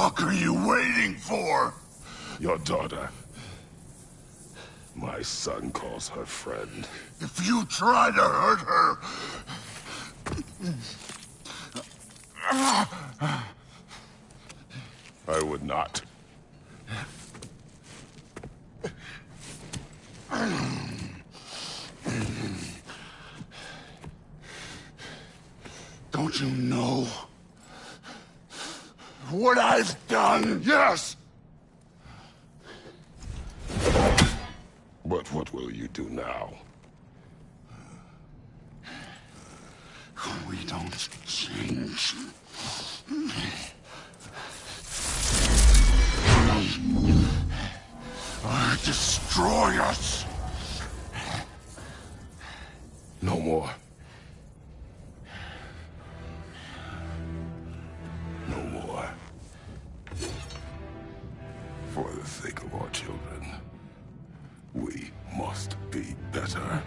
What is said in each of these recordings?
fuck are you waiting for? Your daughter. My son calls her friend. If you try to hurt her... I would not. Don't you know what I've done? Yes! But what will you do now? We don't change. Or destroy us. No more. No more. For the sake of our children, we must be better.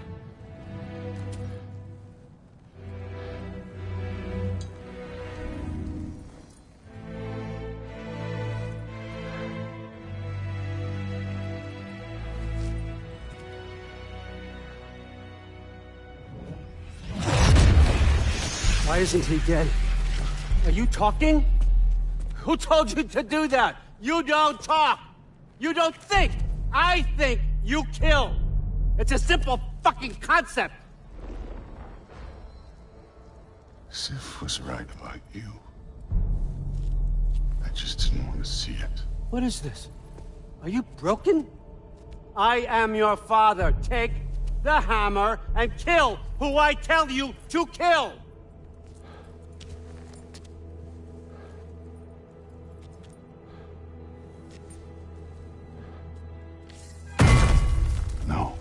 Why isn't he dead? Are you talking? Who told you to do that? You don't talk! You don't think! I think, you kill! It's a simple fucking concept! Sif was right about you. I just didn't want to see it. What is this? Are you broken? I am your father. Take the hammer and kill who I tell you to kill! No.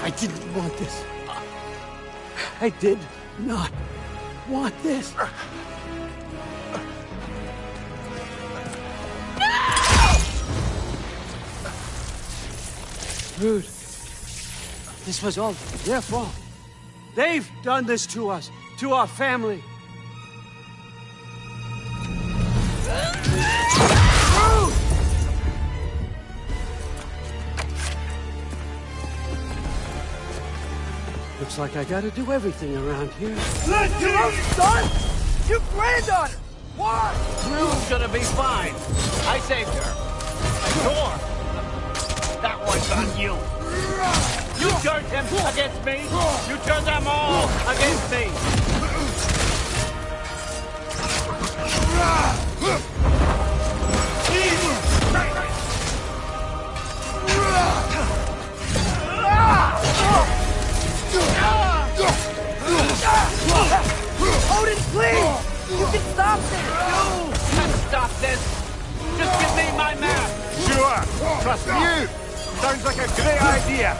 I didn't want this. I did not want this. Rude. This was all their fault. They've done this to us, to our family. Rude! Looks like I gotta do everything around here. Your own son? You granddaughter! Why? Rue's gonna be fine. I saved her. And Thor, that one's on you. You turned him against me. You turned them all against me. Odin, please! You can stop this! You can stop this. Just give me my map. Sure. Trust you. Sounds like a great idea.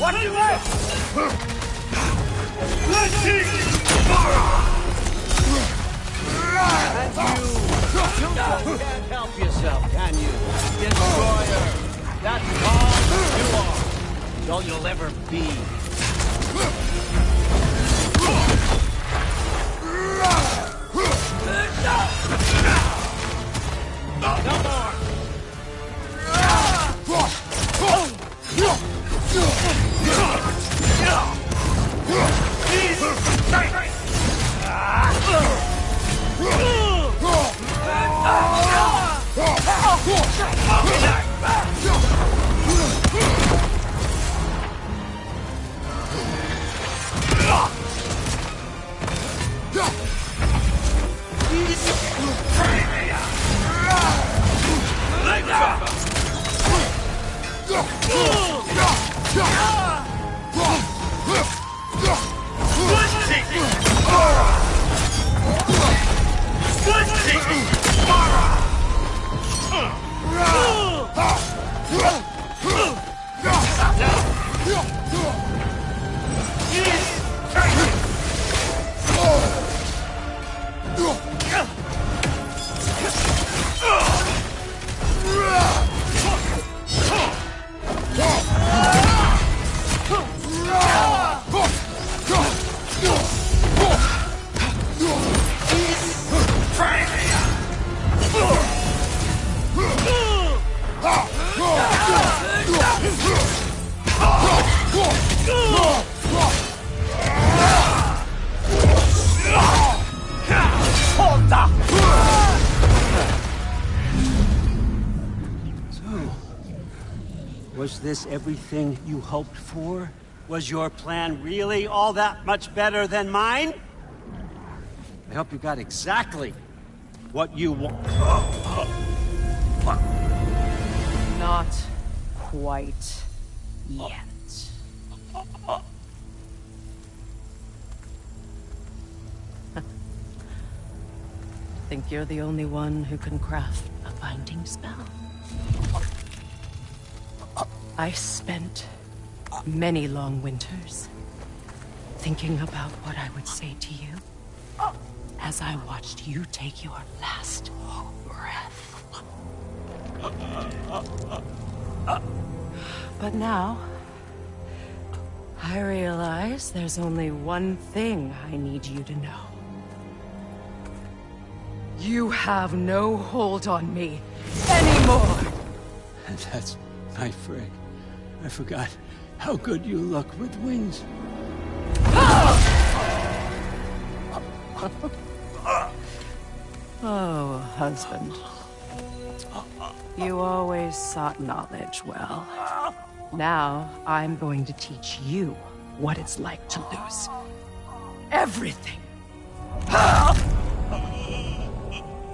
Watch your left! And you can't help yourself, can you? Destroyer. That's all you are. It's all you'll ever be. No more. Was this everything you hoped for? Was your plan really all that much better than mine? I hope you got exactly what you want. Not quite yet. Think you're the only one who can craft a binding spell? I spent many long winters thinking about what I would say to you as I watched you take your last breath. But now, I realize there's only one thing I need you to know. You have no hold on me anymore! And that's my Frigg. I forgot how good you look with wings. Oh, husband. You always sought knowledge well. Now, I'm going to teach you what it's like to lose everything.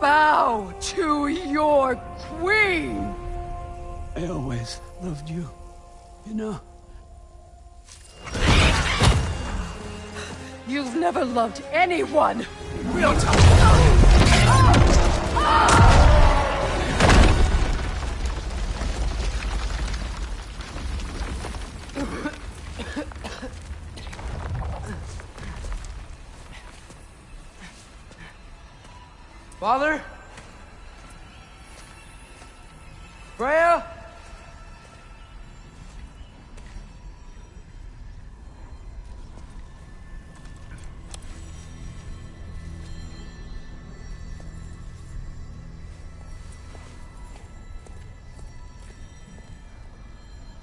Bow to your queen! I always loved you, you know. You've never loved anyone! Real talk! Father? Freya?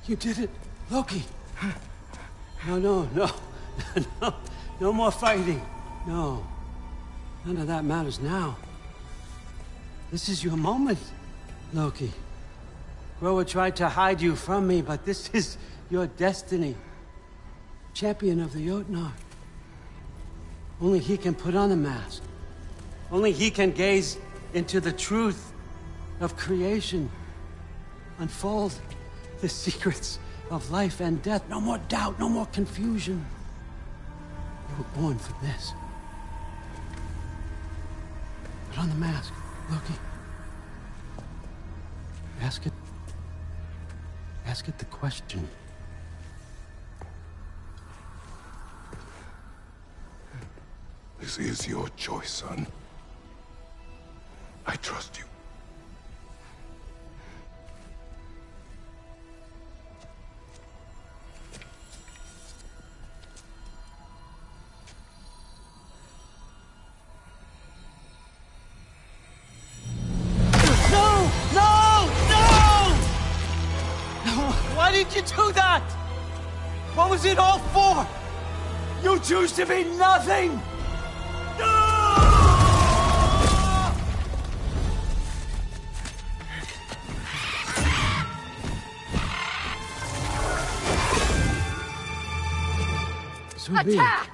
You did it, Loki. No. No more fighting. No. None of that matters now. This is your moment, Loki. Groa tried to hide you from me, but this is your destiny. Champion of the Jotnar. Only he can put on the mask. Only he can gaze into the truth of creation. Unfold the secrets of life and death. No more doubt, no more confusion. You were born for this. Put on the mask, Loki. Ask it the question. This is your choice, son. I trust you. Why did you do that? What was it all for? You choose to be nothing! Attack!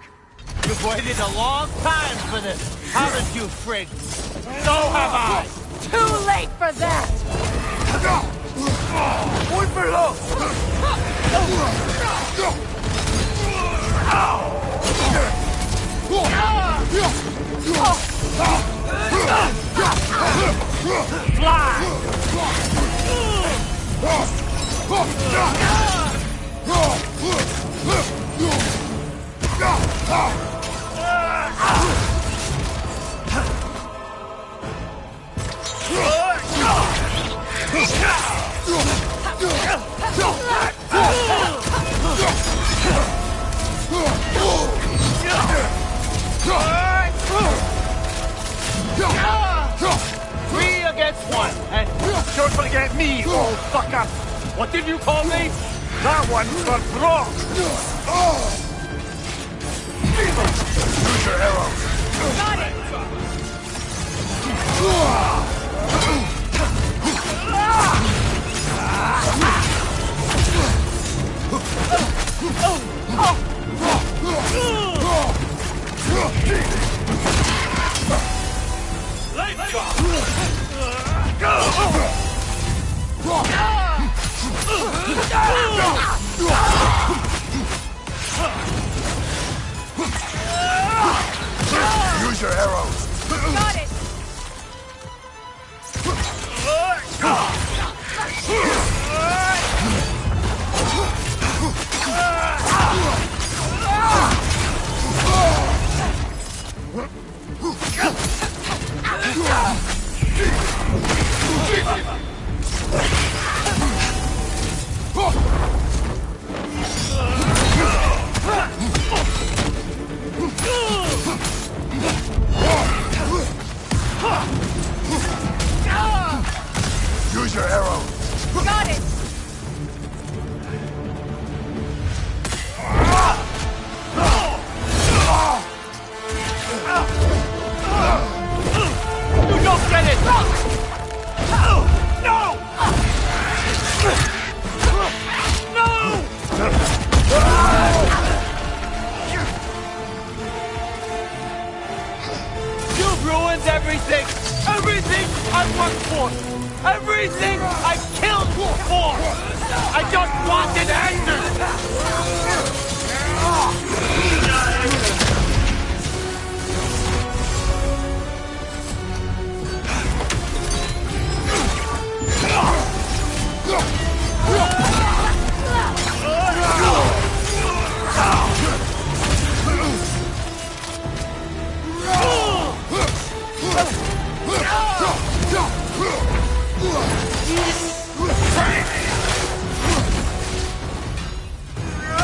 You've waited a long time for this, haven't you, Frigg? So have I! Too late for that! Muy pelo! Three against one, and Don't forget me, old fucker! what did you call me? That one's for Brock! Use your arrows! Got it! Use your arrow. Got it! You don't get it! No! You've ruined everything! Everything I've worked for! Everything I killed for! I just wanted answers!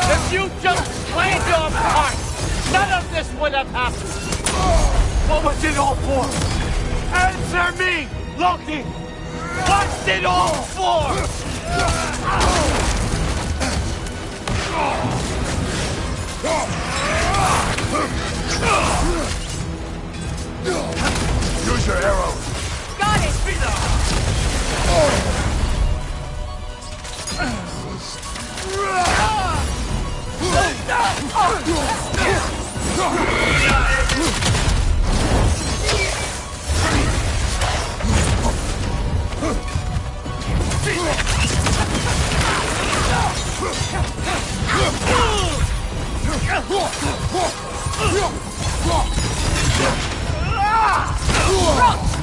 If you just played your part, none of this would have happened. What was it all for? Answer me, Loki! What's it all for? Use your arrow. Got it!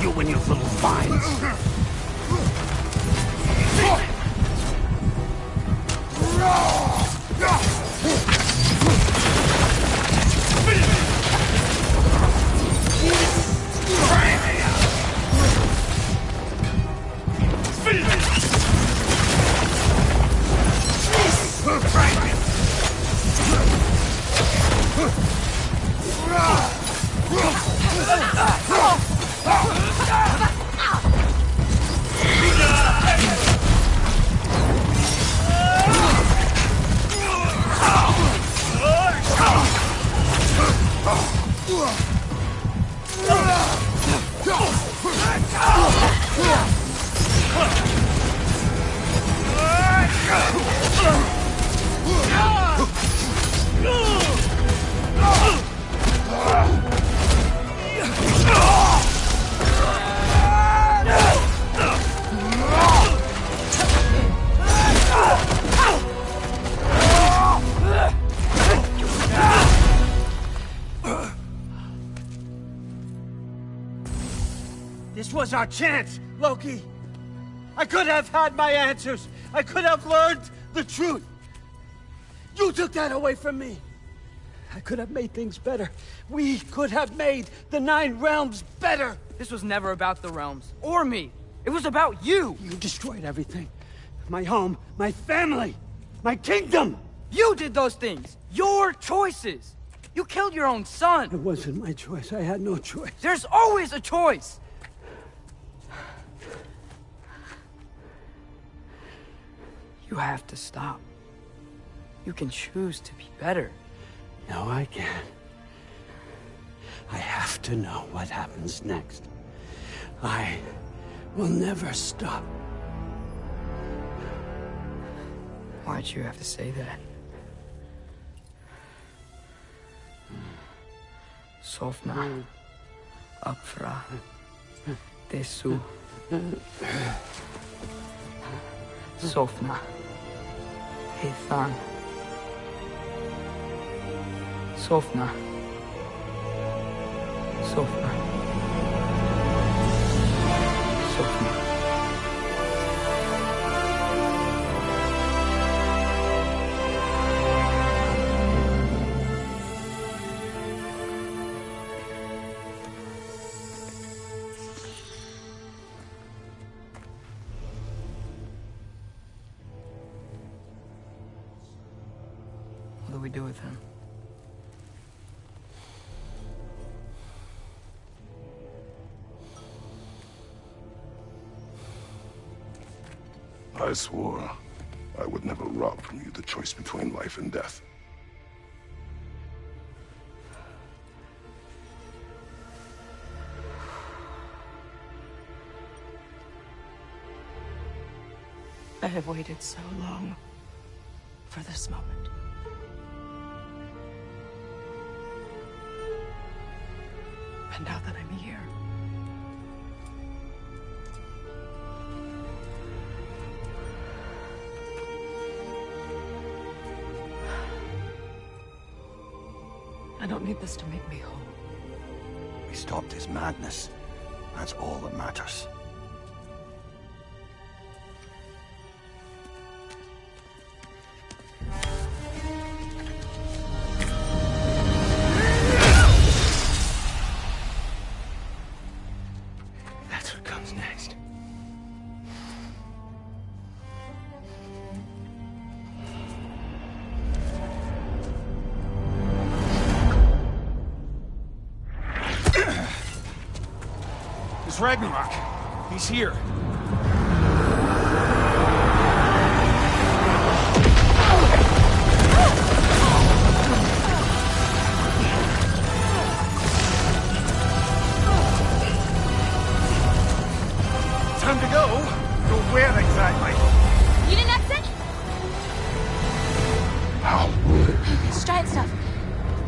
You and your little vines. This was our chance, Loki. I could have had my answers. I could have learned the truth. You took that away from me. I could have made things better. We could have made the 9 realms better. This was never about the realms, or me. It was about you! You destroyed everything. My home, my family, my kingdom. You did those things! Your choices! You killed your own son! It wasn't my choice. I had no choice. There's always a choice! You have to stop. You can choose to be better. No, I can't. I have to know what happens next. I will never stop. Why'd you have to say that? Sofna. Apfra. Desu. Sofna. Ethan. Sofna. Sofna. Sofna. we do with him? I swore I would never rob from you the choice between life and death. I have waited so long for this moment. And now that I'm here, I don't need this to make me whole. We stopped his madness. That's all that matters. That's what comes next. It's Ragnarok. He's here. Time to go. Go where exactly? Need an exit? How? It's giant stuff.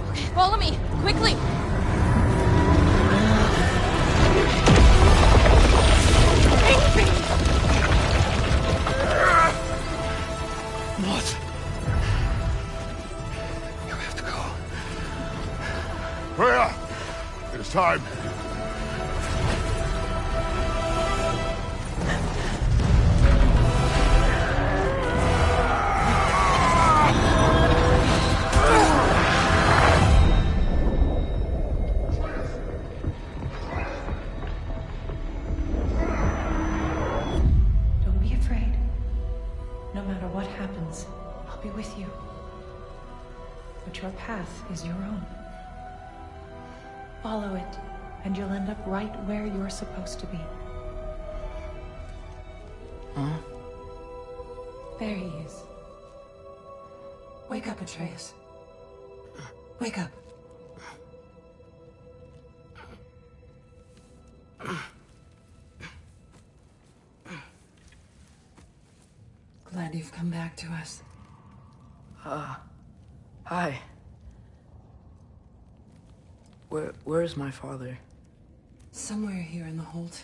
Okay, follow me, quickly. What? You have to go. Freya! It is time. Don't be afraid. No matter what happens, I'll be with you. But your path is your own. Follow it, and you'll end up right where you're supposed to be. Huh? There he is. Wake up, Atreus. Wake up. Glad you've come back to us. Hi. Where's my father? Somewhere here in the Holt.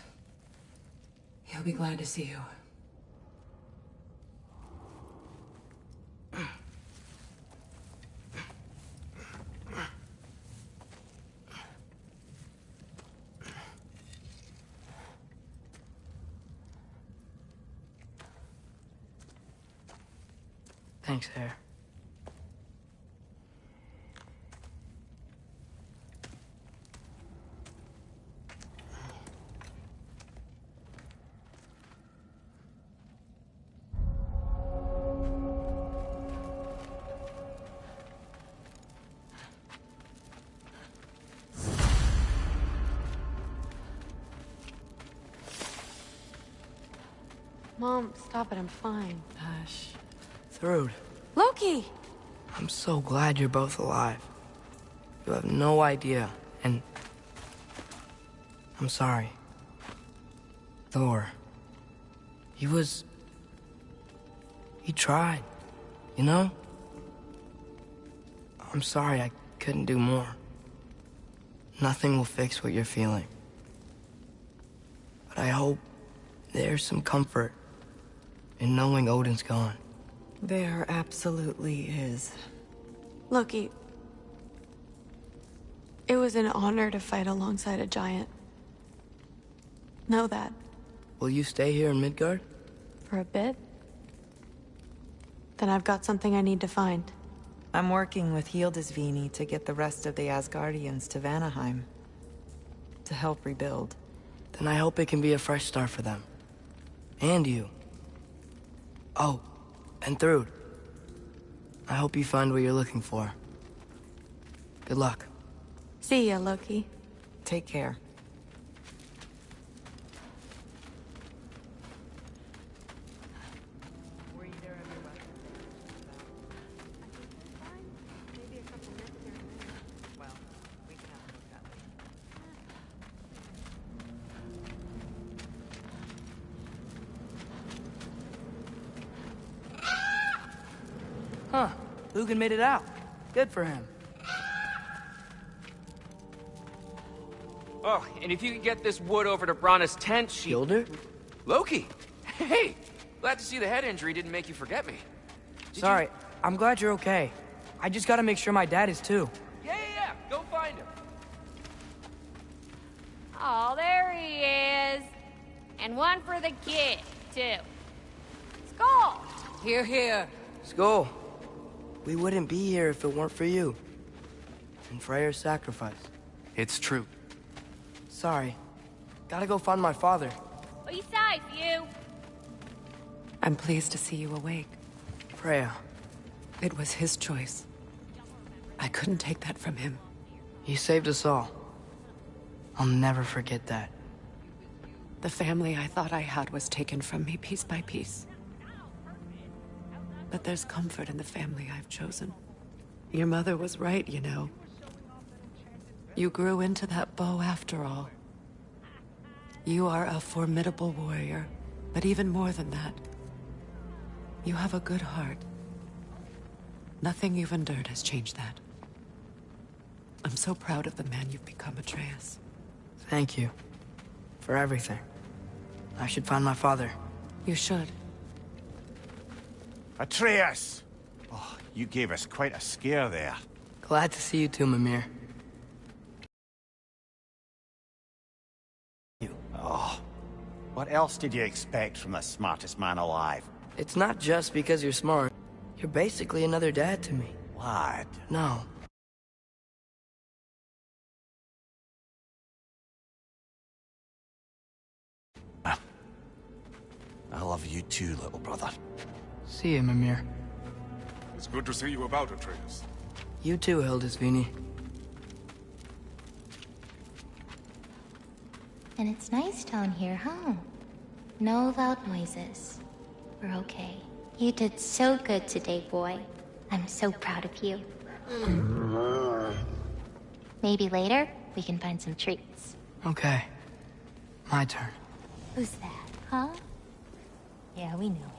He'll be glad to see you. Thanks, Hare. Mom, stop it, I'm fine. Hush. Thrud, Loki! I'm so glad you're both alive. You have no idea, and... I'm sorry. Thor. He tried, you know? I'm sorry I couldn't do more. Nothing will fix what you're feeling. But I hope there's some comfort in knowing Odin's gone. There absolutely is. Loki, it was an honor to fight alongside a giant. Know that. Will you stay here in Midgard? For a bit? Then I've got something I need to find. I'm working with Hildisvíni to get the rest of the Asgardians to Vanaheim. To help rebuild. Then I hope it can be a fresh start for them. And you. Oh, and Thrud. I hope you find what you're looking for. Good luck. See ya, Loki. Take care. Huh. Lugan made it out. Good for him. Oh, and if you could get this wood over to Brana's tent, she... Killed her? Loki! Hey! Glad to see the head injury didn't make you forget me. Sorry, I'm glad you're okay. I just gotta make sure my dad is too. Yeah. Go find him. Oh, there he is. And one for the kid, too. Skull! Here, here. Skull. We wouldn't be here if it weren't for you. And Freyr's sacrifice. It's true. Sorry. Gotta go find my father. Be safe, you. I'm pleased to see you awake. Freya. It was his choice. I couldn't take that from him. He saved us all. I'll never forget that. The family I thought I had was taken from me piece by piece. But there's comfort in the family I've chosen. Your mother was right, you know. You grew into that bow after all. You are a formidable warrior, but even more than that, you have a good heart. Nothing you've endured has changed that. I'm so proud of the man you've become, Atreus. Thank you. For everything. I should find my father. You should. Atreus! Oh, you gave us quite a scare there. Glad to see you too, Mimir. Oh, what else did you expect from the smartest man alive? It's not just because you're smart. You're basically another dad to me. What? No. I love you too, little brother. See you, Mimir. It's good to see you about, Atreus. You too, Hildisvíni. And it's nice down here, huh? No loud noises. We're okay. You did so good today, boy. I'm so proud of you. Maybe later, we can find some treats. Okay. My turn. Who's that, huh? Yeah, we know him.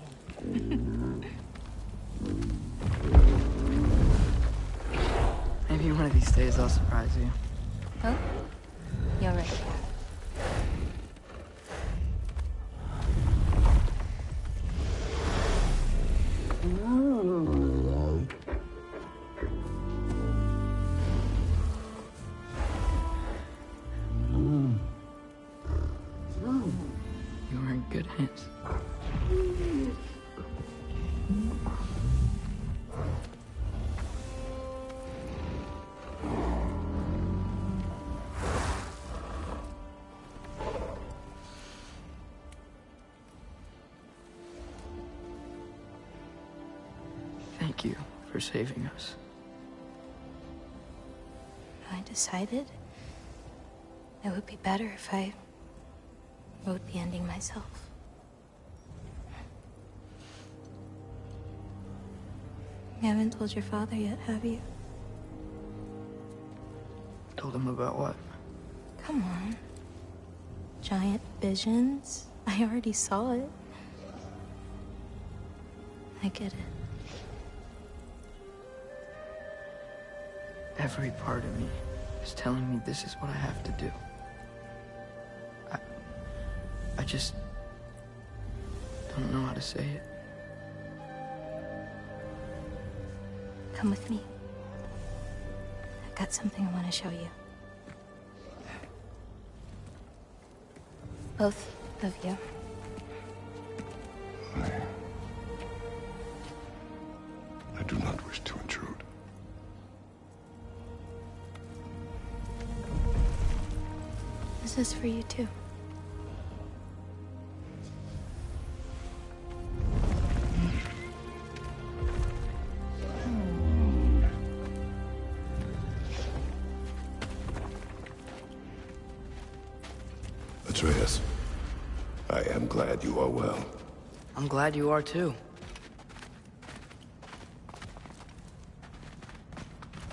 Maybe one of these days I'll surprise you. Huh? You're right. You were in good hands. Thank you for saving us. I decided it would be better if I wrote the ending myself. You haven't told your father yet, have you? Told him about what? Come on. Giant visions? I already saw it. I get it. Every part of me is telling me this is what I have to do. I just don't know how to say it. Come with me. I've got something I want to show you. Both of you. I do not wish to intrude. This is for you too. Atreus, I am glad you are well. I'm glad you are too.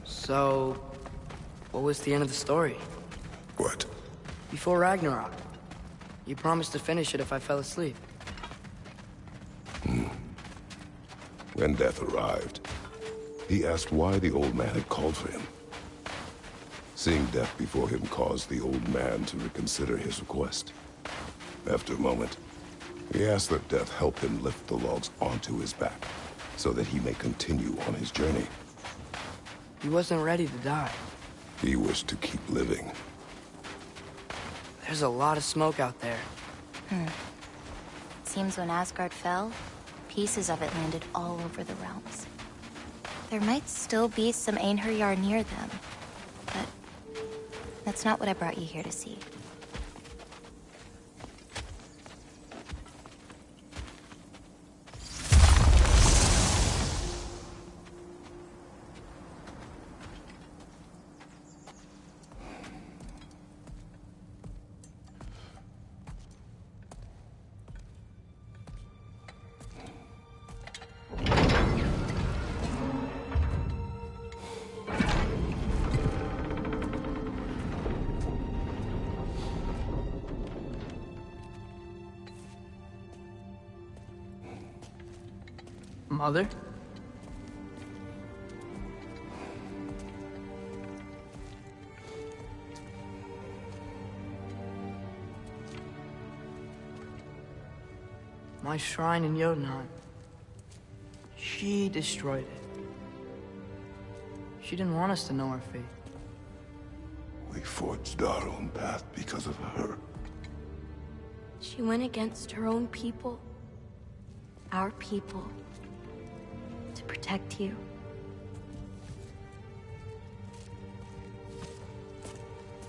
So, what was the end of the story? What? Before Ragnarok. You promised to finish it if I fell asleep. When death arrived, he asked why the old man had called for him. Seeing death before him caused the old man to reconsider his request. After a moment, he asked that death help him lift the logs onto his back, so that he may continue on his journey. He wasn't ready to die. He wished to keep living. There's a lot of smoke out there. Seems when Asgard fell, pieces of it landed all over the realms. There might still be some Einherjar near them, but that's not what I brought you here to see. Mother? My shrine in Jotunheim. She destroyed it. She didn't want us to know our fate. We forged our own path because of her. She went against her own people. Our people. To protect you.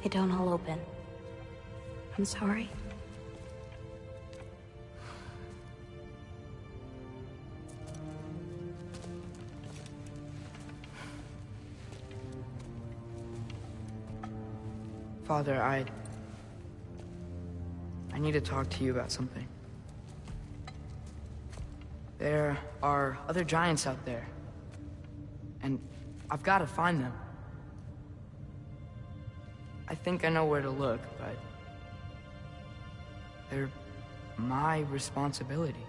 They don't all open. I'm sorry. Father, I need to talk to you about something. There are other giants out there, and I've got to find them. I think I know where to look, but they're my responsibility.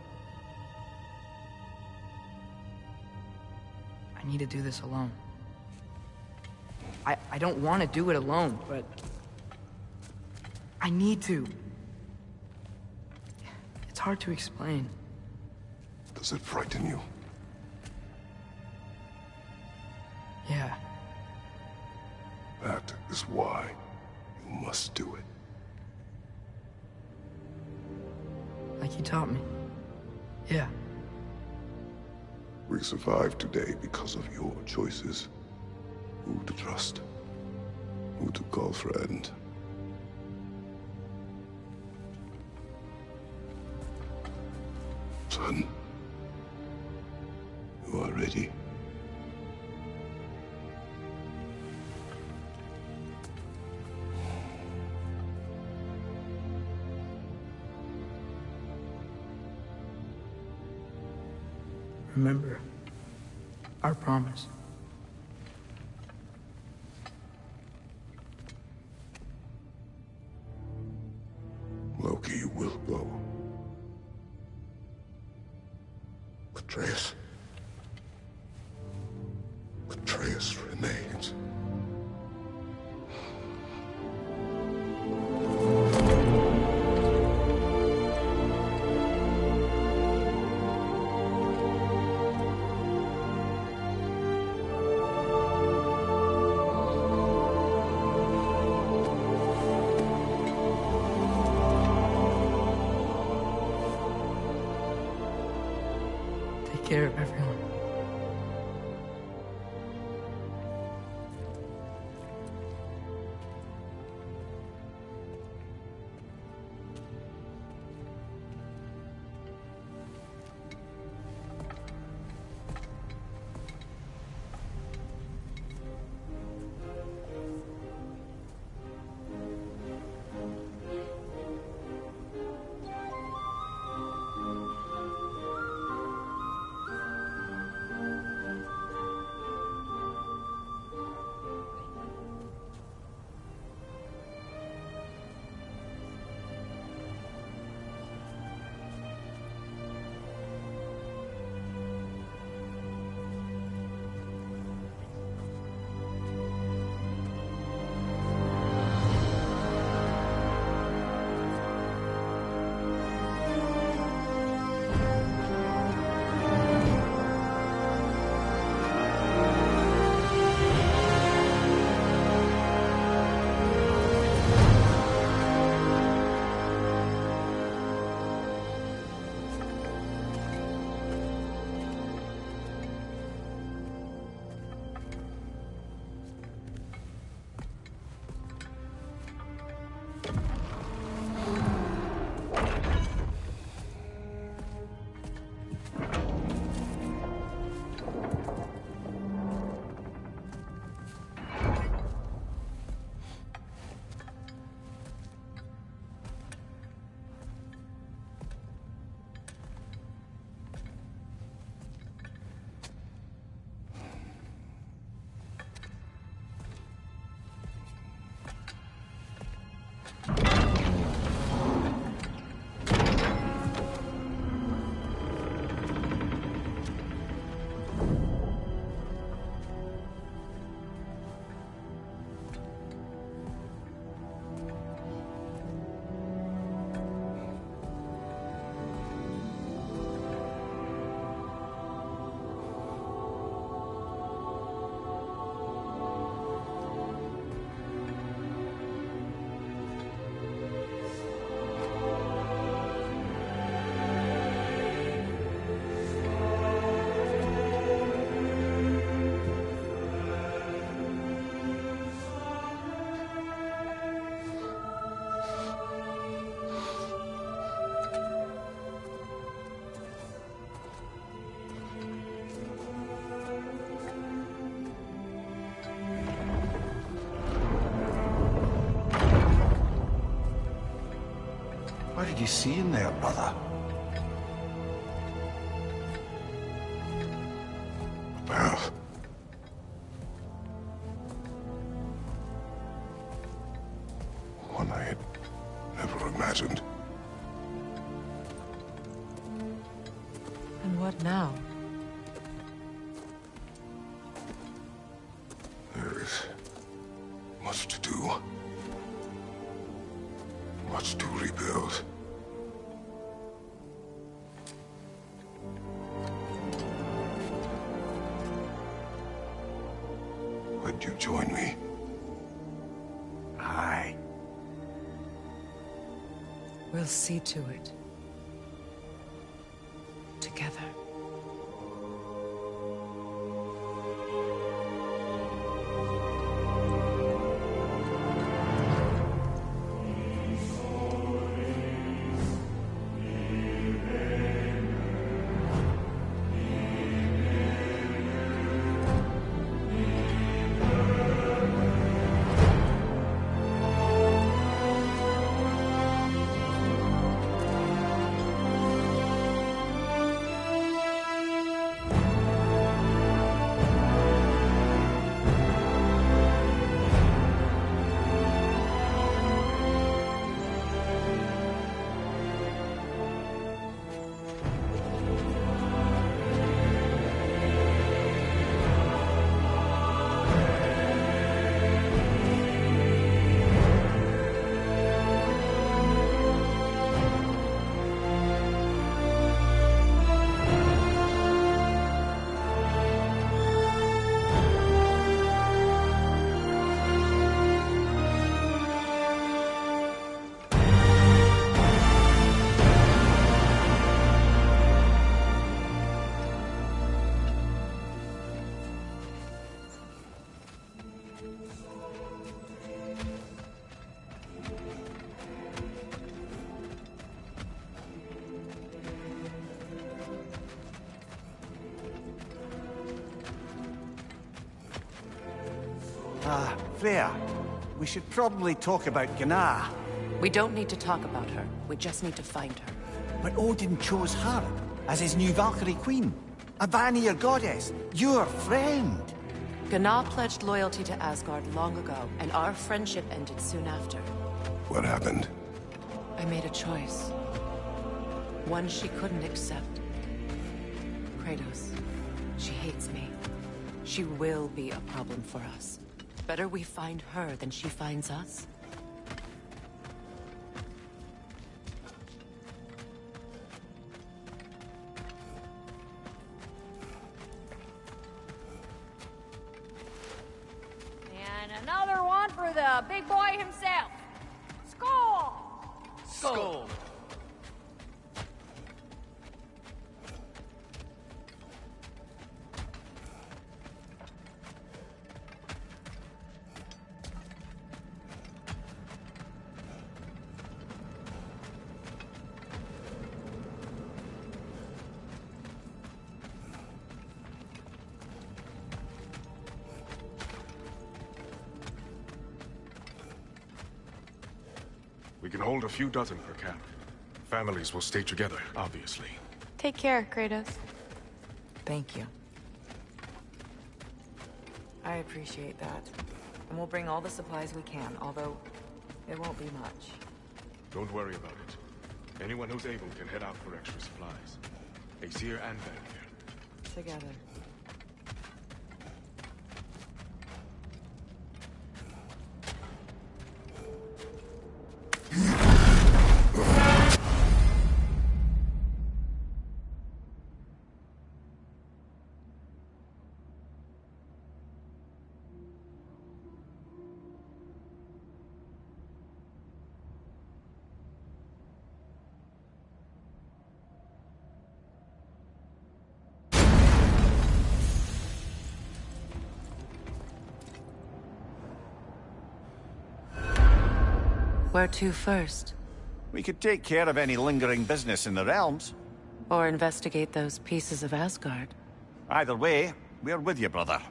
I need to do this alone. I don't want to do it alone, but I need to. It's hard to explain. Does it frighten you? Yeah. That is why you must do it. Like you taught me. Yeah. We survived today because of your choices. Who to trust, who to call friend. Son, you are ready. Remember our promise. Loki will go. Atreus. Atreus remains. Take care of everyone. What did you see in there, brother? Well... one I had never imagined. And what now? There is much to do. Much to rebuild. Would you join me? Aye. We'll see to it. Together. Freya, we should probably talk about Gná. We don't need to talk about her. We just need to find her. But Odin chose her as his new Valkyrie queen. A Vanir goddess, your friend. Gná pledged loyalty to Asgard long ago, and our friendship ended soon after. What happened? I made a choice. One she couldn't accept. Kratos. She hates me. She will be a problem for us. Better we find her than she finds us. And another one for the big boy himself. Skull! Skull! We can hold a few dozen per camp. Families will stay together, obviously. Take care, Kratos. Thank you. I appreciate that. And we'll bring all the supplies we can, although it won't be much. Don't worry about it. Anyone who's able can head out for extra supplies. Aesir and Vanir. Together. Where to first? We could take care of any lingering business in the realms. Or investigate those pieces of Asgard. Either way, we're with you, brother.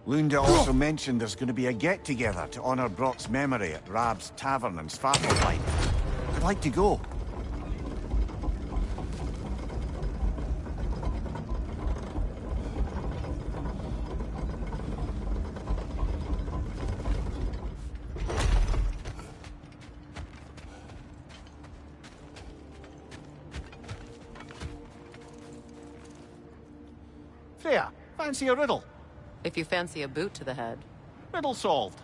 Lunda also mentioned there's going to be a get-together to honor Brock's memory at Rab's Tavern in Svartalfheim. I'd like to go. Freya, fancy a riddle? If you fancy a boot to the head. Riddle solved.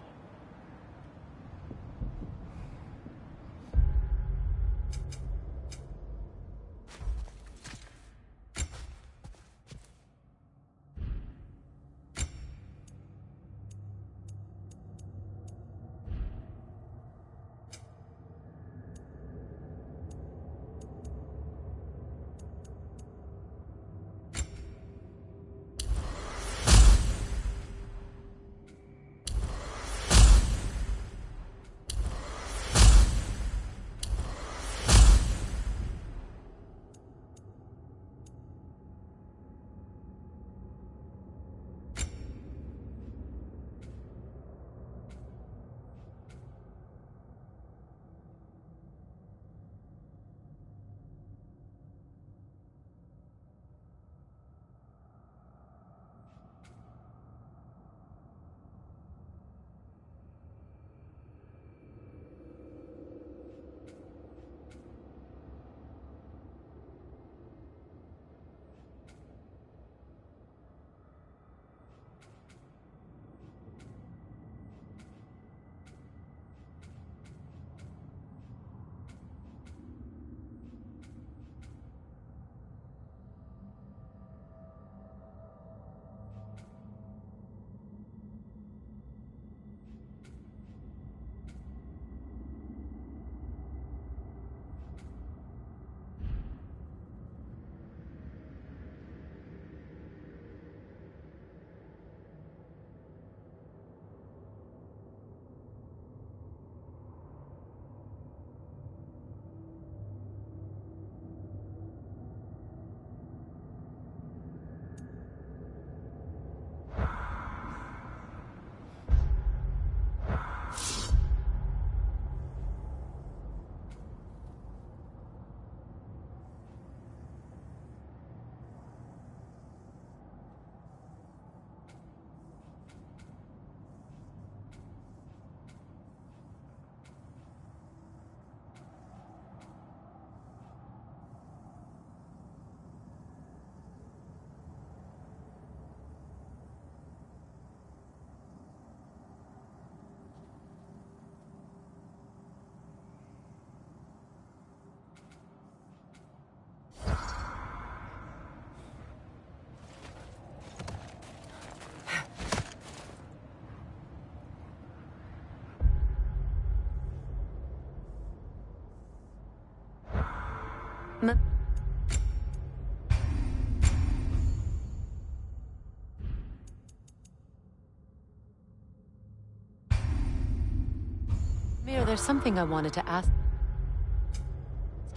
Mir, there's something I wanted to ask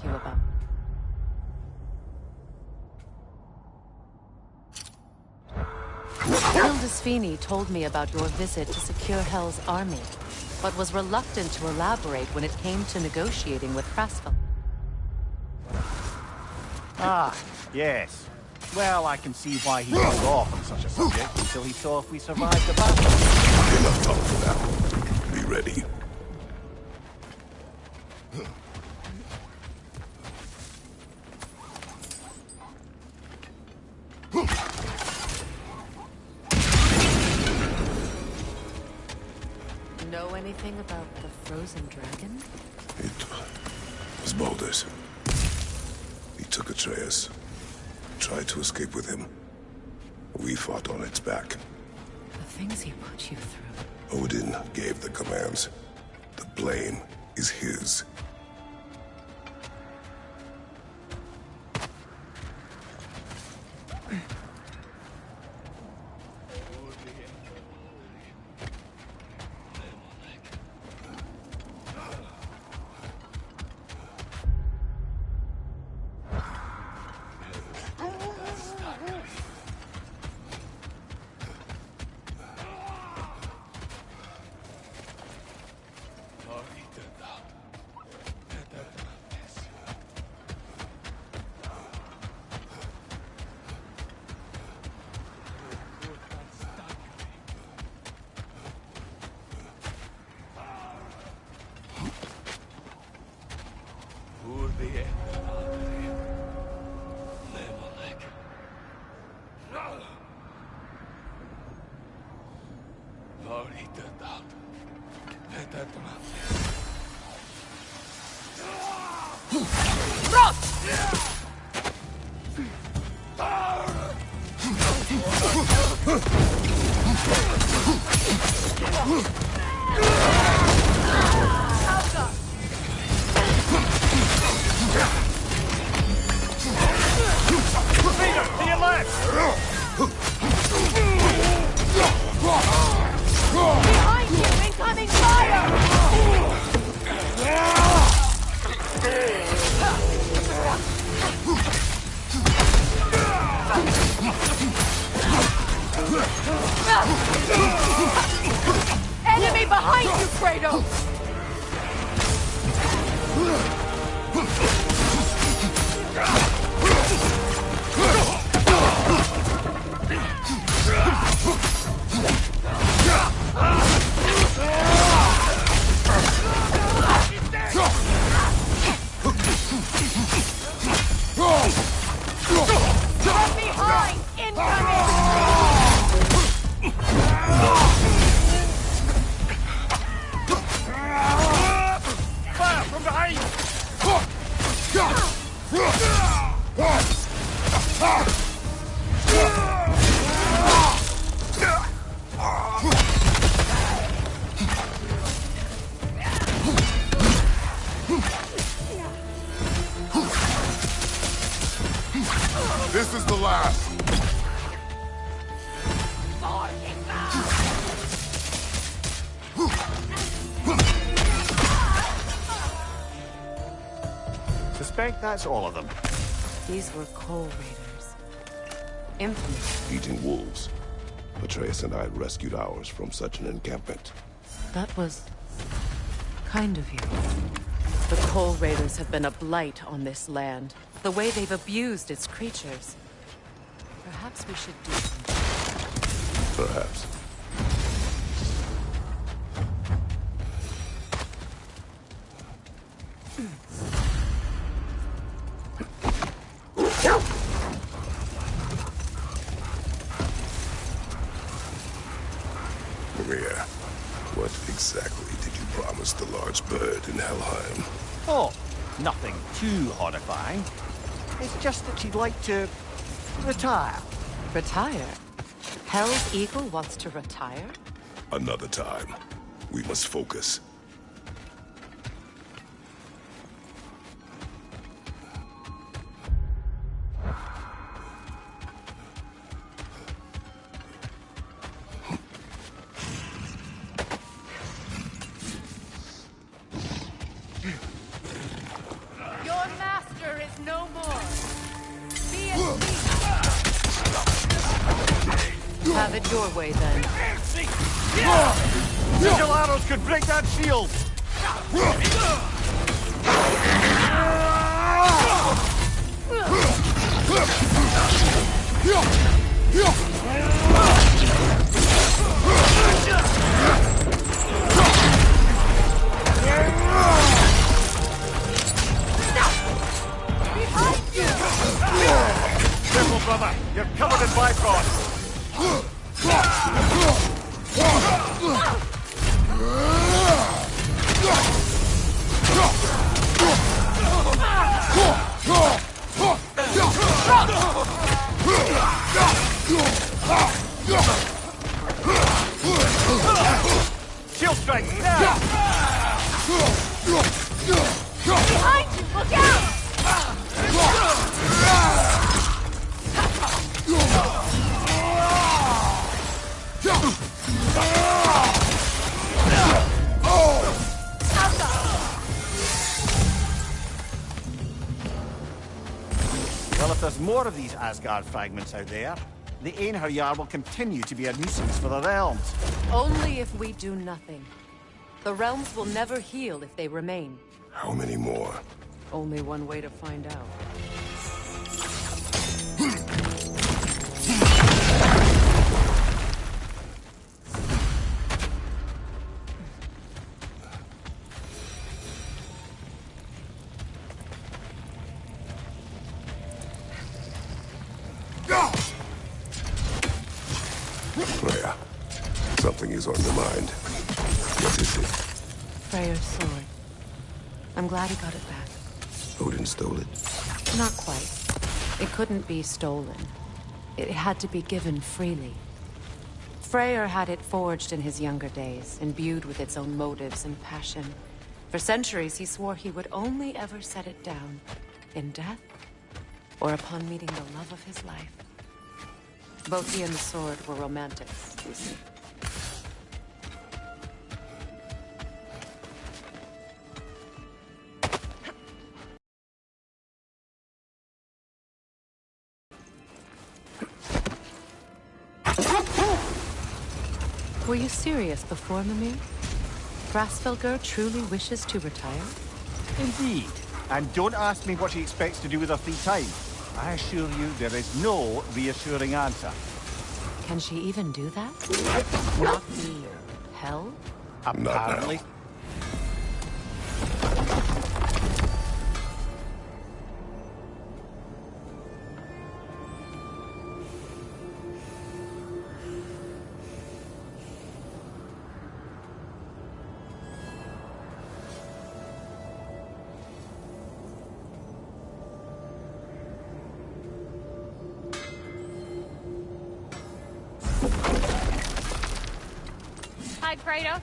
you about. Hildisvini told me about your visit to secure Hell's army, but was reluctant to elaborate when it came to negotiating with Frasfell. Ah, yes. Well, I can see why he held off on such a subject until he saw if we survived the battle. Enough talk for now. Be ready. Know anything about the frozen dragon? It was Baldur's. He took Atreus. Tried to escape with him. We fought on its back. The things he put you through. Odin gave the commands. The blame is his. Behind you! Incoming fire! Enemy behind you, Kratos! From behind! Incoming! Fire from behind! This is the last. Suspect that's all of them. These were Coal Raiders. Infamous. Eating wolves. Atreus and I rescued ours from such an encampment. That was kind of you. The Coal Raiders have been a blight on this land. The way they've abused its creatures. Perhaps we should do something. Perhaps. Maria, what exactly did you promise the large bird in Helheim? Oh, nothing too horrifying. It's just that she'd like to retire. Retire? Hell's Eagle wants to retire? Another time. We must focus. Your master is no more. Be at peace. Have it your way, then. Sigil arrows could break that shield! Behind you! Careful, brother! You're covered in Bifrost! Shield strike! Now! Behind you! Look out! Well, if there's more of these Asgard fragments out there, the Einherjar will continue to be a nuisance for the realms. Only if we do nothing. The realms will never heal if they remain. How many more? Only one way to find out. Freya, something something is on your mind. What is it? Freyr's sword. I'm glad he got it back. Odin stole it? Not quite. It couldn't be stolen. It had to be given freely. Freyr had it forged in his younger days, imbued with its own motives and passion. For centuries, he swore he would only ever set it down in death or upon meeting the love of his life. Both he and the sword were romantics, you see. Were you serious before, Mimir? Brasfelgur truly wishes to retire? Indeed. And don't ask me what she expects to do with her free time. I assure you there is no reassuring answer. Can she even do that? Not be hell? Apparently. Hi, Kratos.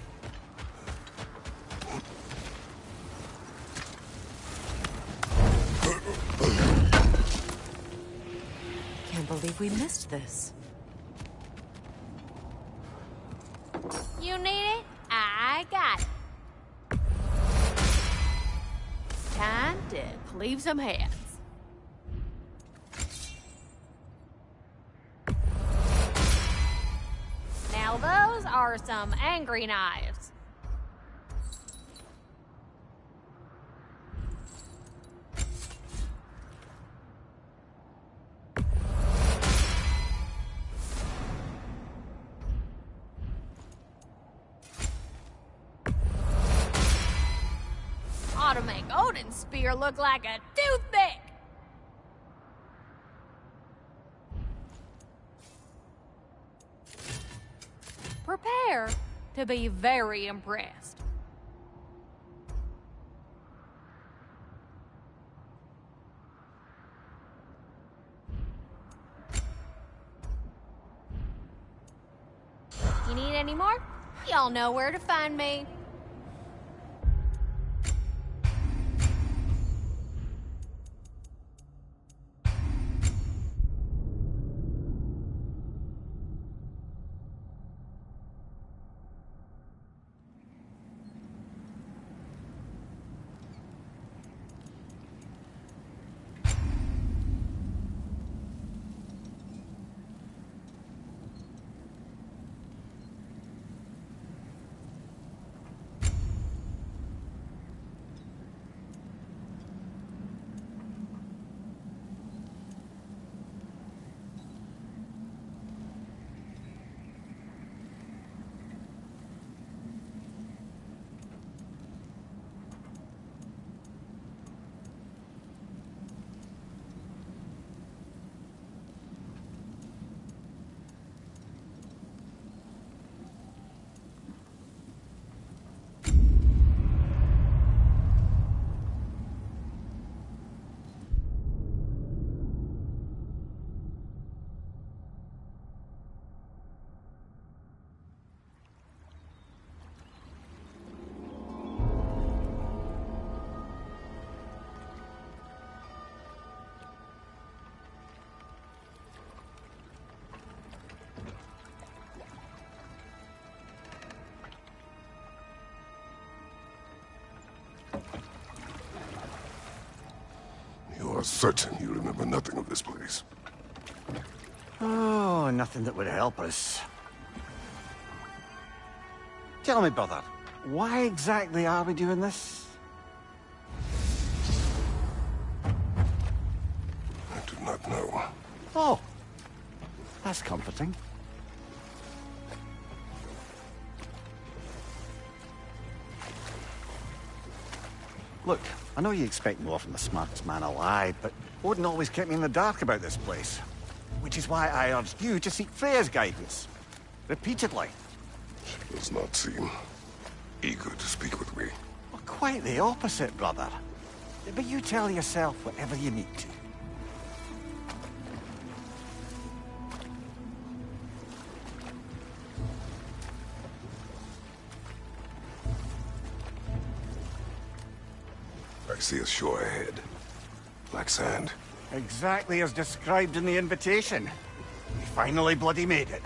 Can't believe we missed this. You need it? I got it. Time to cleave some heads. Now those are some angry knives. Ought to make Odin's spear look like a toothpick. Prepare to be very impressed. You need any more? Y'all know where to find me. You are certain you remember nothing of this place? Oh, nothing that would help us. Tell me, brother, why exactly are we doing this? I do not know. Oh, that's comforting. Look, I know you expect more from the smartest man alive, but Odin always kept me in the dark about this place. Which is why I urged you to seek Freya's guidance. Repeatedly. Does not seem eager to speak with me. Well, quite the opposite, brother. But you tell yourself whatever you need to. I see a shore ahead. Black sand. Exactly as described in the invitation. We finally bloody made it.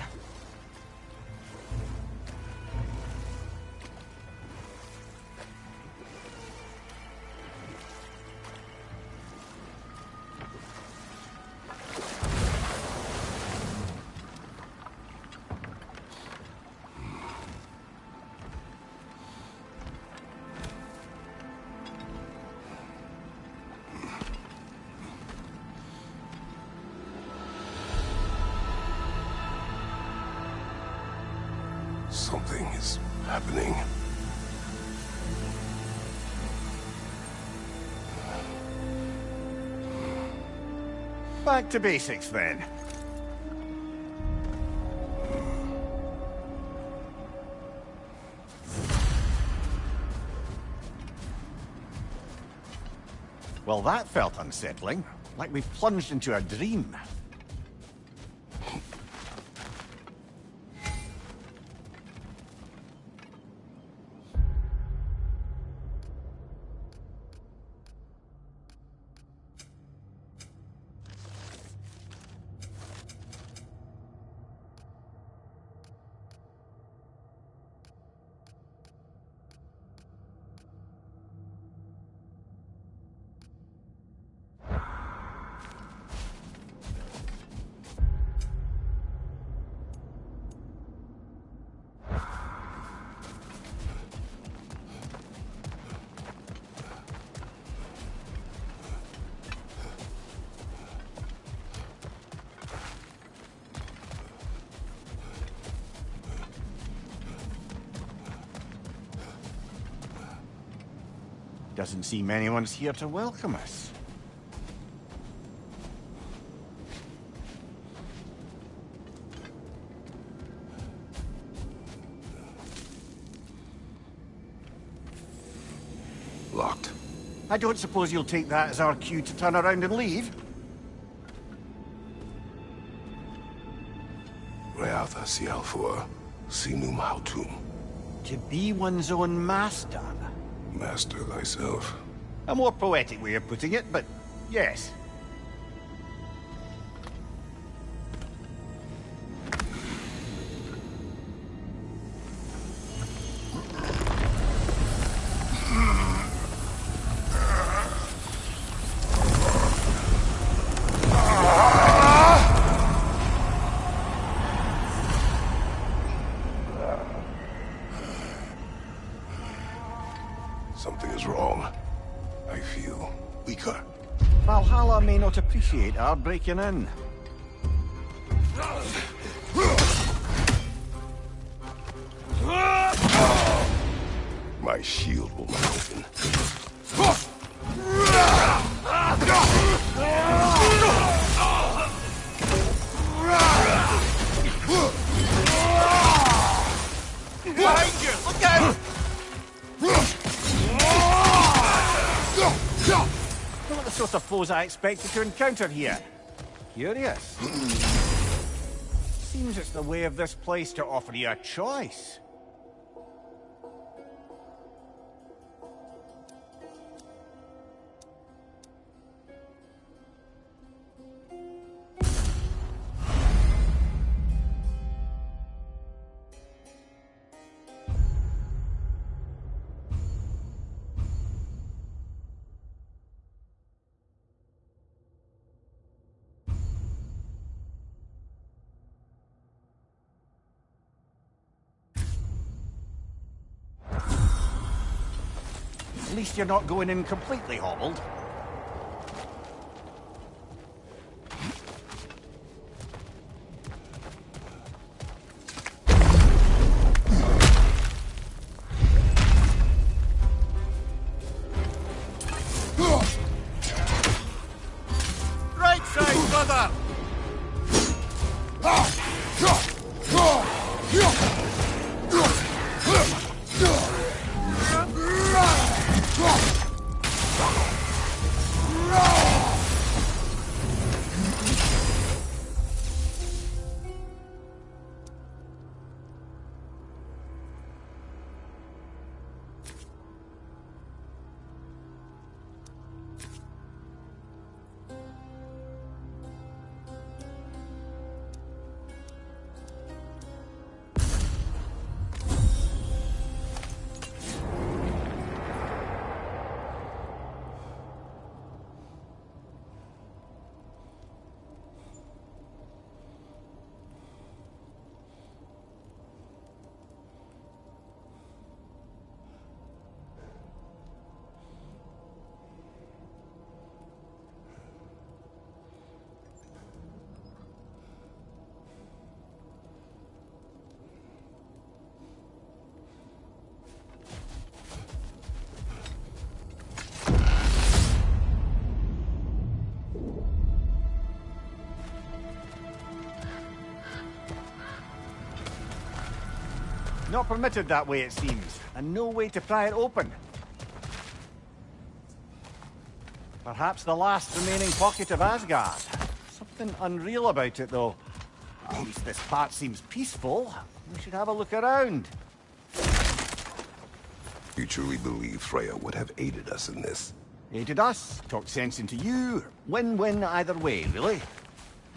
Something is happening. Back to basics, then. Well, that felt unsettling. Like we plunged into a dream. Doesn't seem anyone's here to welcome us. Locked. I don't suppose you'll take that as our cue to turn around and leave? Reatha Sialfur, Sinum Hautum. To be one's own master. Master thyself. A more poetic way of putting it, but yes. Something is wrong. I feel weaker. Valhalla may not appreciate our breaking in. My shield will not open. Behind you! Look out! Not the sort of foes I expected to encounter here. Curious. Seems it's the way of this place to offer you a choice. At least you're not going in completely hobbled. Right side, brother! Not permitted that way, it seems, and no way to pry it open. Perhaps the last remaining pocket of Asgard. Something unreal about it, though. At least this part seems peaceful. We should have a look around. You truly believe Freya would have aided us in this? Aided us, talked sense into you. Win-win either way, really.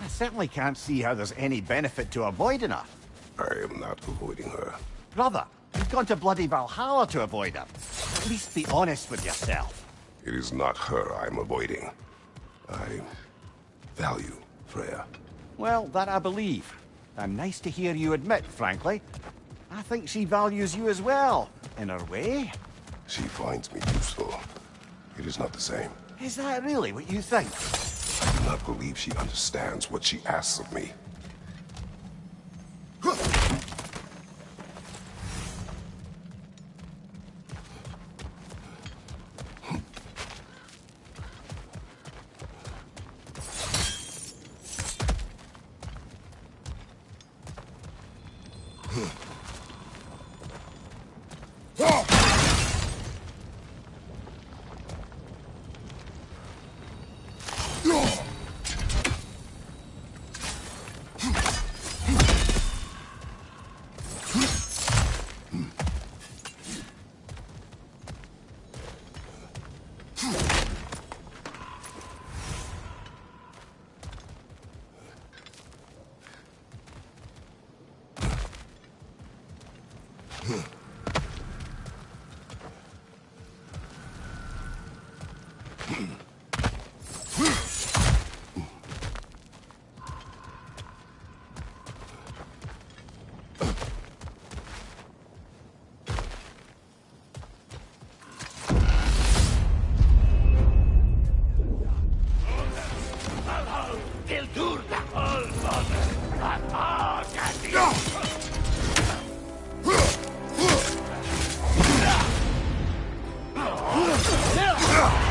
I certainly can't see how there's any benefit to avoiding her. I am not avoiding her. Brother, you've gone to bloody Valhalla to avoid her. At least be honest with yourself. It is not her I'm avoiding. I value Freya. Well, that I believe. And nice to hear you admit, frankly. I think she values you as well, in her way. She finds me useful. It is not the same. Is that really what you think? I do not believe she understands what she asks of me.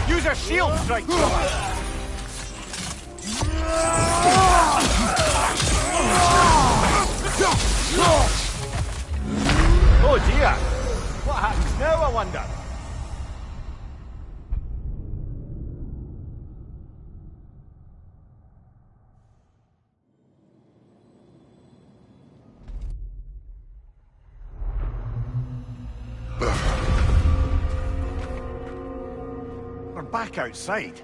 Use a shield strike! Oh dear! What happens now, I wonder? We're back outside.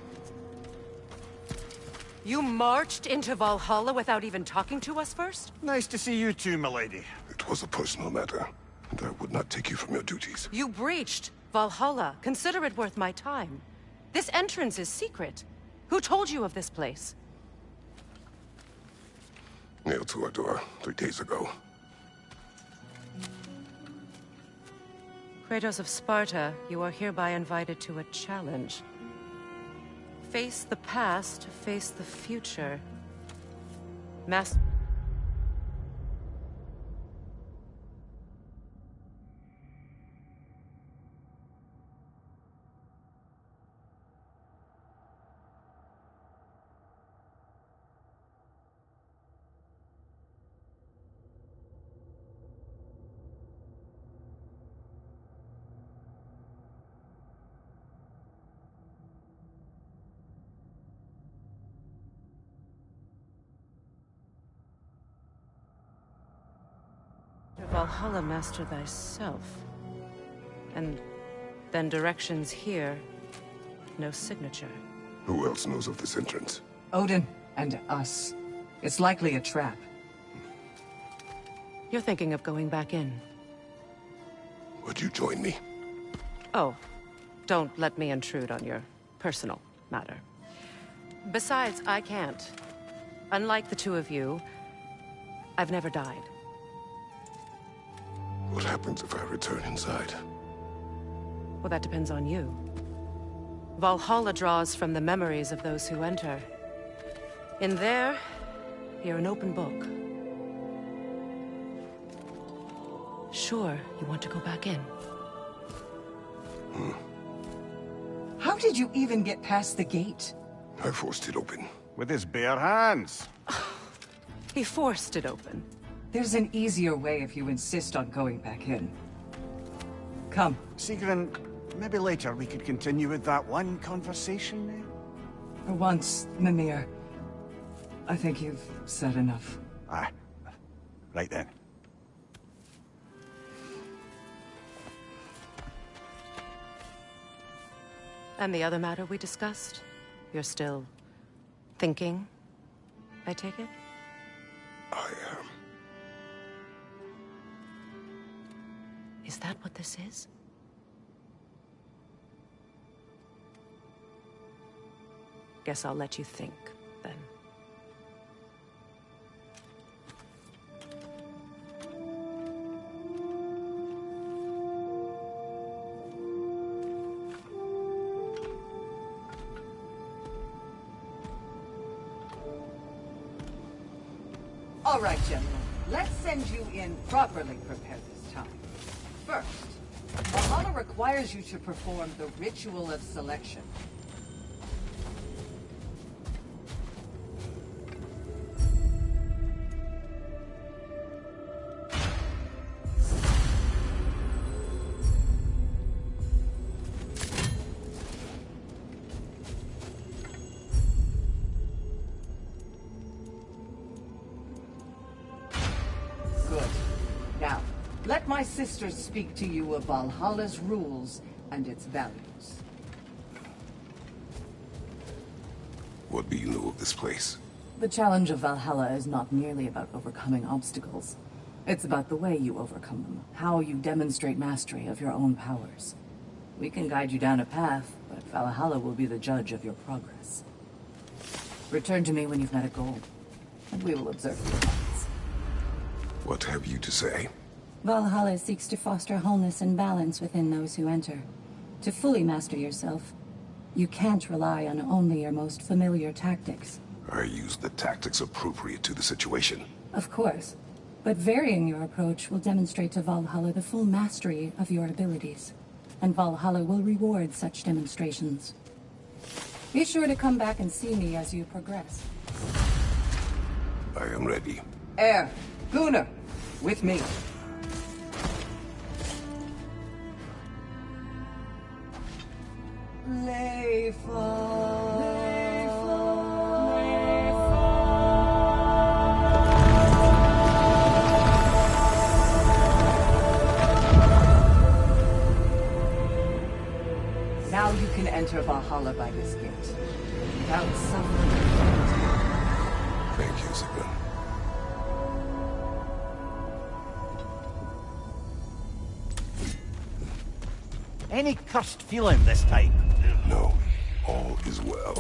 You marched into Valhalla without even talking to us first? Nice to see you too, milady. It was a personal matter, and I would not take you from your duties. You breached Valhalla. Consider it worth my time. This entrance is secret. Who told you of this place? Nailed to our door 3 days ago. Kratos of Sparta, you are hereby invited to a challenge. Face the past, face the future. Valhalla master thyself. And then directions here, no signature. Who else knows of this entrance? Odin and us. It's likely a trap. You're thinking of going back in. Would you join me? Oh, don't let me intrude on your personal matter. Besides, I can't. Unlike the two of you, I've never died. What happens if I return inside? Well, that depends on you. Valhalla draws from the memories of those who enter. In there, you're an open book. Sure, you want to go back in. How did you even get past the gate? I forced it open. With his bare hands. He forced it open. There's an easier way if you insist on going back in. Come. Sigrun, maybe later we could continue with that one conversation, eh? For once, Mimir, I think you've said enough. Aye. Right then. And the other matter we discussed? You're still thinking, I take it? I am. Is that what this is? Guess I'll let you think, then. All right, gentlemen. Let's send you in properly prepared this time. First, Valhalla requires you to perform the Ritual of Selection. Let my sisters speak to you of Valhalla's rules and its values. What do you know of this place? The challenge of Valhalla is not merely about overcoming obstacles. It's about the way you overcome them, how you demonstrate mastery of your own powers. We can guide you down a path, but Valhalla will be the judge of your progress. Return to me when you've met a goal, and we will observe your plans. What have you to say? Valhalla seeks to foster wholeness and balance within those who enter. To fully master yourself, you can't rely on only your most familiar tactics. I use the tactics appropriate to the situation. Of course, but varying your approach will demonstrate to Valhalla the full mastery of your abilities, and Valhalla will reward such demonstrations. Be sure to come back and see me as you progress. I am ready. Air, Gunnar, with me. Now you can enter Valhalla by this gate, without suffering. Thank you, Sigrun. Any cursed feeling this time? No, all is well.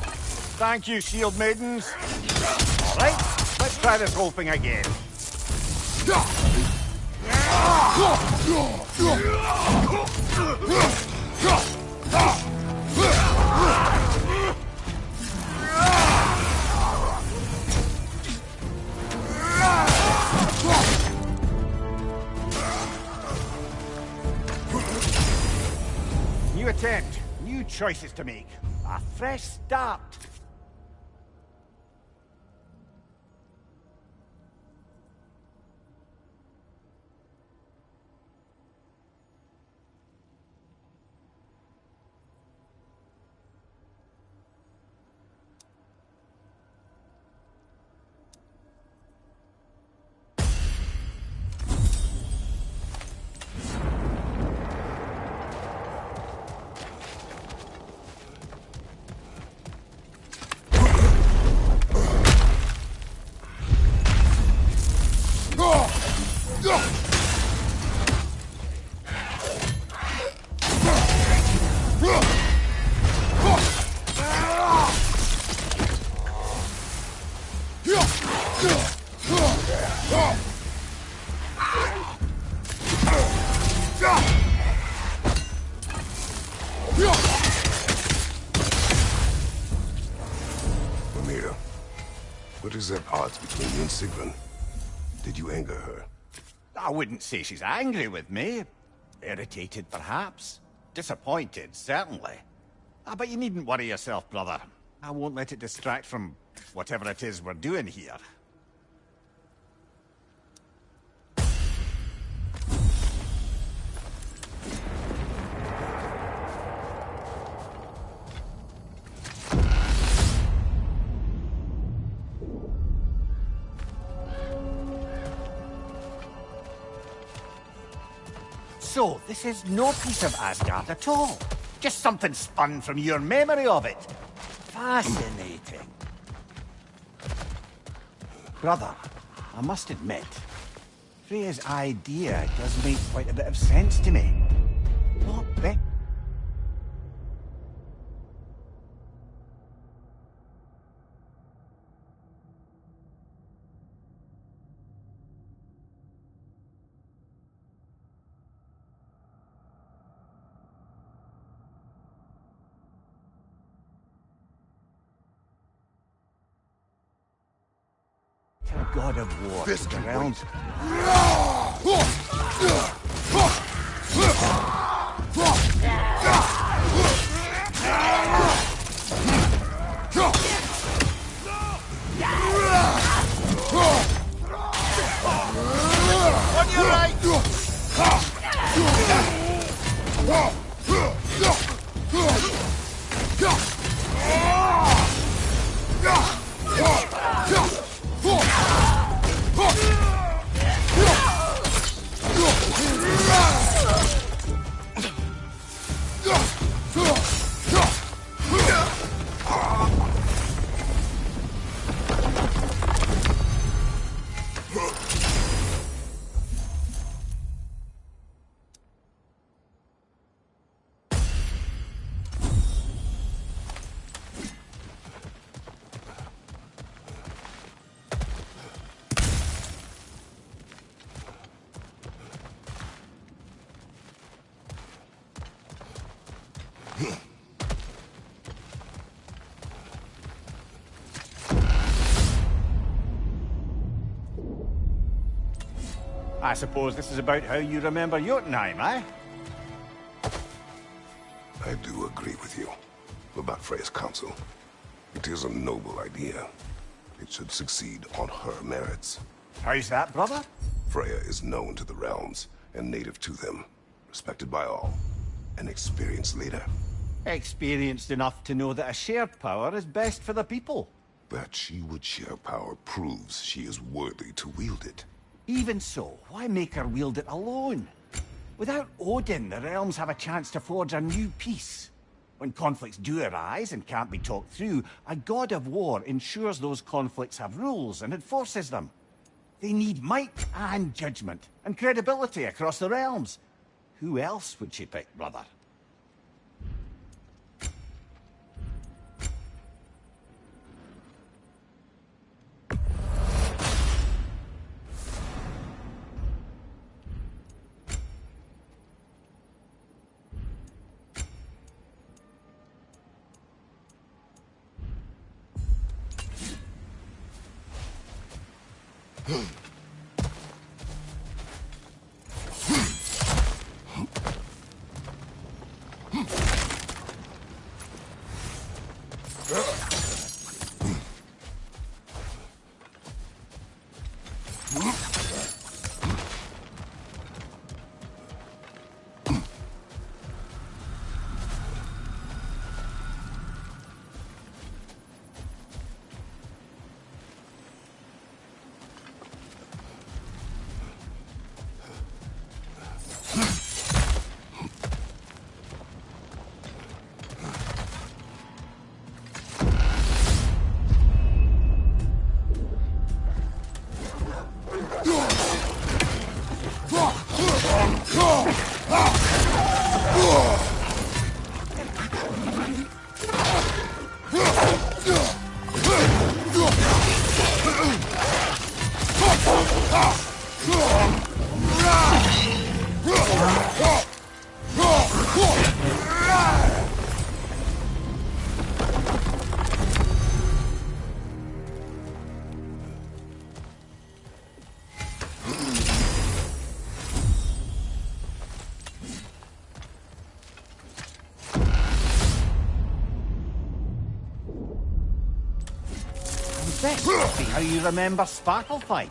Thank you, shield maidens. All right, let's try this whole thing again. New attempt, new choices to make. A fresh start. Mimir, what is at odds between you and Sigrun? Did you anger her? I wouldn't say she's angry with me. Irritated, perhaps. Disappointed, certainly. But you needn't worry yourself, brother. I won't let it distract from whatever it is we're doing here. So, this is no piece of Asgard at all. Just something spun from your memory of it. Fascinating. Brother, I must admit, Freya's idea does make quite a bit of sense to me. What better? God of War. This can realms. On your right! I suppose this is about how you remember Jotunheim, eh? I do agree with you about Freya's council. It is a noble idea. It should succeed on her merits. How's that, brother? Freya is known to the realms and native to them, respected by all, an experienced leader. Experienced enough to know that a shared power is best for the people. That she would share power proves she is worthy to wield it. Even so, why make her wield it alone? Without Odin, the realms have a chance to forge a new peace. When conflicts do arise and can't be talked through, a god of war ensures those conflicts have rules and enforces them. They need might and judgment, and credibility across the realms. Who else would she pick, brother? This must be how you remember Svartalfheim.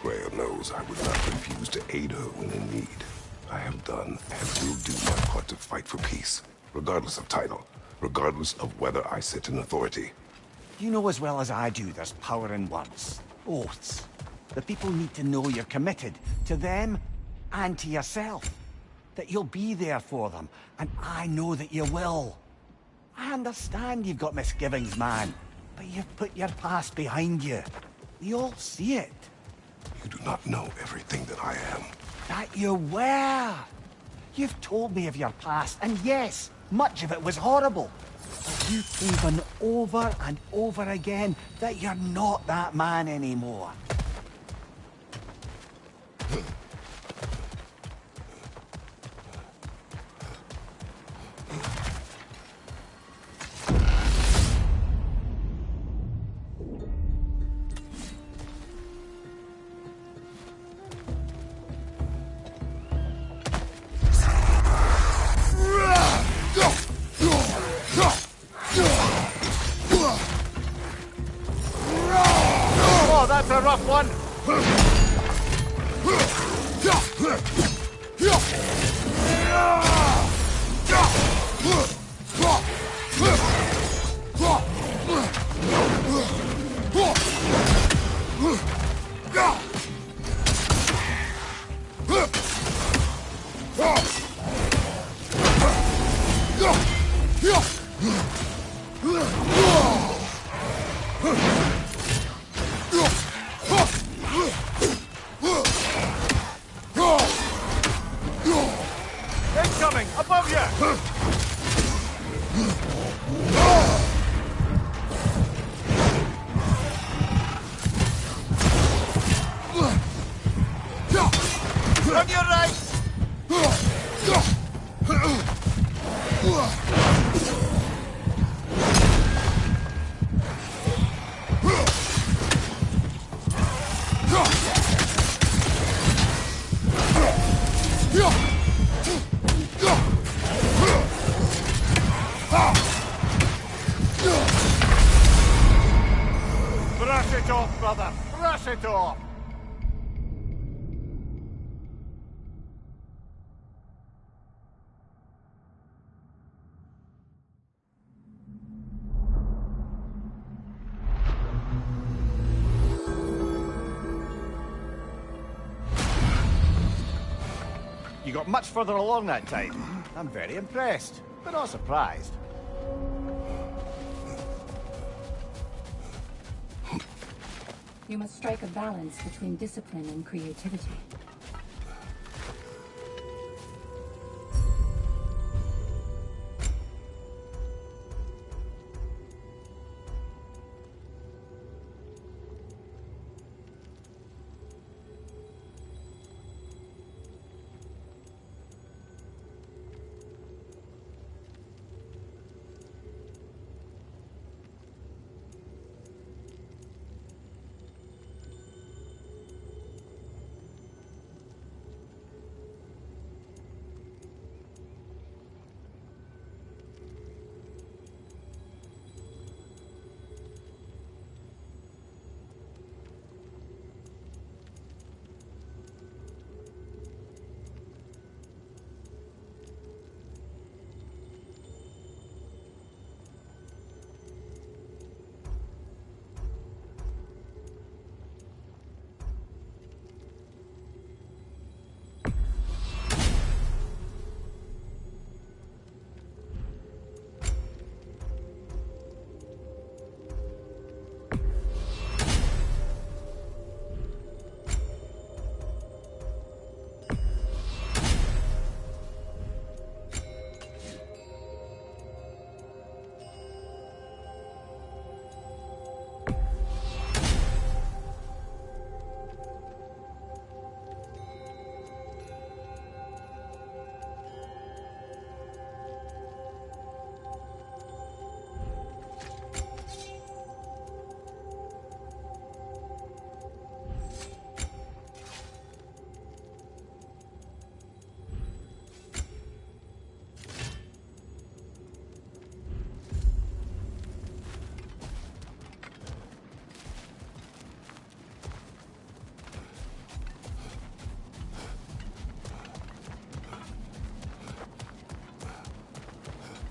Freya knows I would not refuse to aid her when in need. I have done and will do my part to fight for peace, regardless of title, regardless of whether I sit in authority. You know as well as I do there's power in words. Oaths. The people need to know you're committed. To them, and to yourself. That you'll be there for them, and I know that you will. I understand you've got misgivings, man, but you've put your past behind you. We all see it. You do not know everything that I am. That you were. You've told me of your past, and yes, much of it was horrible. But you've proven over and over again that you're not that man anymore. Oh, that's a rough one. Incoming! Above you! On your right! Brush it off, brother! Brush it off! You got much further along that time. I'm very impressed, but not surprised. You must strike a balance between discipline and creativity.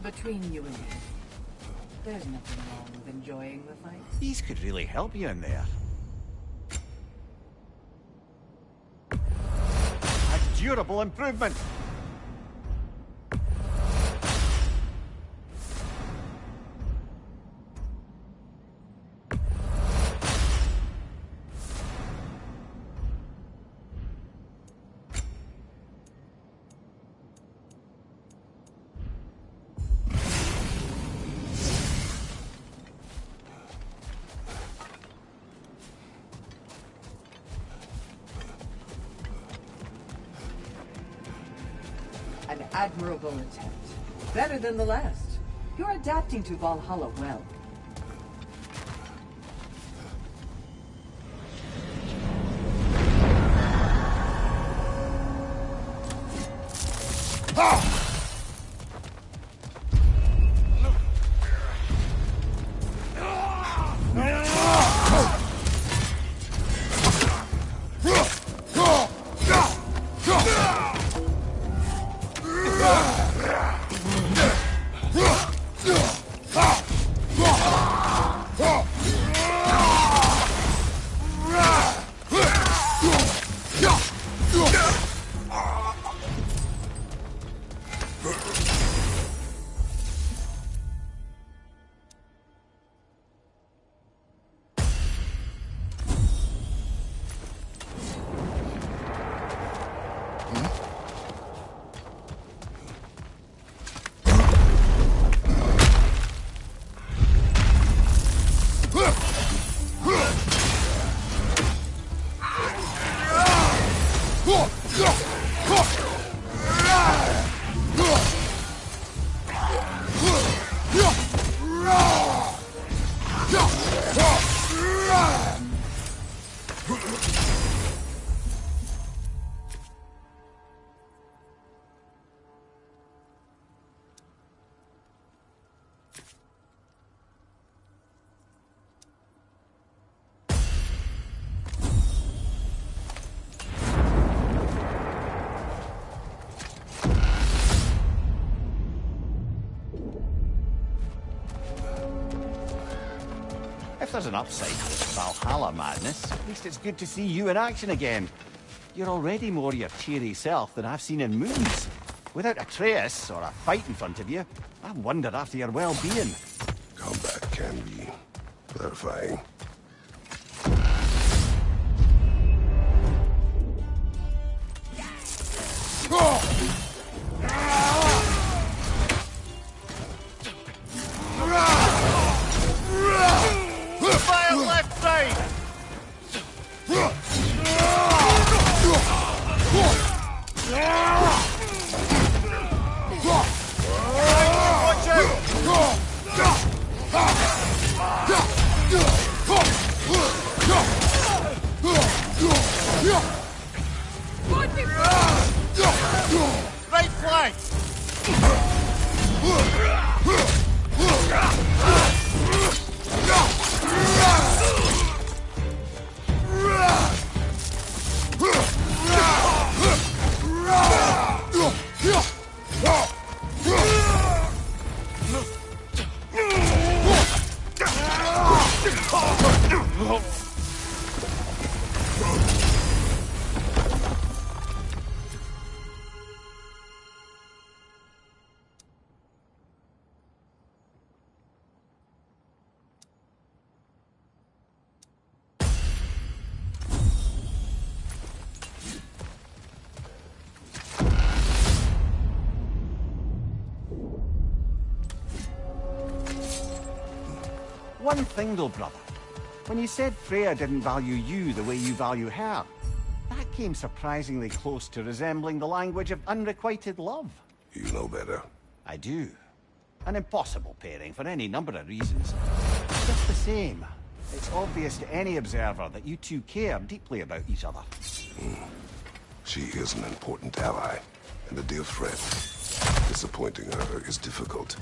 Between you and me, there's nothing wrong with enjoying the fight. These could really help you in there. How'd you durable improvement. An admirable attempt. Better than the last. You're adapting to Valhalla well. If there's an upside to this Valhalla madness, at least it's good to see you in action again. You're already more your cheery self than I've seen in movies. Without Atreus or a fight in front of you, I wonder after your well-being. Combat can be clarifying. Fire left side! Watch out! Right flank! One thing though, brother. When you said Freya didn't value you the way you value her, that came surprisingly close to resembling the language of unrequited love. You know better. I do. An impossible pairing for any number of reasons. Just the same, it's obvious to any observer that you two care deeply about each other. She is an important ally and a dear friend. Disappointing her is difficult.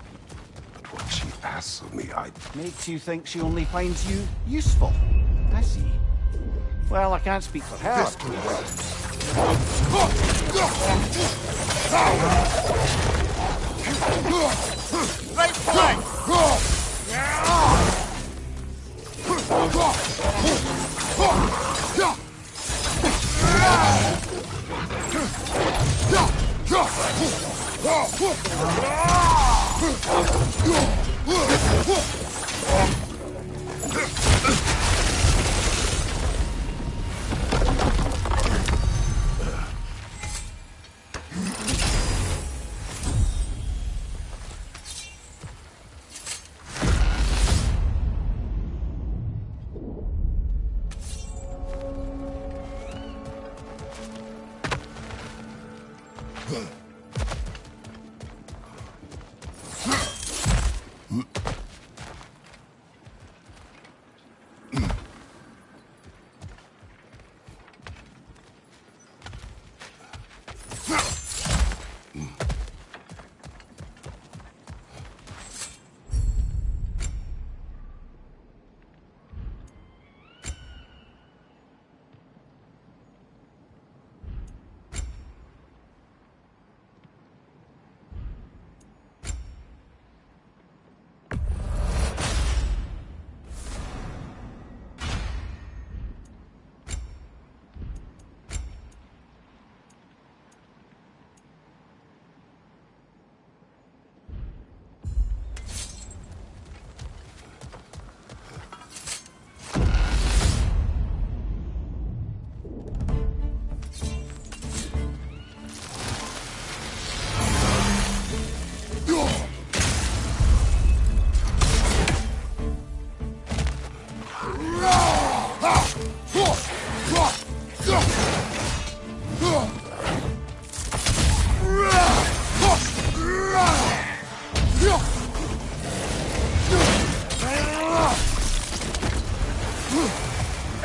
But what she asks of me, Makes you think she only finds you useful. I see. Well, I can't speak for her. Right flank!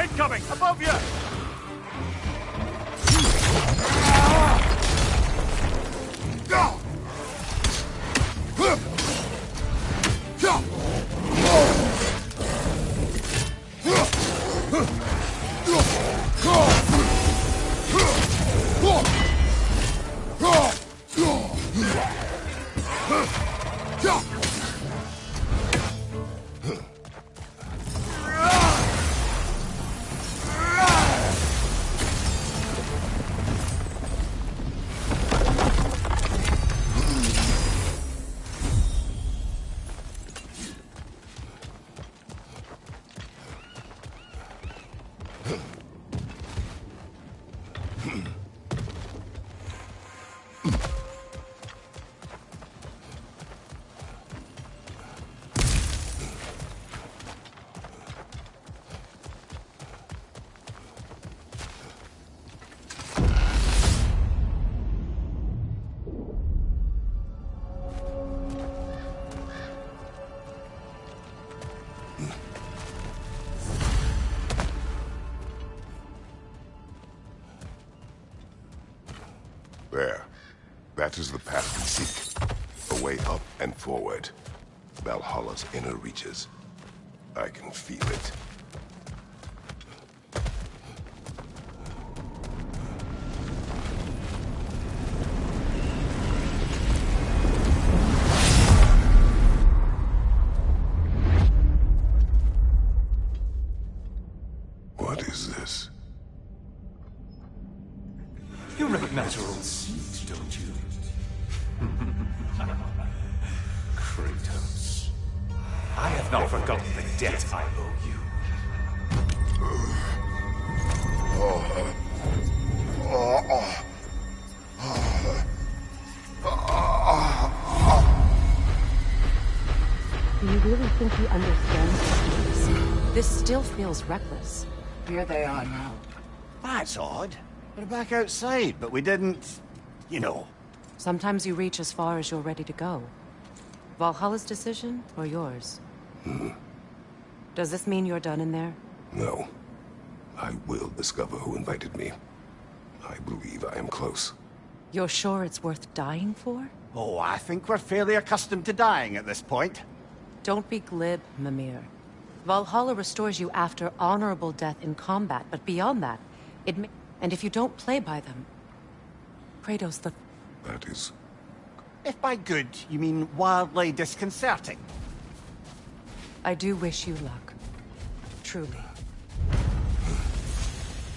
Incoming! Above you! There. That is the path we seek. A way up and forward. Valhalla's inner reaches. I can feel it. What is this? You recognize your old seat, don't you? Kratos. I have not forgotten the debt I owe you. Do you really think he understands this? This still feels reckless. Here they are now. That's odd. We're back outside, but we didn't... you know. Sometimes you reach as far as you're ready to go. Valhalla's decision, or yours? Does this mean you're done in there? No. I will discover who invited me. I believe I am close. You're sure it's worth dying for? Oh, I think we're fairly accustomed to dying at this point. Don't be glib, Mimir. Valhalla restores you after honorable death in combat, but beyond that, and if you don't play by them... Kratos, That is... If by good, you mean wildly disconcerting. I do wish you luck. Truly.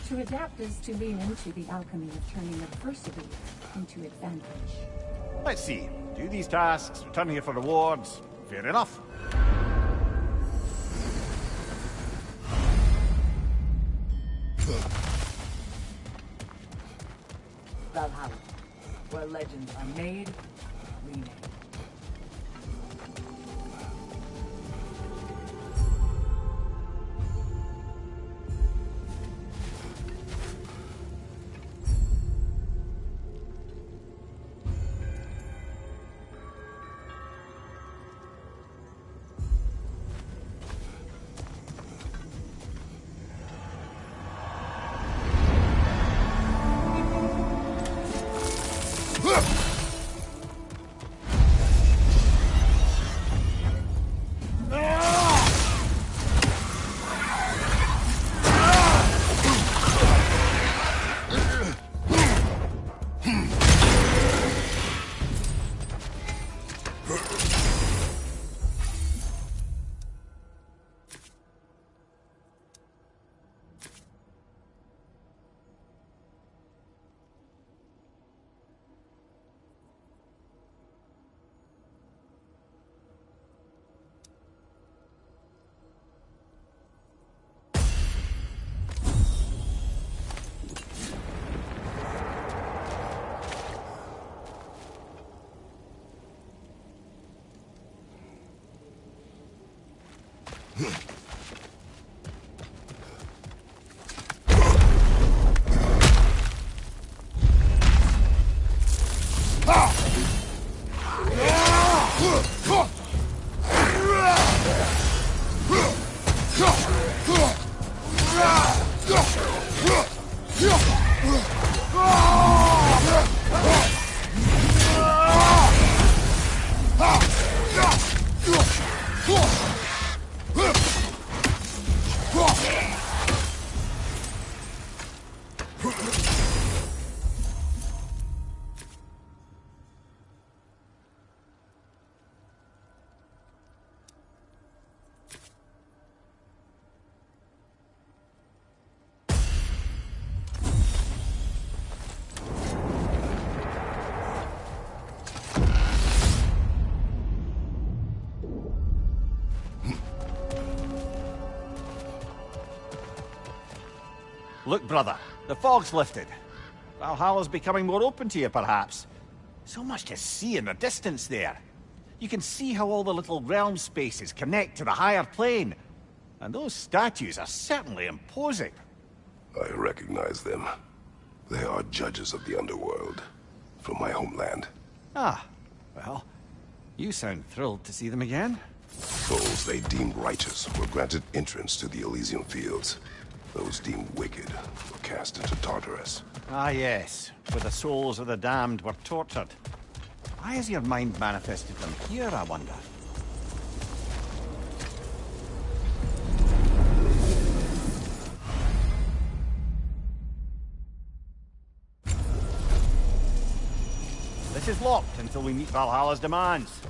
To adapt is to lean into the alchemy of turning adversity into advantage. Let's see. Do these tasks, return here for rewards. Fair enough. Valhalla, where legends are made, remade. Look, brother, the fog's lifted. Valhalla's becoming more open to you, perhaps. So much to see in the distance there. You can see how all the little realm spaces connect to the higher plane. And those statues are certainly imposing. I recognize them. They are judges of the underworld, from my homeland. Ah, well, you sound thrilled to see them again. Souls they deemed righteous were granted entrance to the Elysian Fields. Those deemed wicked were cast into Tartarus. Ah, yes, where the souls of the damned were tortured. Why has your mind manifested them here, I wonder? This is locked until we meet Valhalla's demands.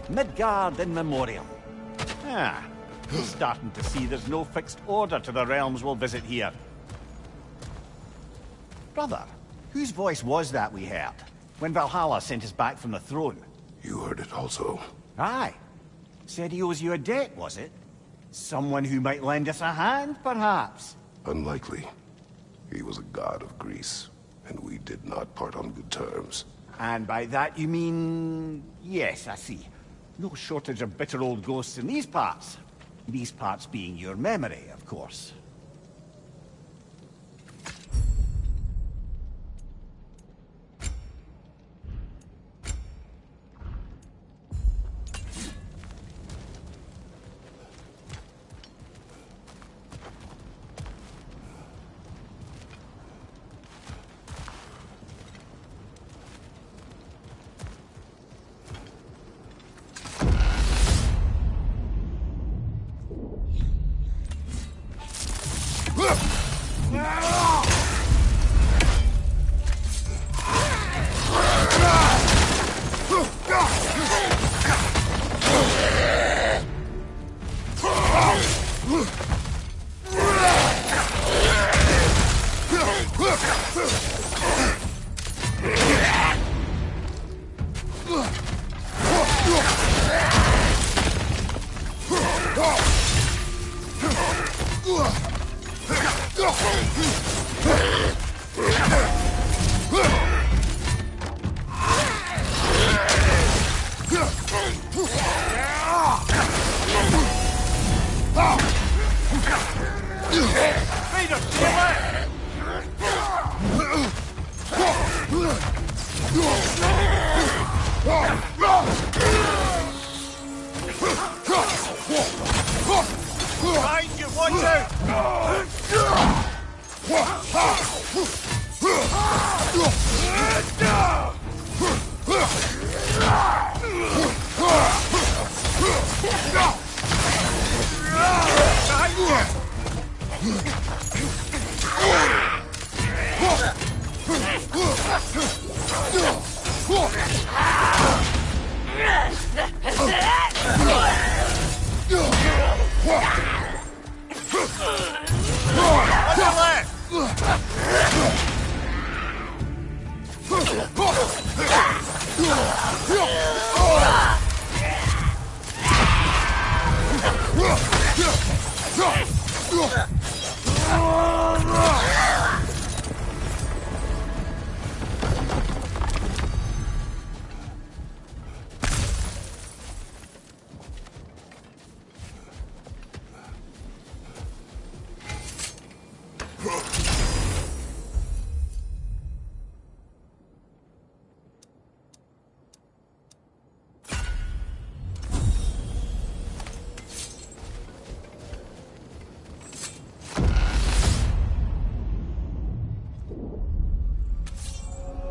Midgard in memoriam. Ah, I'm starting to see there's no fixed order to the realms we'll visit here. Brother, whose voice was that we heard when Valhalla sent us back from the throne? You heard it also. Aye. Said he owes you a debt, was it? Someone who might lend us a hand, perhaps? Unlikely. He was a god of Greece, and we did not part on good terms. And by that you mean... Yes, I see. No shortage of bitter old ghosts in these parts. These parts being your memory, of course.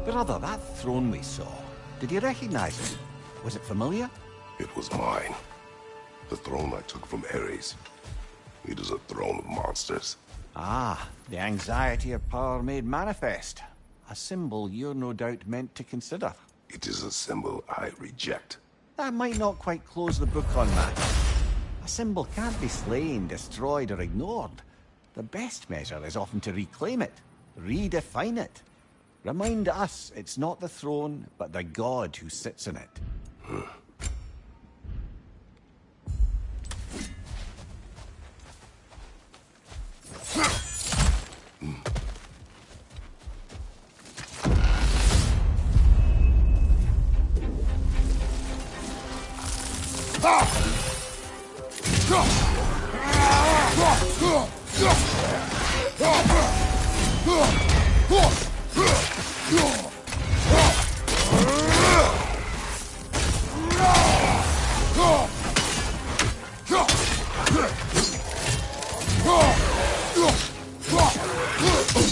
Brother, that throne we saw, did you recognize it? Was it familiar? It was mine. The throne I took from Ares. It is a throne of monsters. Ah, the anxiety of power made manifest. A symbol you're no doubt meant to consider. It is a symbol I reject. That might not quite close the book on that. A symbol can't be slain, destroyed, or ignored. The best measure is often to reclaim it, redefine it. Remind us it's not the throne, but the god who sits in it.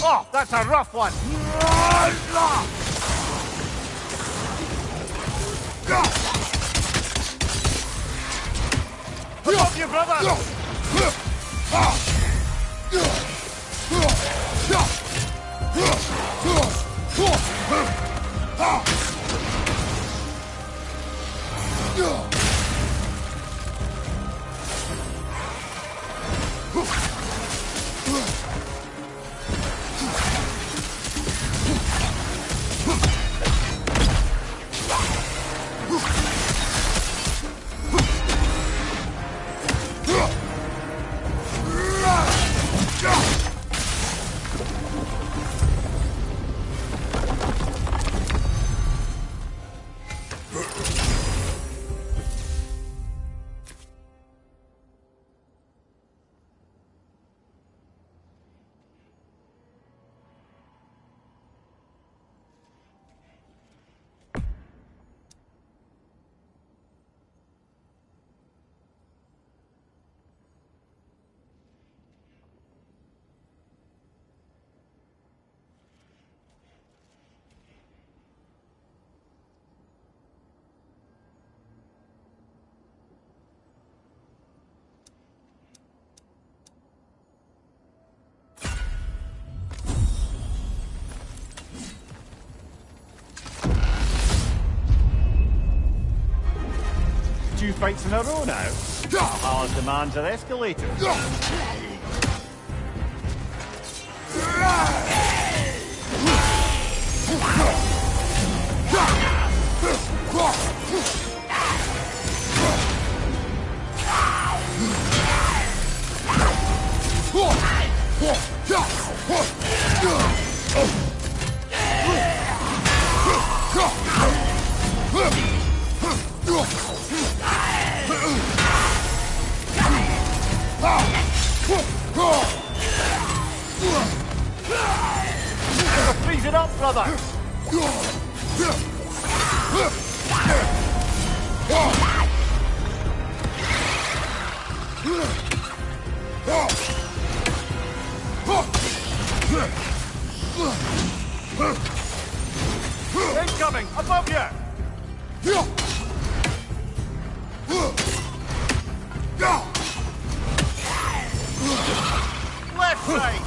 Oh, that's a rough one. Help you, brother. fights in a row now. Valhalla's demands are escalating. Freeze it up, brother! Incoming! Above you! Left side!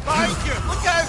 Behind you! Look out!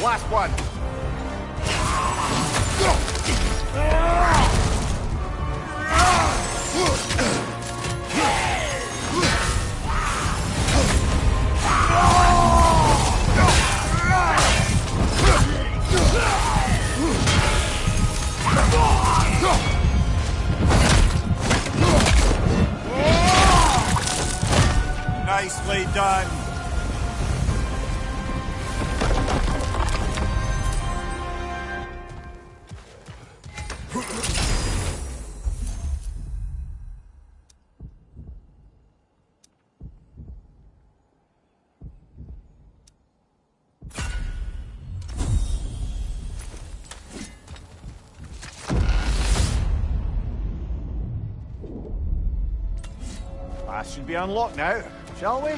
Last one. Nicely done. Path should be unlocked now, shall we?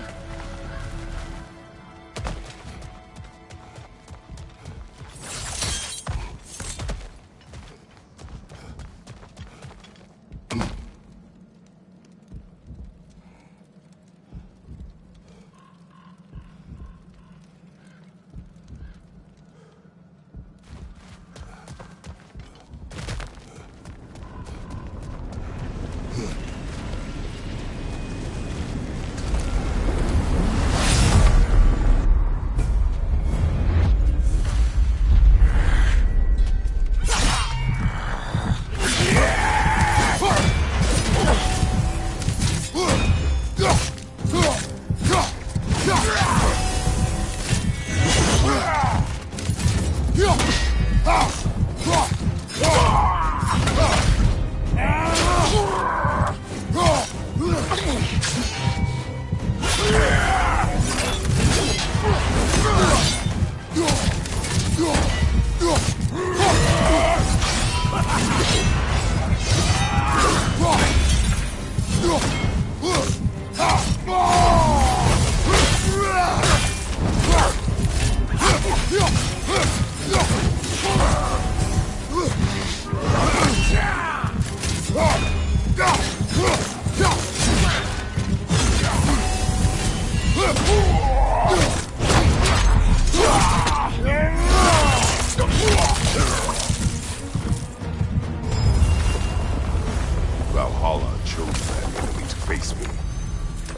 Valhalla chose that enemy to face me.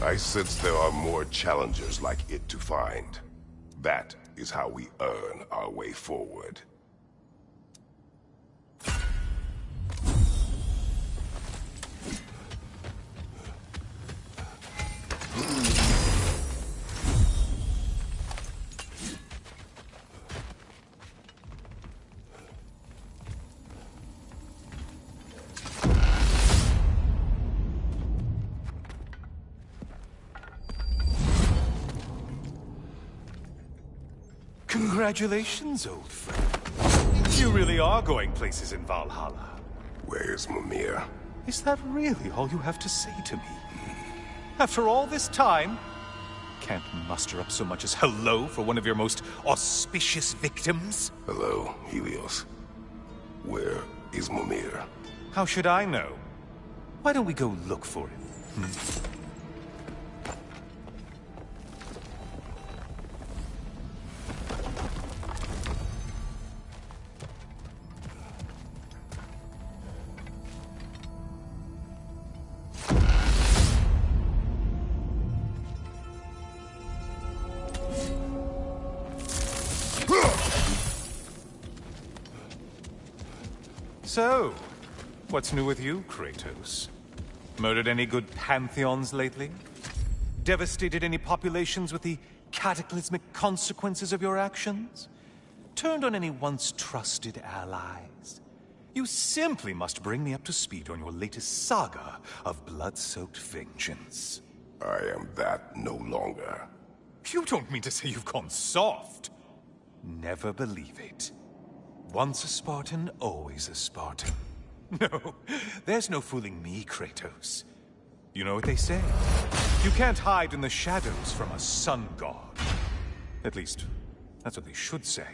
I sense there are more challengers like it to find. That is how we earn our way forward. Congratulations, old friend. You really are going places in Valhalla. Where's Mimir? Is that really all you have to say to me? After all this time, can't muster up so much as hello for one of your most auspicious victims? Hello, Helios. Where is Mimir? How should I know? Why don't we go look for him? So, what's new with you, Kratos? Murdered any good pantheons lately? Devastated any populations with the cataclysmic consequences of your actions? Turned on any once trusted allies? You simply must bring me up to speed on your latest saga of blood-soaked vengeance. I am that no longer. You don't mean to say you've gone soft? Never believe it. Once a Spartan, always a Spartan. No, there's no fooling me, Kratos. You know what they say? You can't hide in the shadows from a sun god. At least, that's what they should say.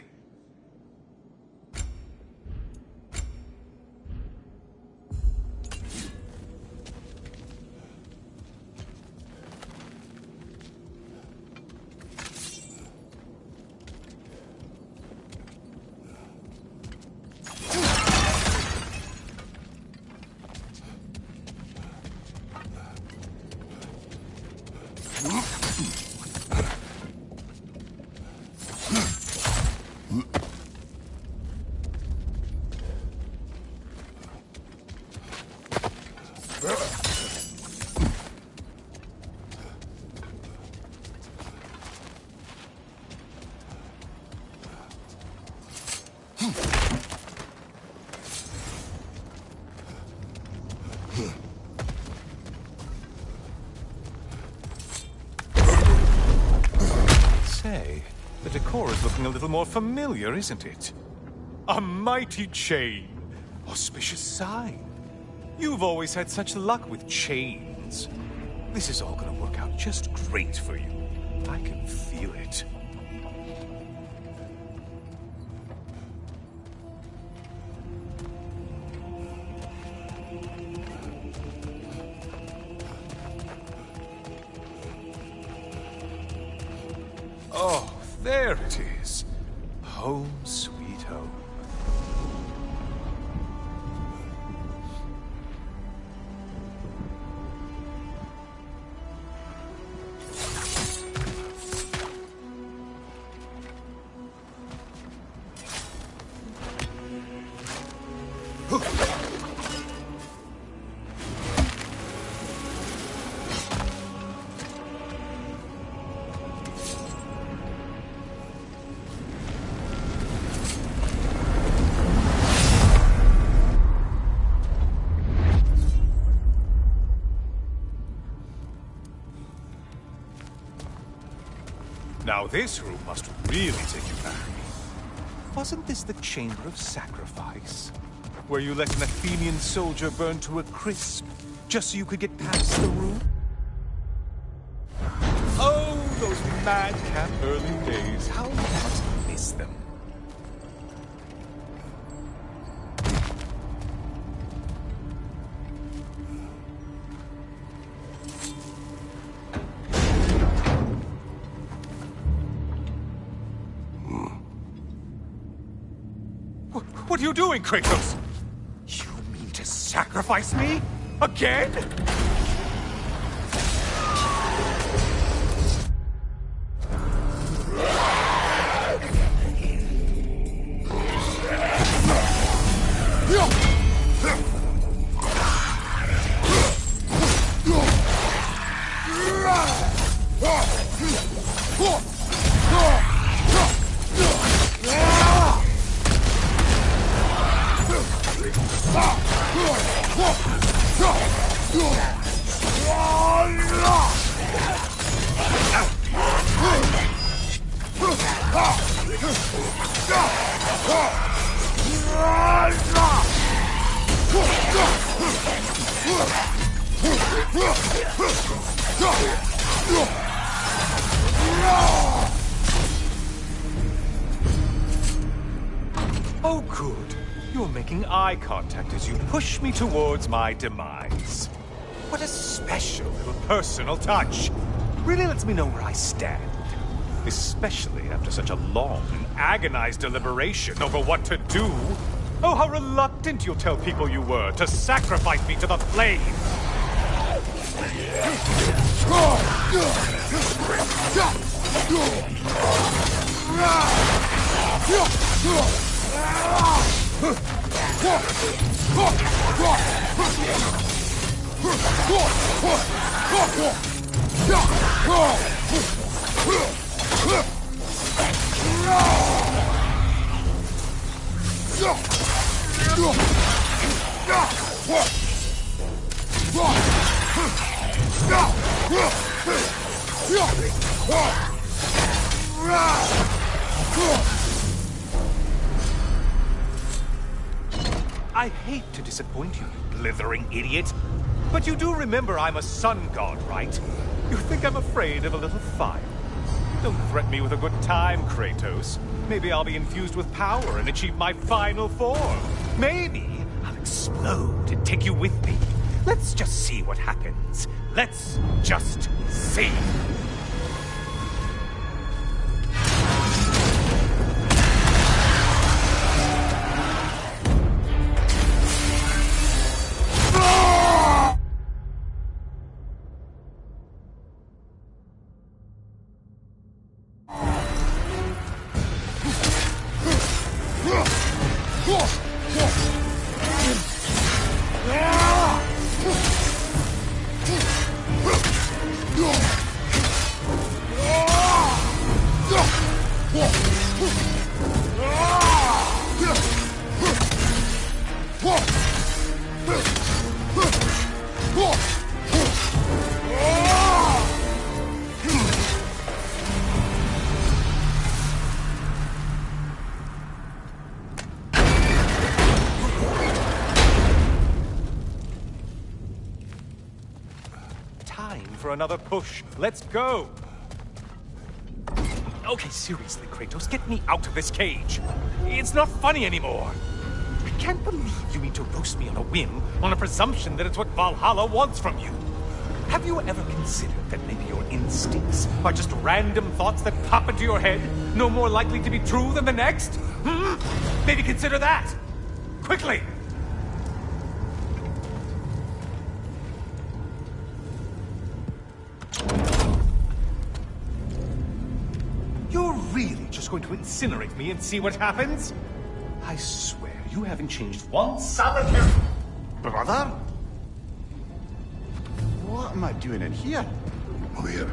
Say, the decor is looking a little more familiar, isn't it? A mighty chain. Auspicious sign. You've always had such luck with chains. This is all gonna work out just great for you. I can feel it. Oh, there it is. Home sweet home. Now this room must really take you back. Wasn't this the Chamber of Sacrifice? Where you let an Athenian soldier burn to a crisp, just so you could get past the room? Oh, those madcap early days. How much I miss them. What are you doing, Kratos? You mean to sacrifice me? Again? Ah! Oh, good. You're making eye contact as you push me towards my demise. What a special little personal touch. Really lets me know where I stand. Especially after such a long and agonized deliberation over what to do. Oh, how reluctant you'll tell people you were to sacrifice me to the flame. I hate to disappoint you, you blithering idiot. But you do remember I'm a sun god, right? You think I'm afraid of a little fire? Don't threaten me with a good time, Kratos. Maybe I'll be infused with power and achieve my final form. Maybe I'll explode and take you with me. Let's just see what happens. Let's just see. For another push. Let's go! Okay, seriously, Kratos, get me out of this cage. It's not funny anymore. I can't believe you mean to roast me on a whim, on a presumption that it's what Valhalla wants from you. Have you ever considered that maybe your instincts are just random thoughts that pop into your head, no more likely to be true than the next? Maybe consider that! Quickly! You're really just going to incinerate me and see what happens? I swear, you haven't changed one solitary... Brother? What am I doing in here? Over here.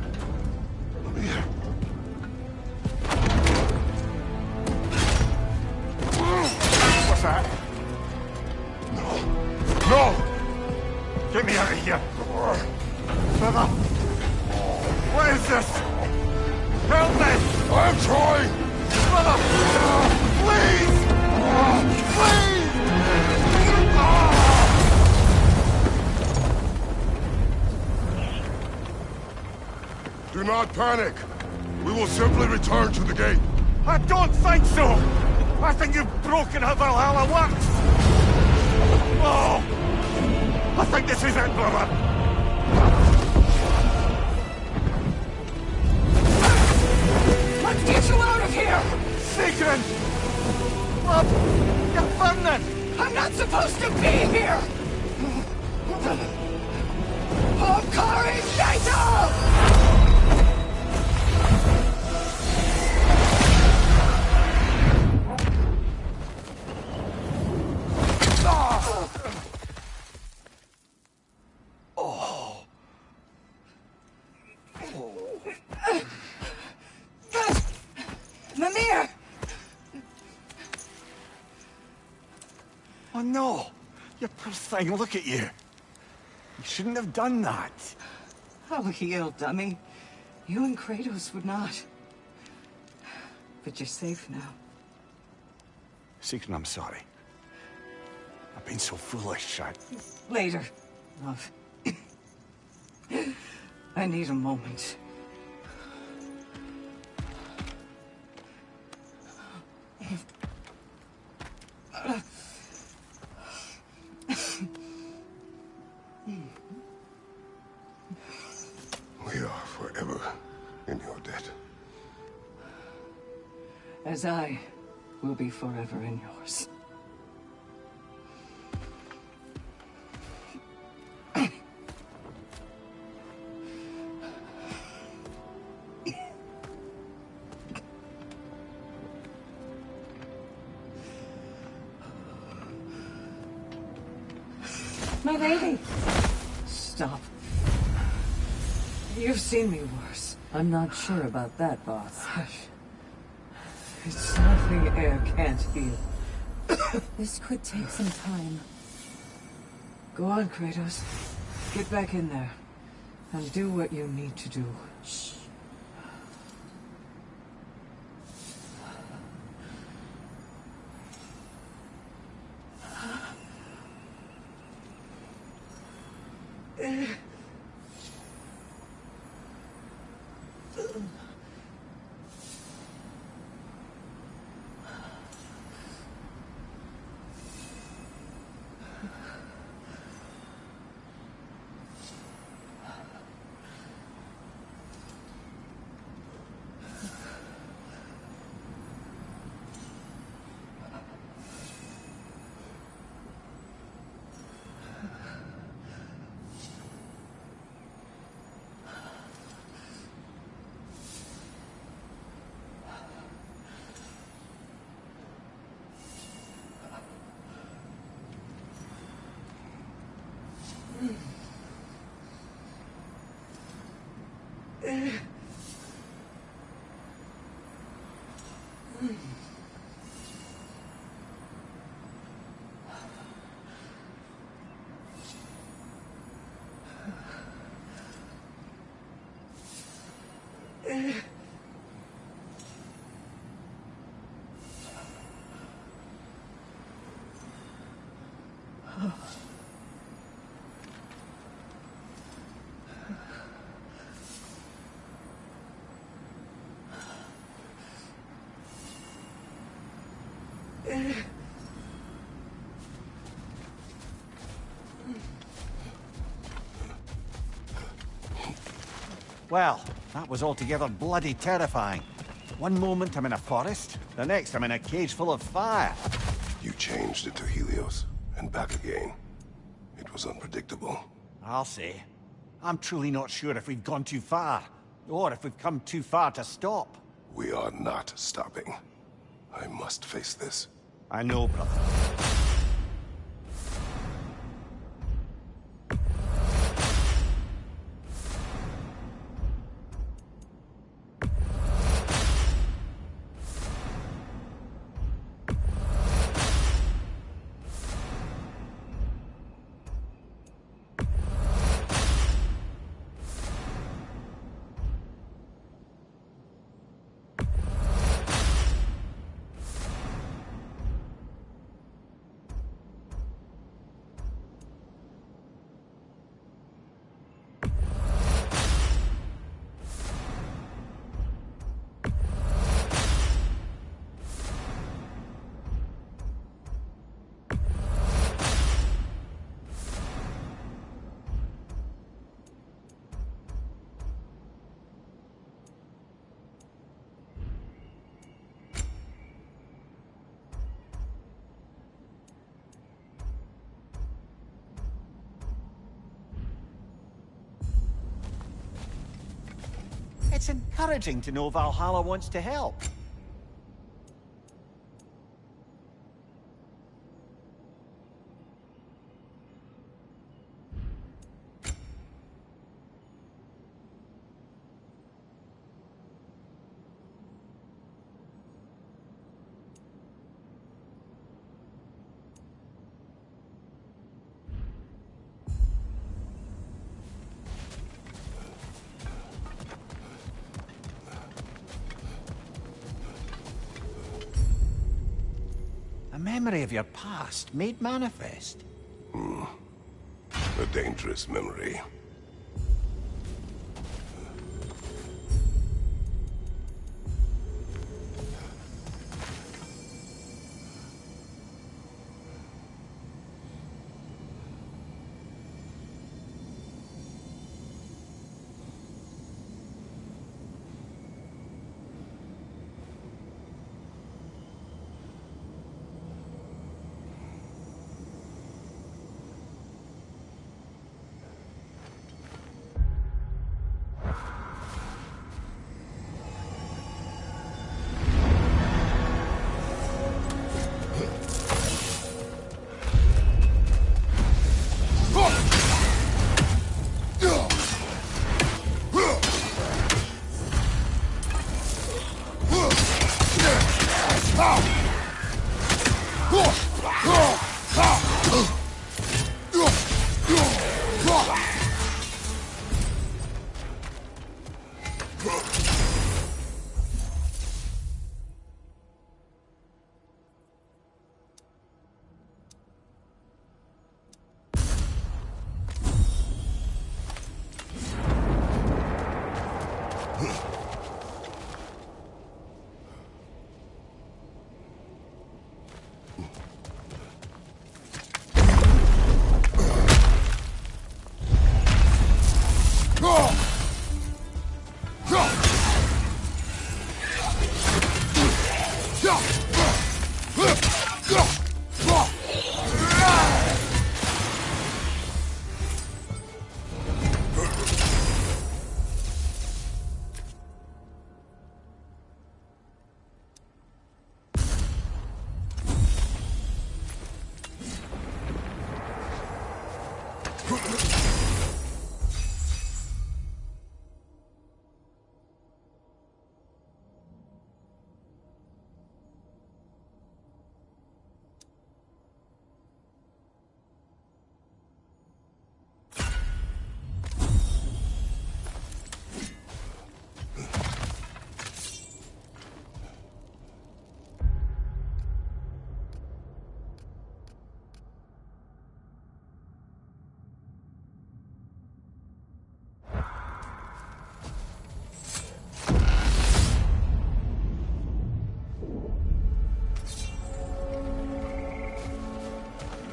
Over here. What's that? No! Get me out of here! Brother! What is this? Help me! I'm trying! Brother! Please! Please! Do not panic. We will simply return to the gate. I don't think so! I think you've broken how Valhalla works! Oh! I think this is it, brother! Let's get you out of here! Sigrun! You're burning! I'm not supposed to be here! Hokari Saito! Mimir! Oh no! You poor thing, look at you! You shouldn't have done that. Oh, heal, dummy. You and Kratos would not. But you're safe now. Sigrun, I'm sorry. I've been so foolish. Later, love. I need a moment. We are forever in your debt. As I will be forever in yours. My lady! Stop. You've seen me worse. I'm not sure about that, boss. Hush. It's nothing air can't heal. This could take some time. Go on, Kratos. Get back in there. And do what you need to do. Shh. Well, that was altogether bloody terrifying. One moment I'm in a forest, the next I'm in a cage full of fire. You changed into Helios, and back again. It was unpredictable. I'll say. I'm truly not sure if we've gone too far, or if we've come too far to stop. We are not stopping. I must face this. I know, brother. It's encouraging to know Valhalla wants to help. memory of your past made manifest. A dangerous memory.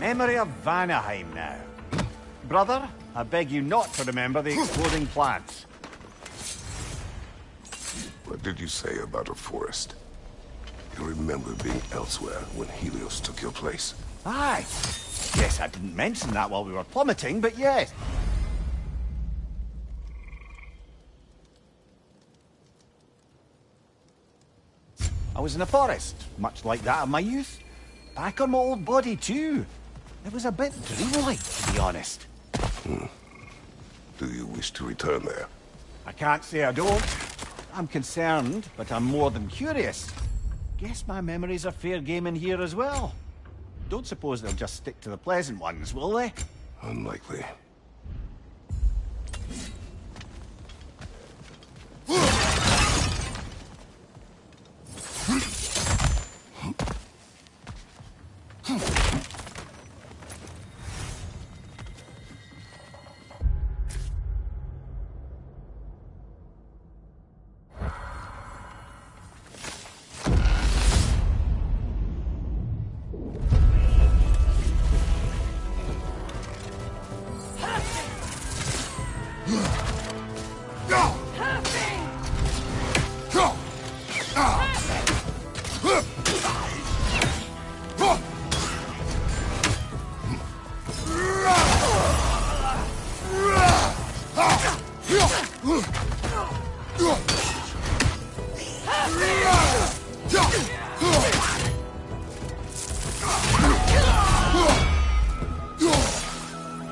Memory of Vanaheim now. Brother, I beg you not to remember the exploding plants. What did you say about a forest? You remember being elsewhere when Helios took your place? Aye. Yes, I didn't mention that while we were plummeting, but yes. I was in a forest, much like that of my youth. Back on my old body, too. It was a bit dreamlike, to be honest. Do you wish to return there? I can't say I don't. I'm concerned, but I'm more than curious. Guess my memories are fair game in here as well. Don't suppose they'll just stick to the pleasant ones, will they? Unlikely.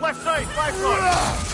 Left side, 5 foot!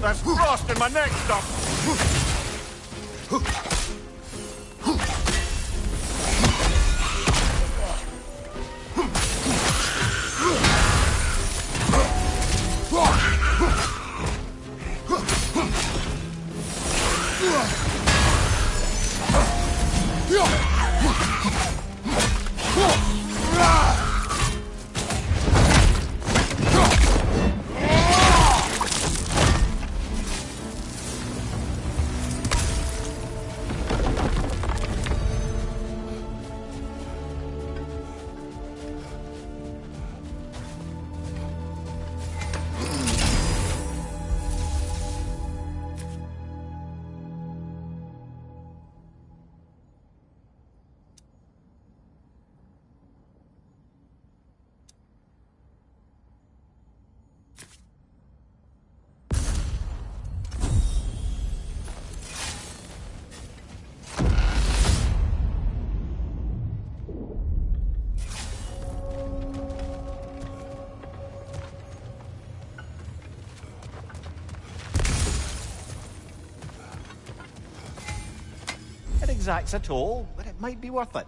There's frost in my neck, Doc! It exacts a toll, but it might be worth it.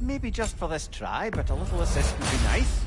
Maybe just for this try, but a little assist would be nice.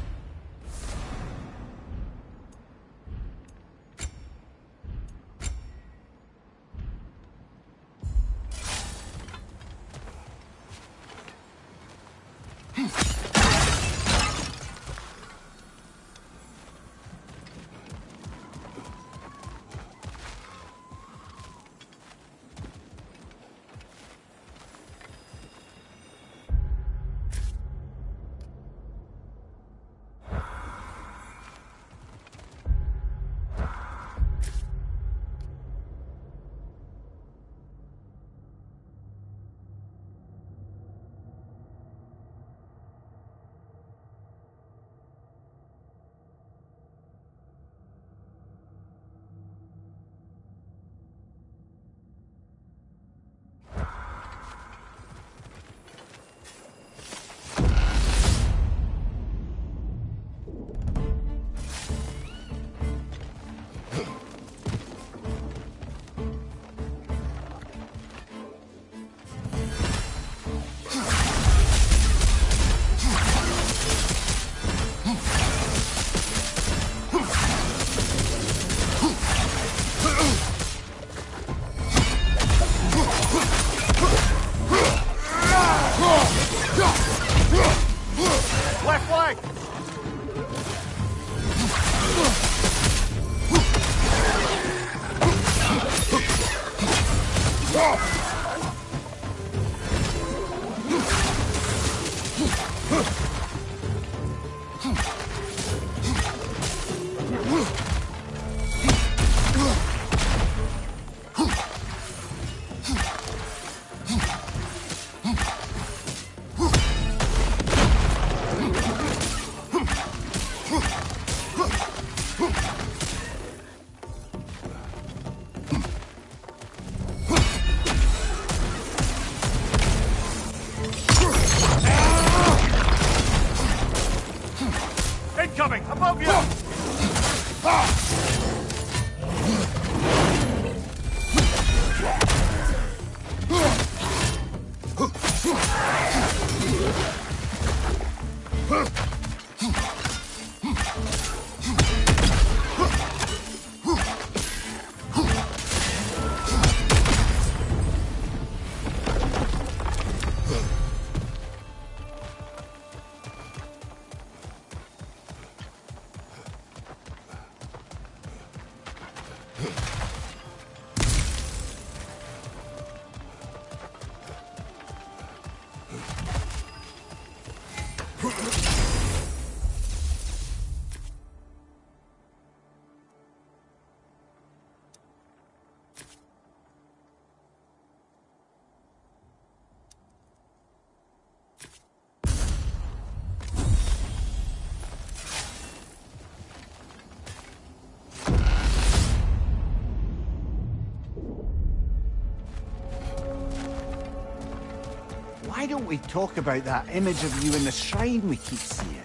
Why don't we talk about that image of you in the shrine we keep seeing?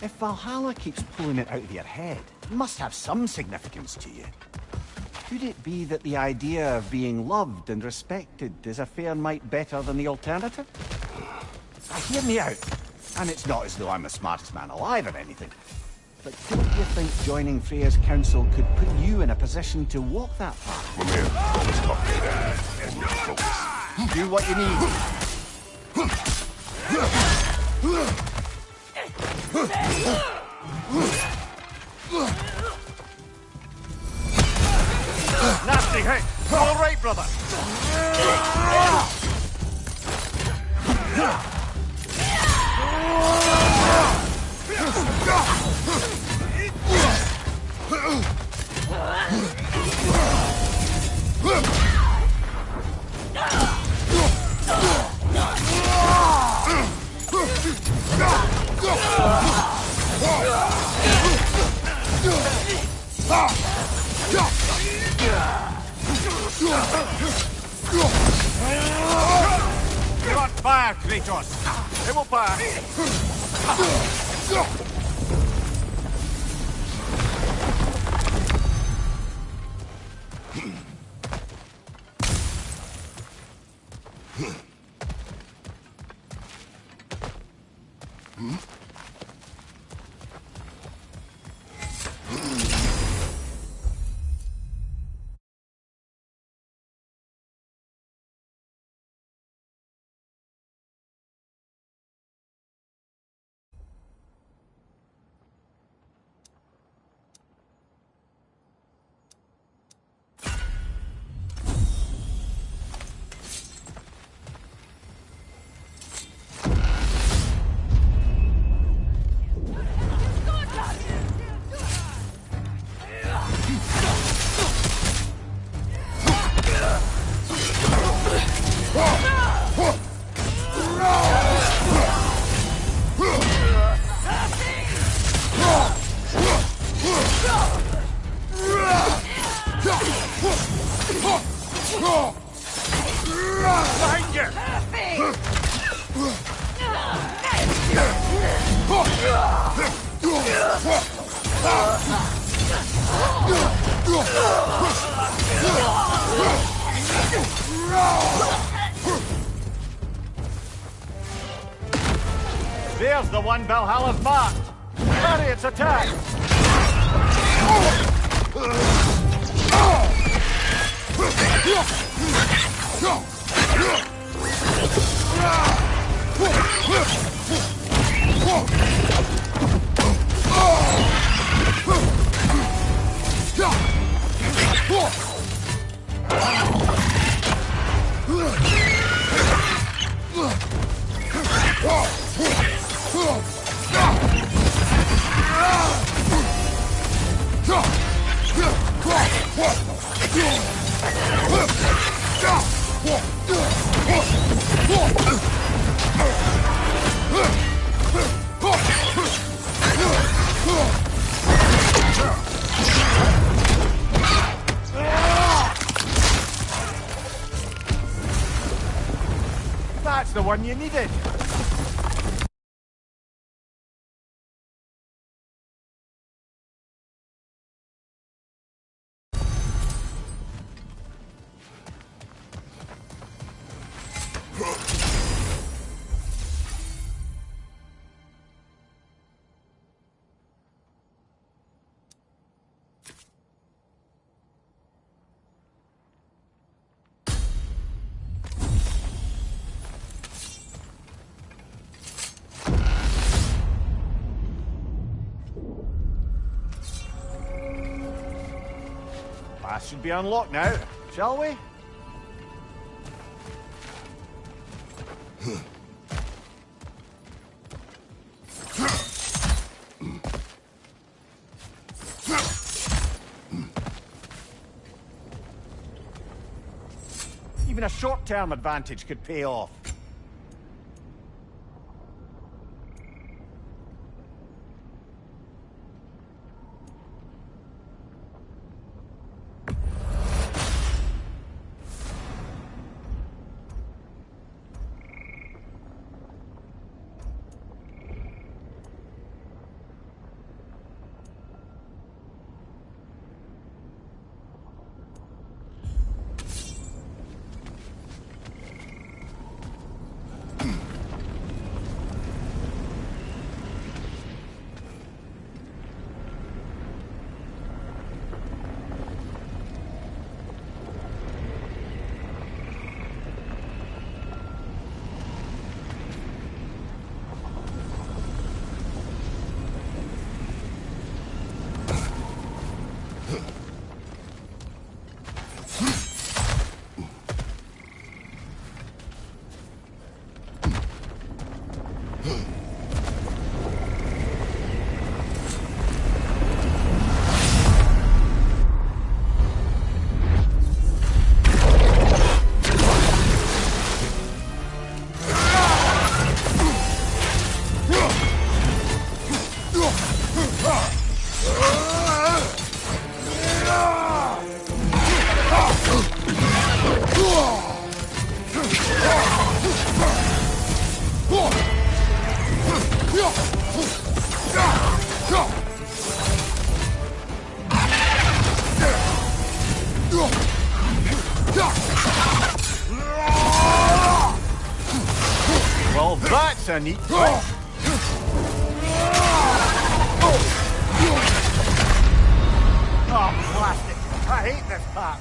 If Valhalla keeps pulling it out of your head, it must have some significance to you. Could it be that the idea of being loved and respected is a fair mite better than the alternative? Now, hear me out. And it's not as though I'm the smartest man alive or anything. But don't you think joining Freya's council could put you in a position to walk that path? Mimir, let's talk to Dad and now focus. Do what you need. Nasty hit! All right, brother! You're on fire, Kratos! It will pass! There's the one Valhalla's marked! Parry its attack! That's the one you needed! Path should be unlocked now, shall we? Even a short-term advantage could pay off. Well, that's a neat trick. Oh, plastic. I hate this part.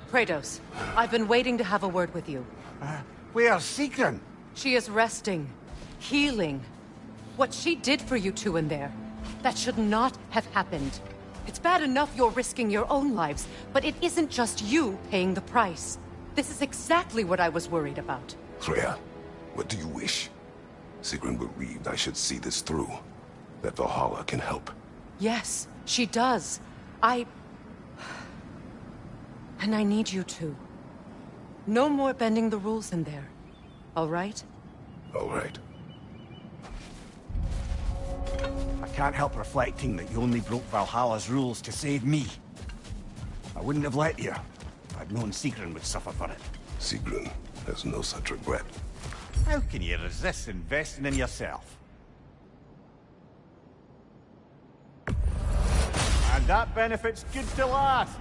Kratos, I've been waiting to have a word with you. Where's Sigrun? She is resting, healing. What she did for you two in there, that should not have happened. It's bad enough you're risking your own lives, but it isn't just you paying the price. This is exactly what I was worried about. Freya, what do you wish? Sigrun bereaved, I should see this through. That Valhalla can help. Yes, she does. And I need you to. No more bending the rules in there. All right? All right. I can't help reflecting that you only broke Valhalla's rules to save me. I wouldn't have let you. I'd known Sigrun would suffer for it. Sigrun has no such regret. How can you resist investing in yourself? And that benefit's good to last.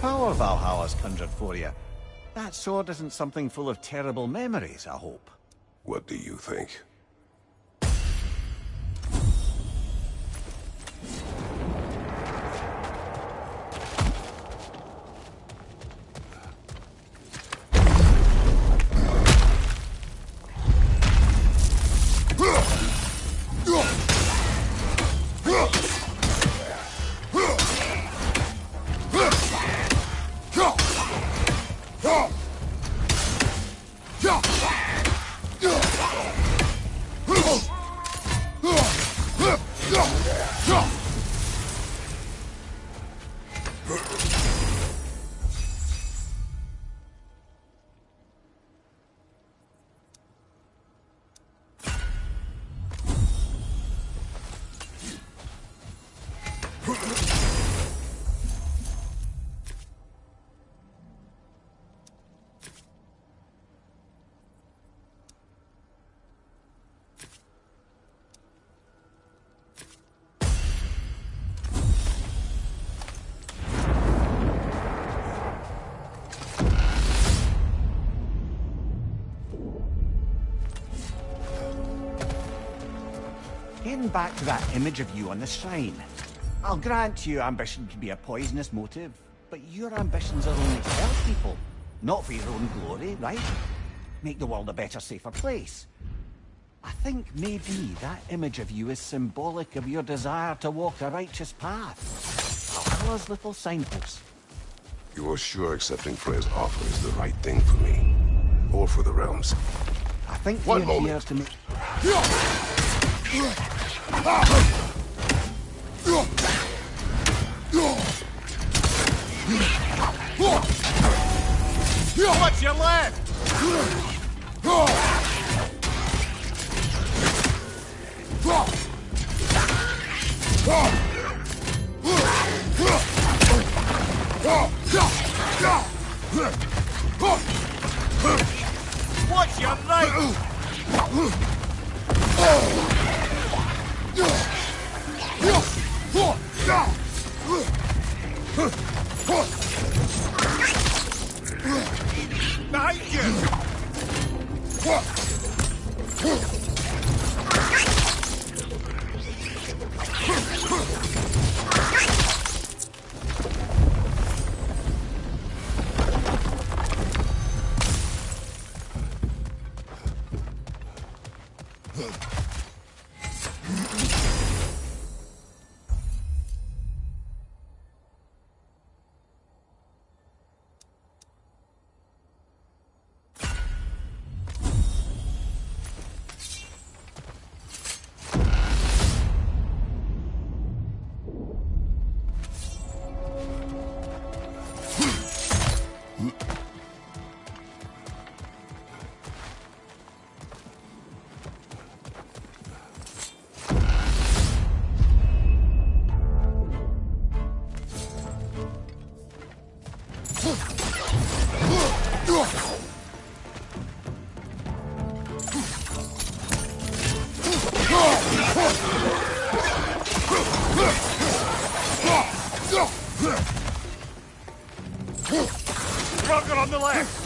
power Valhalla's conjured for you. That sword isn't something full of terrible memories, I hope. What do you think? Getting back to that image of you on the shrine. I'll grant you ambition can be a poisonous motive, but your ambitions are only to help people, not for your own glory, right? Make the world a better, safer place. I think maybe that image of you is symbolic of your desire to walk a righteous path. Valhalla's little signpost. You're sure accepting Freya's offer is the right thing for me? Or for the realms? I think One you're moment. here to make... What's your left? What's your right? Behind Rocket on the left!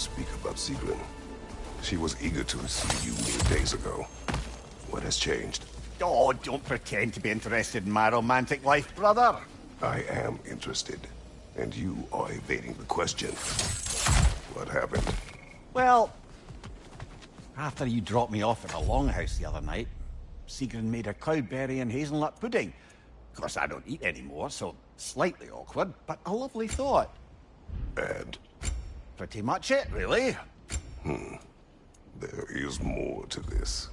speak about Sigrun. She was eager to receive you mere days ago. What has changed? Oh, don't pretend to be interested in my romantic life, brother. I am interested, and you are evading the question. What happened? Well, after you dropped me off at the Longhouse the other night, Sigrun made a cloudberry and hazelnut pudding. Of course, I don't eat anymore, so slightly awkward, but a lovely thought. And? Pretty much it, really. There is more to this.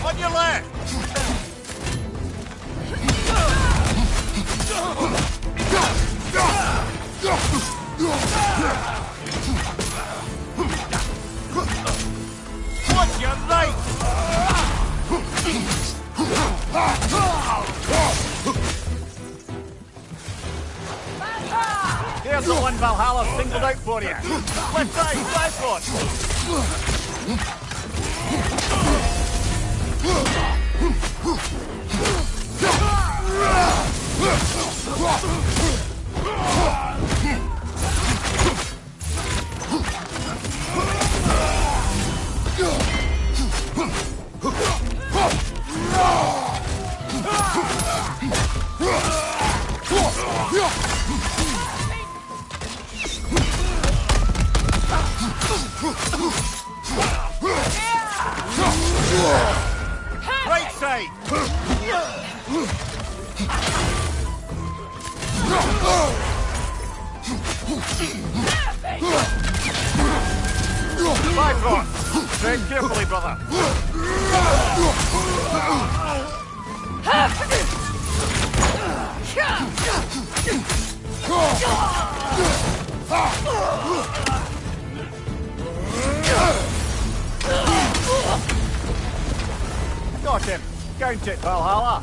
On your left! Watch your right! Here's the one Valhalla singled out for you. Left side, side front. Right side! Five front! Tread carefully, brother! Got him! Count it, Valhalla!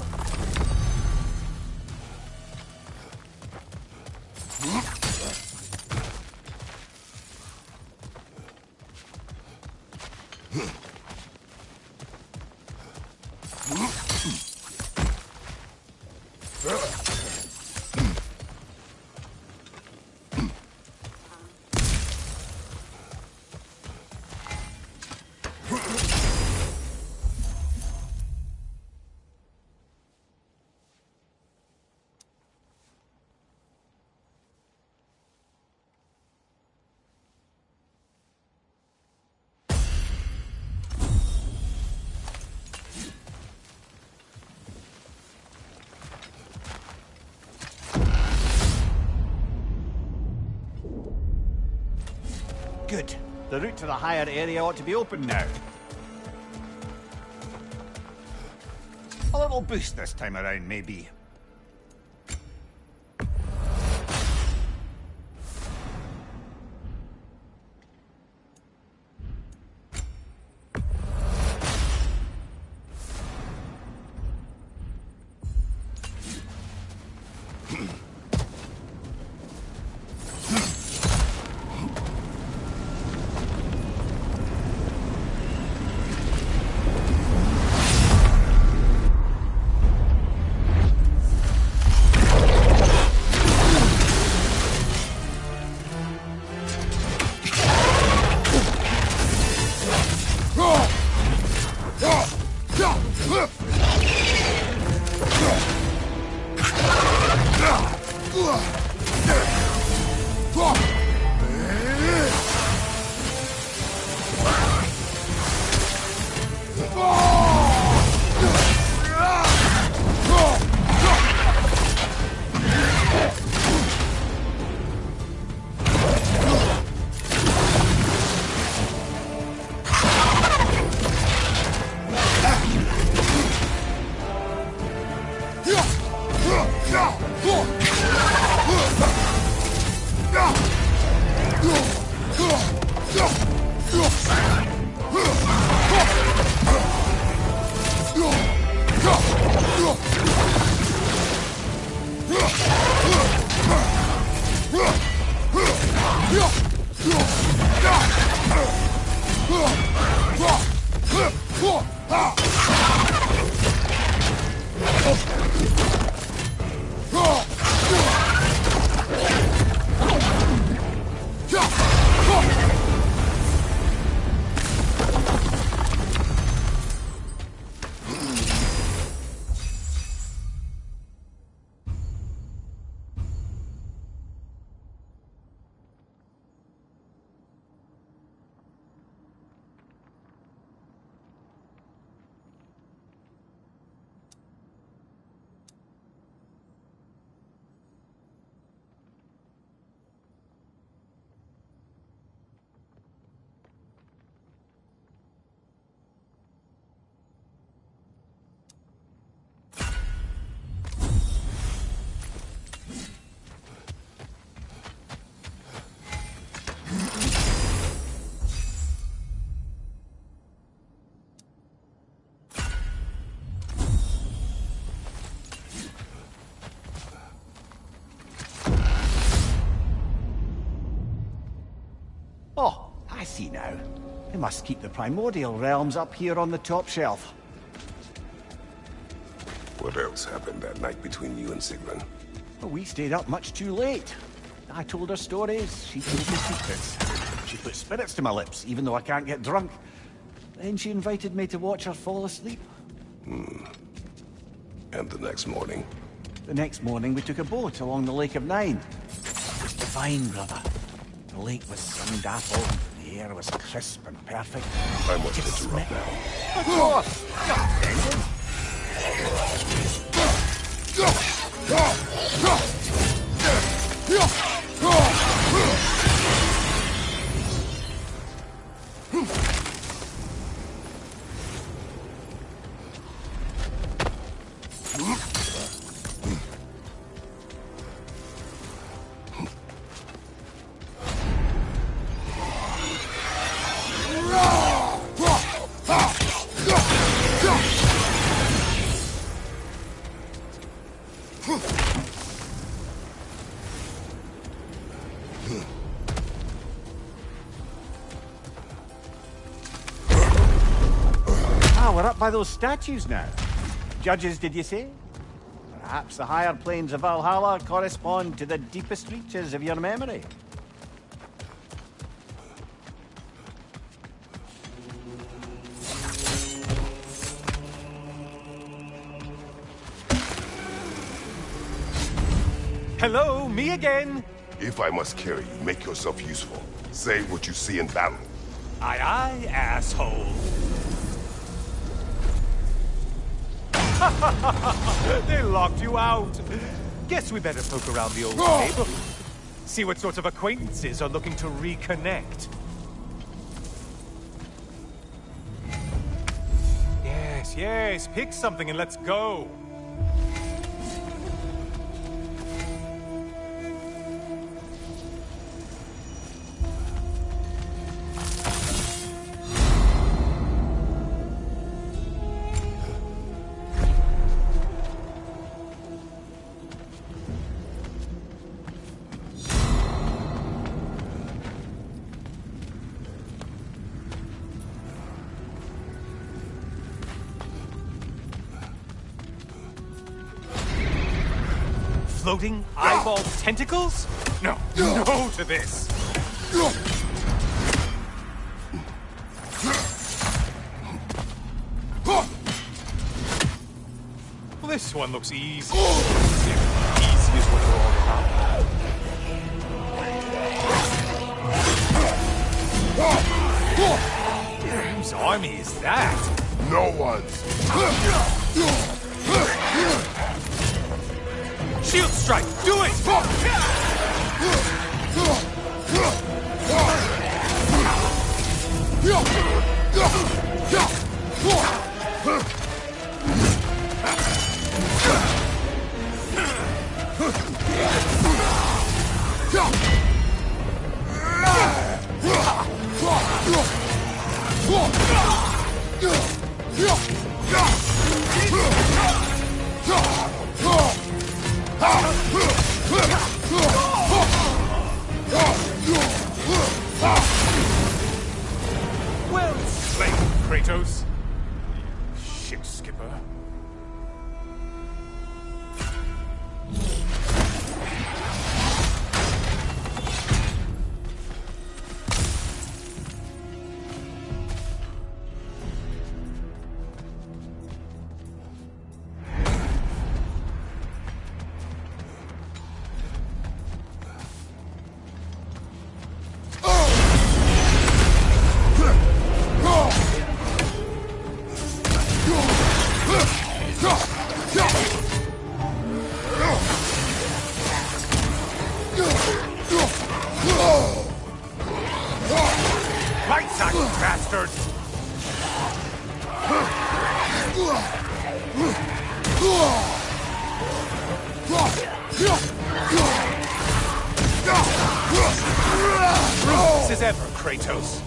Good. The route to the higher area ought to be open now. A little boost this time around, maybe. Oh, I see now. They must keep the primordial realms up here on the top shelf. What else happened that night between you and Sigrun? Well, we stayed up much too late. I told her stories, she told me secrets. She put spirits to my lips, even though I can't get drunk. Then she invited me to watch her fall asleep. And the next morning? The next morning we took a boat along the Lake of Nine. It was divine, brother. The lake was sun-dappled, the air was crisp and perfect. I must interrupt now. Of course! Not offended. Why those statues now? Judges, did you say? Perhaps the higher planes of Valhalla correspond to the deepest reaches of your memory. Hello, me again! If I must carry you, make yourself useful. Say what you see in battle. Aye, aye, asshole. They locked you out. Guess we better poke around the old neighborhood. See what sort of acquaintances are looking to reconnect. Yes, yes, pick something and let's go. Floating eyeball tentacles? No, no to this. Well, this one looks easy. Easy is what we're all about. Whose army is that? No one's. Shield strike! Do it! Well slain, Kratos. Ship skipper. Right side, bastard! Ruthless as ever, Kratos.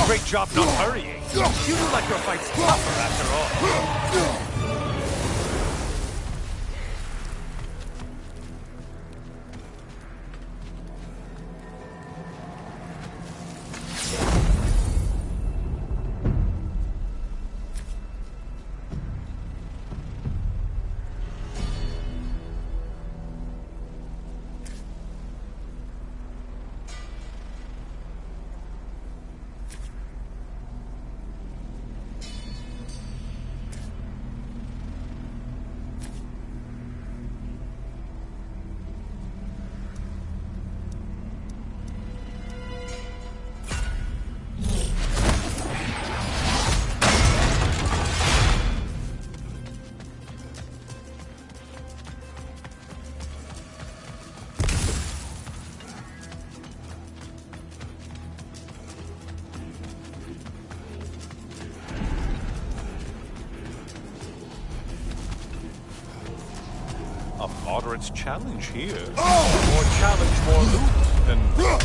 Great job not hurrying. You look like your fight's tougher after all. moderate challenge here. More challenge, more loot than before.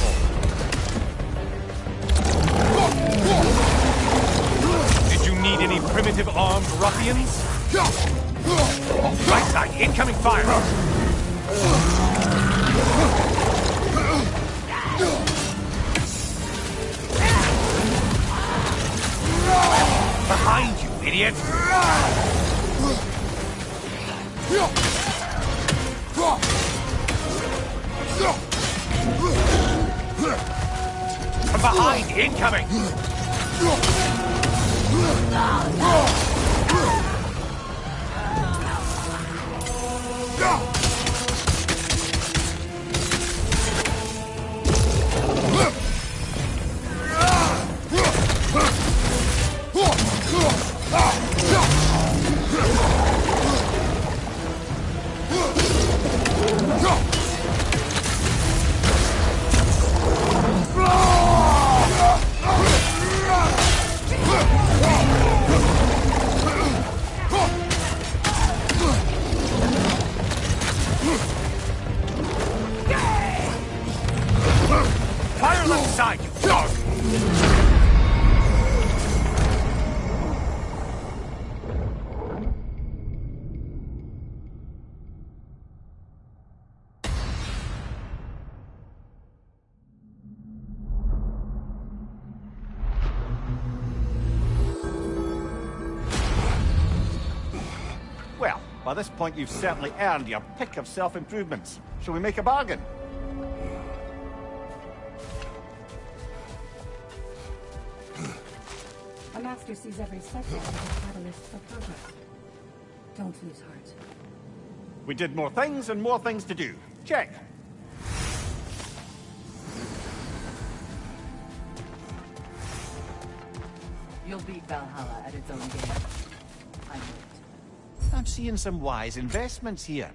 Did you need any primitive armed ruffians? Right side, incoming fire! Behind you, idiot! From behind, incoming! Fire left side, you dog! Well, by this point you've certainly earned your pick of self-improvements. Shall we make a bargain? A master sees every setback as a catalyst for progress. Don't lose heart. We did more things and more things to do. Check. You'll beat Valhalla at its own game. I know it. I'm seeing some wise investments here.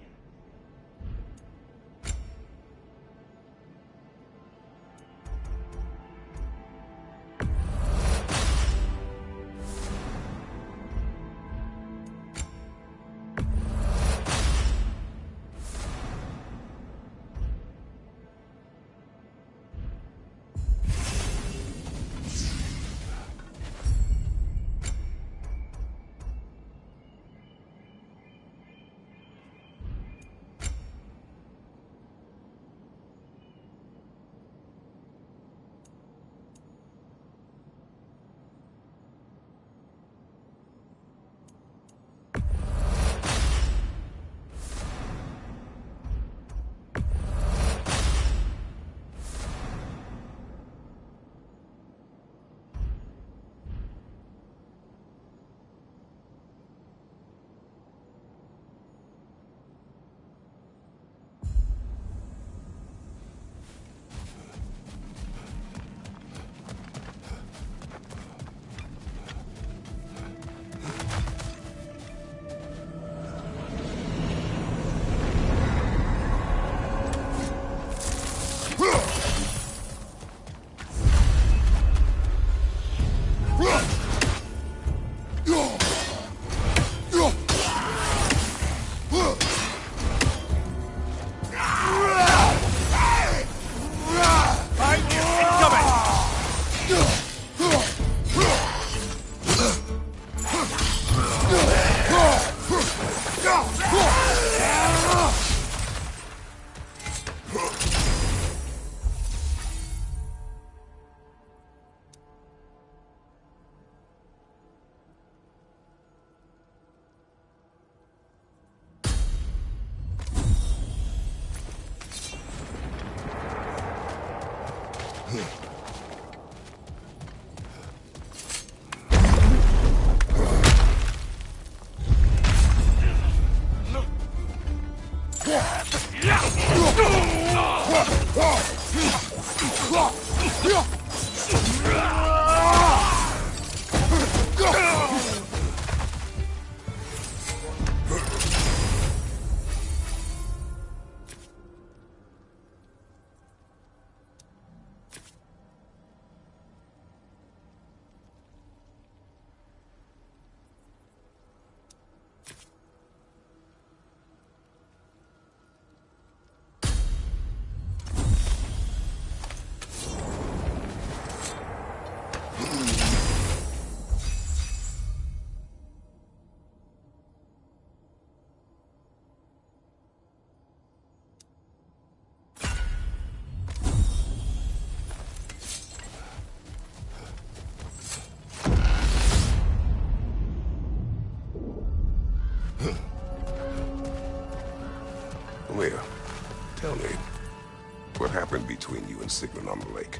was Sigrun on the lake?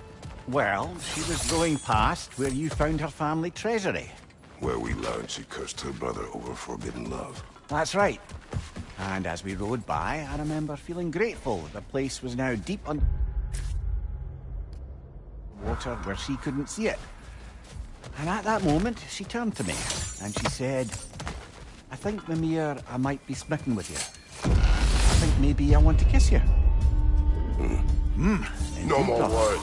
Well, she was going past where you found her family treasury. Where we learned she cursed her brother over forbidden love. That's right. And as we rode by, I remember feeling grateful that the place was now deep under water where she couldn't see it. And at that moment, she turned to me, and she said, I think, Mimir, I might be smitten with you. I think maybe I want to kiss you. No more words.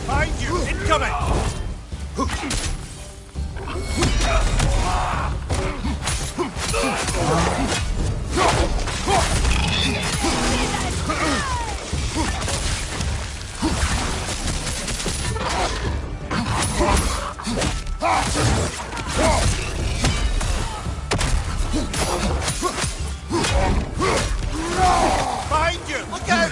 Find you! Incoming! Find you! Look out!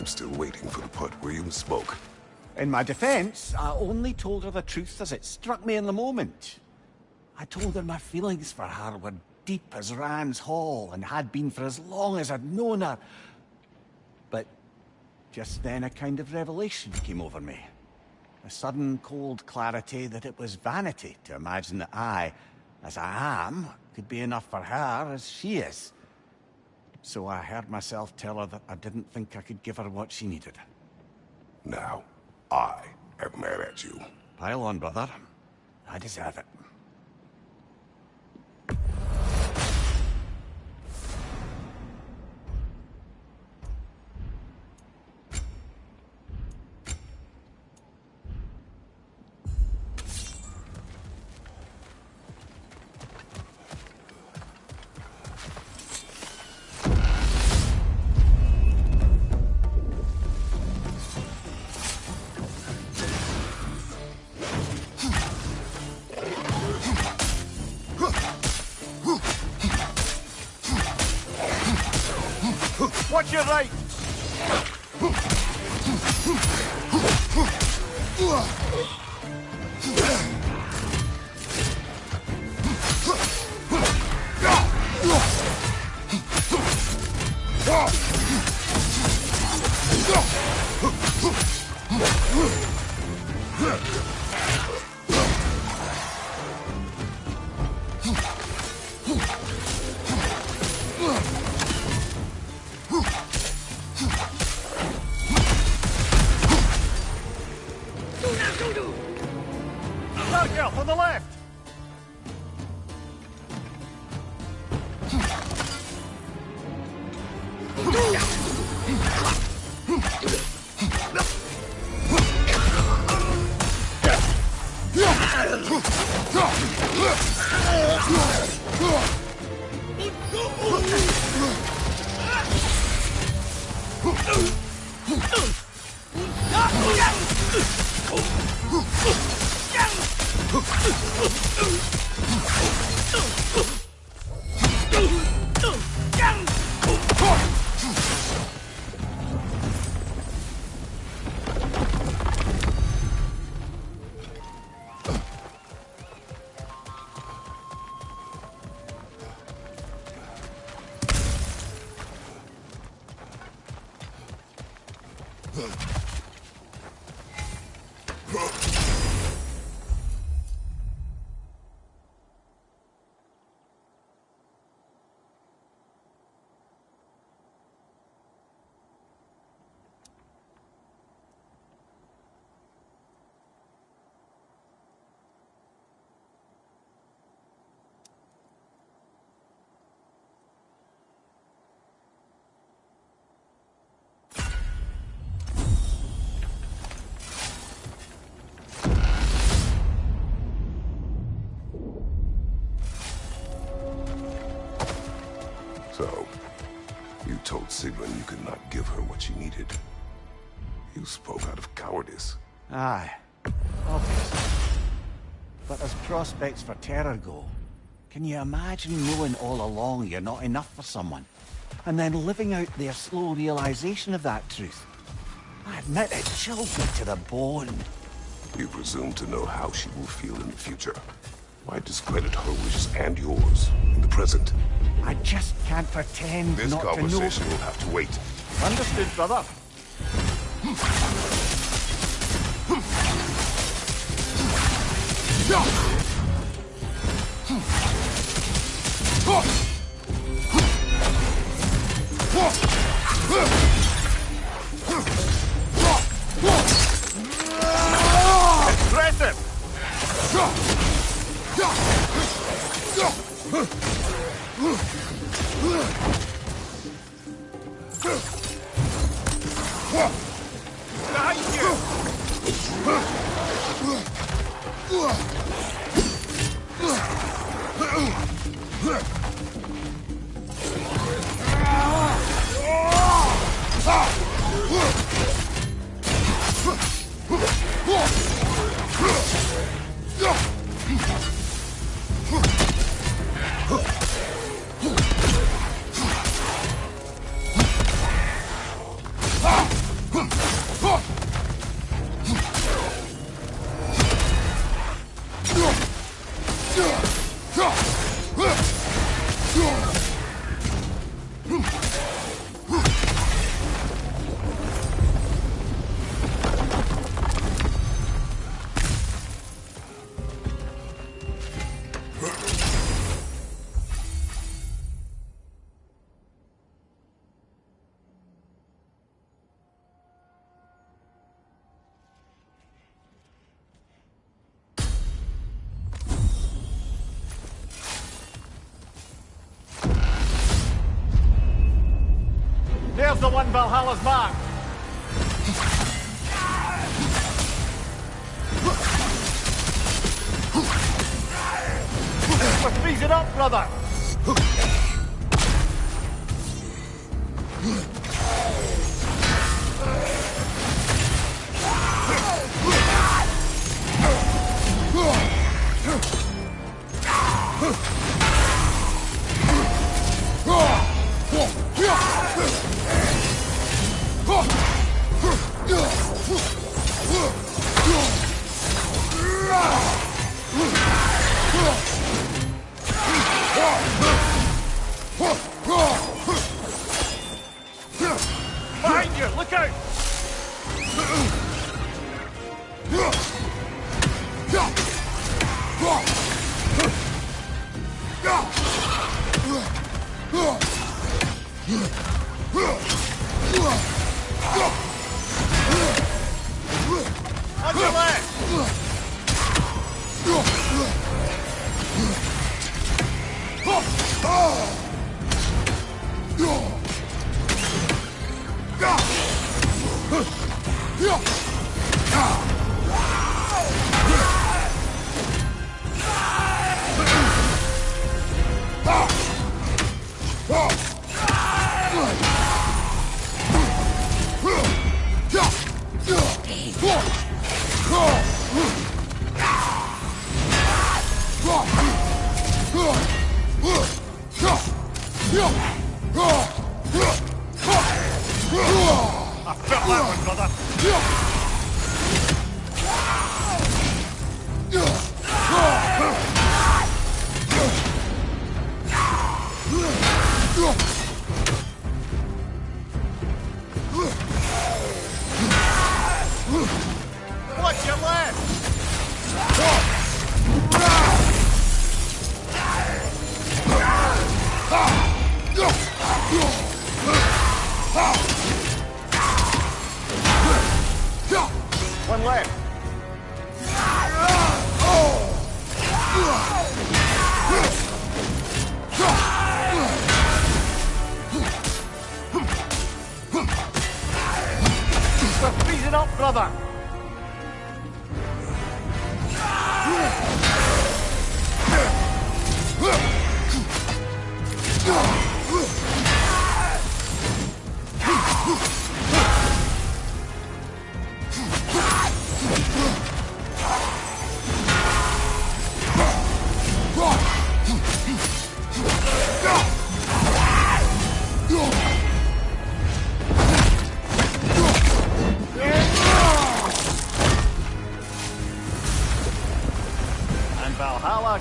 Still waiting for the part where you spoke. In my defense, I only told her the truth as it struck me in the moment. I told her my feelings for her were deep as Rand's Hall and had been for as long as I'd known her. But just then a kind of revelation came over me. A sudden cold clarity that it was vanity to imagine that I, as I am, could be enough for her as she is. So I heard myself tell her that I didn't think I could give her what she needed. Now, I am mad at you. Pile on, brother. I deserve it. Watch your right! So, you told Sigrun you could not give her what she needed. You spoke out of cowardice. Aye, obviously. But as prospects for terror go, can you imagine knowing all along you're not enough for someone, and then living out their slow realization of that truth? I admit it chilled me to the bone. You presume to know how she will feel in the future. Why discredit her wishes and yours in the present? I just can't pretend This not to know. conversation will have to wait. Understood, brother. There's the one Valhalla's mark. We're freezing up, brother. Behind you, look out!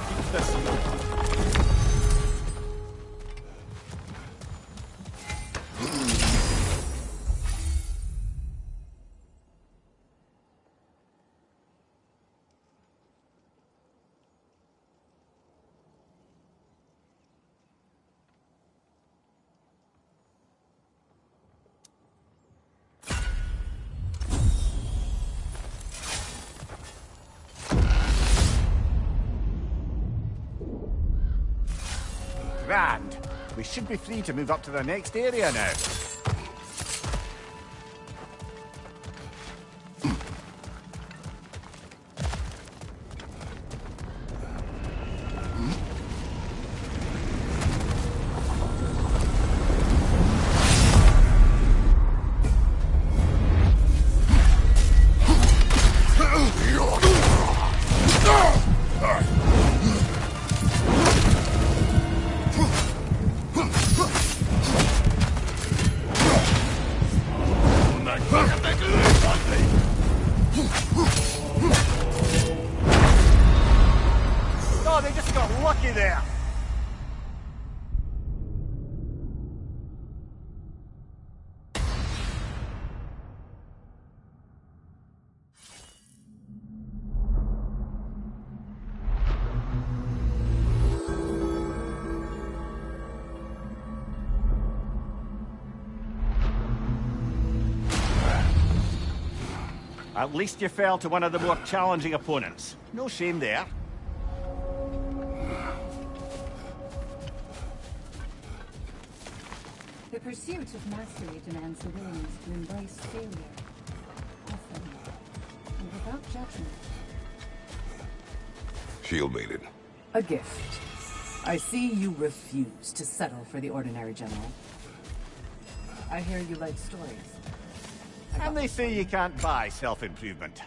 keeps the seal. Grand. We should be free to move up to the next area now. Oh, they just got lucky there. At least you fell to one of the more challenging opponents. No shame there. The pursuit of mastery demands the willingness to embrace failure, often, and without judgment. Shield mated. A gift. I see you refuse to settle for the ordinary general. I hear you like stories. And they say you can't buy self-improvement.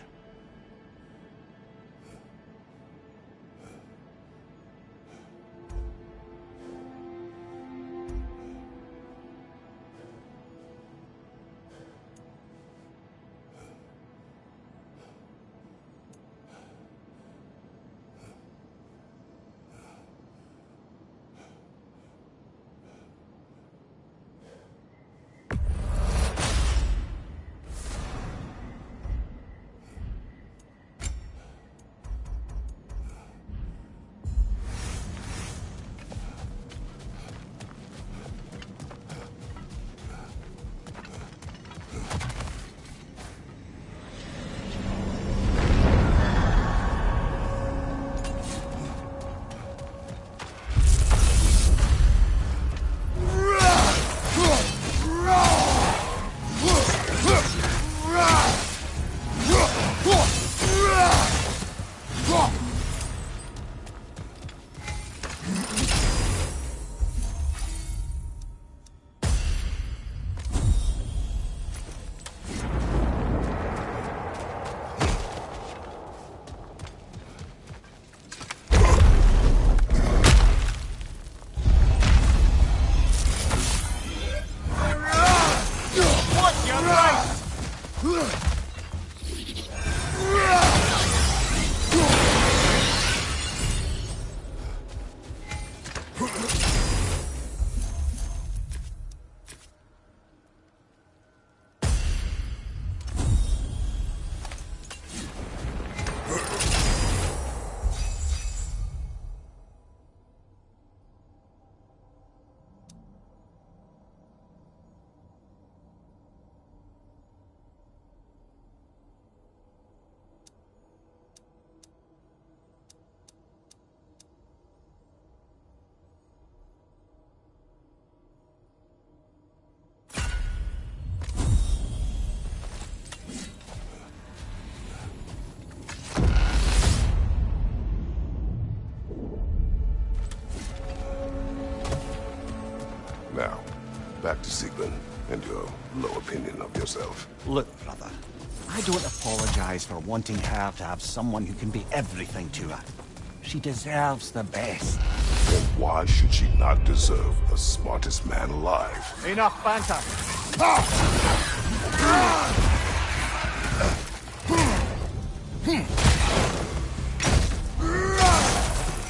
Now, back to Sieglin and your low opinion of yourself. Look, brother, I don't apologize for wanting her to have someone who can be everything to her. She deserves the best. Then why should she not deserve the smartest man alive? Enough banter.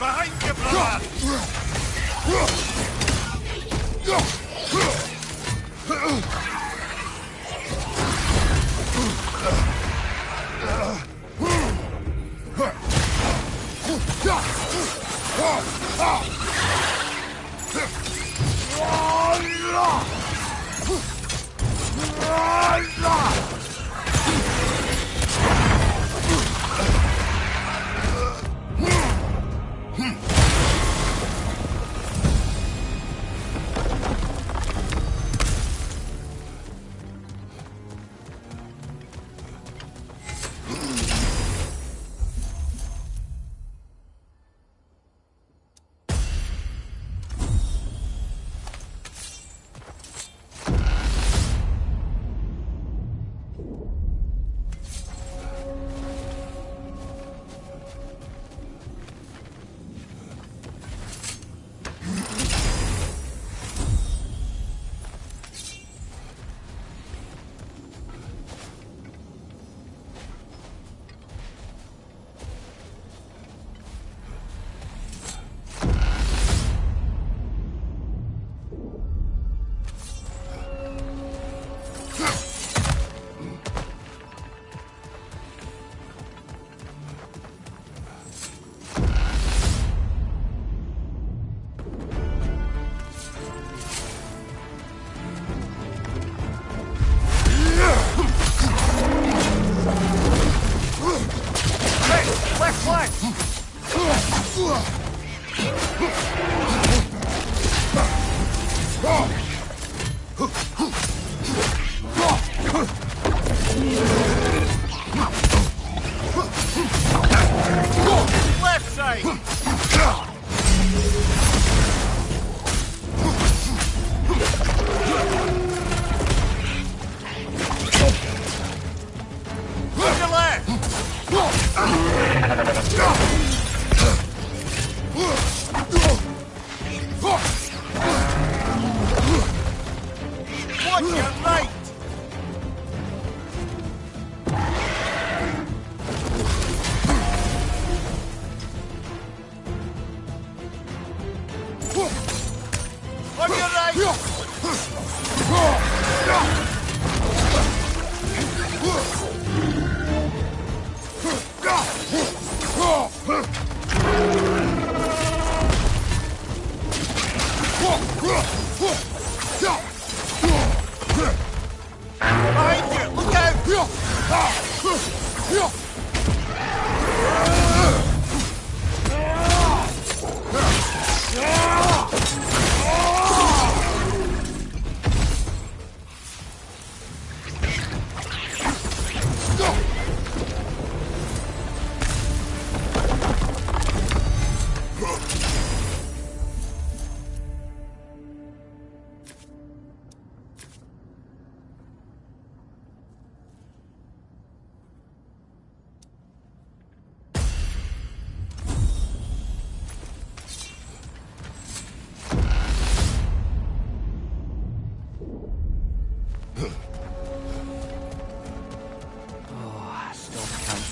Behind you, brother!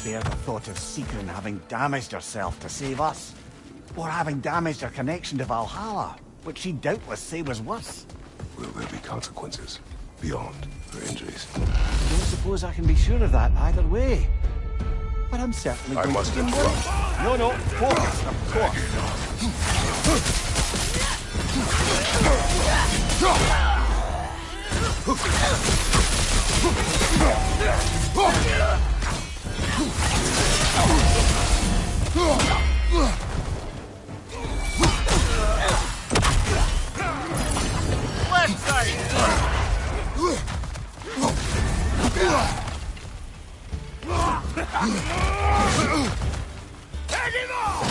Bear the thought of Sigrun having damaged herself to save us. Or having damaged her connection to Valhalla, which she'd doubtless say was worse. Will there be consequences beyond her injuries? I don't suppose I can be sure of that either way. But I'm certainly I going must to interrupt. No, focus, of course. Left side! Take him off!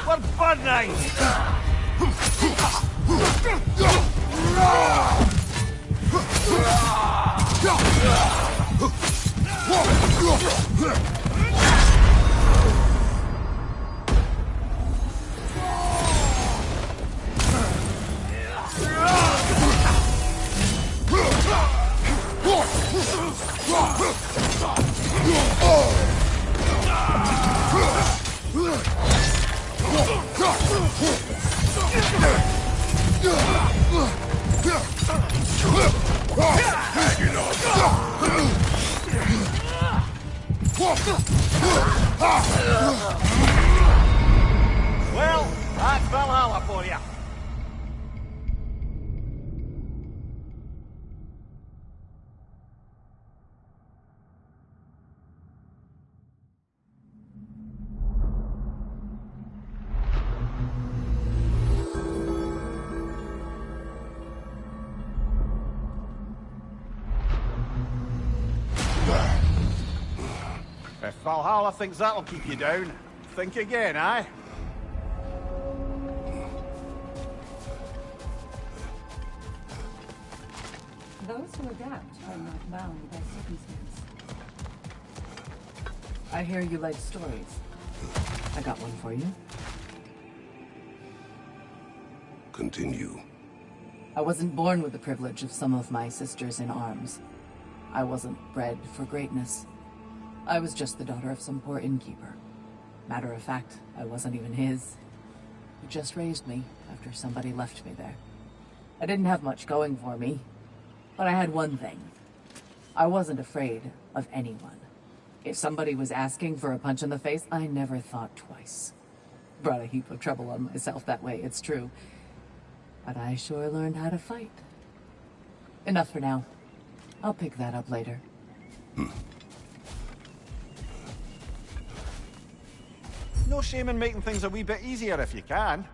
We're burning! Well, that's Valhalla for you. If Valhalla thinks that'll keep you down, think again, aye? Those who adapt are not bound by circumstance. I hear you like stories. I got one for you. Continue. I wasn't born with the privilege of some of my sisters in arms. I wasn't bred for greatness. I was just the daughter of some poor innkeeper. Matter of fact, I wasn't even his. He just raised me after somebody left me there. I didn't have much going for me, but I had one thing. I wasn't afraid of anyone. If somebody was asking for a punch in the face, I never thought twice. Brought a heap of trouble on myself that way, it's true. But I sure learned how to fight. Enough for now. I'll pick that up later. No shame in making things a wee bit easier if you can.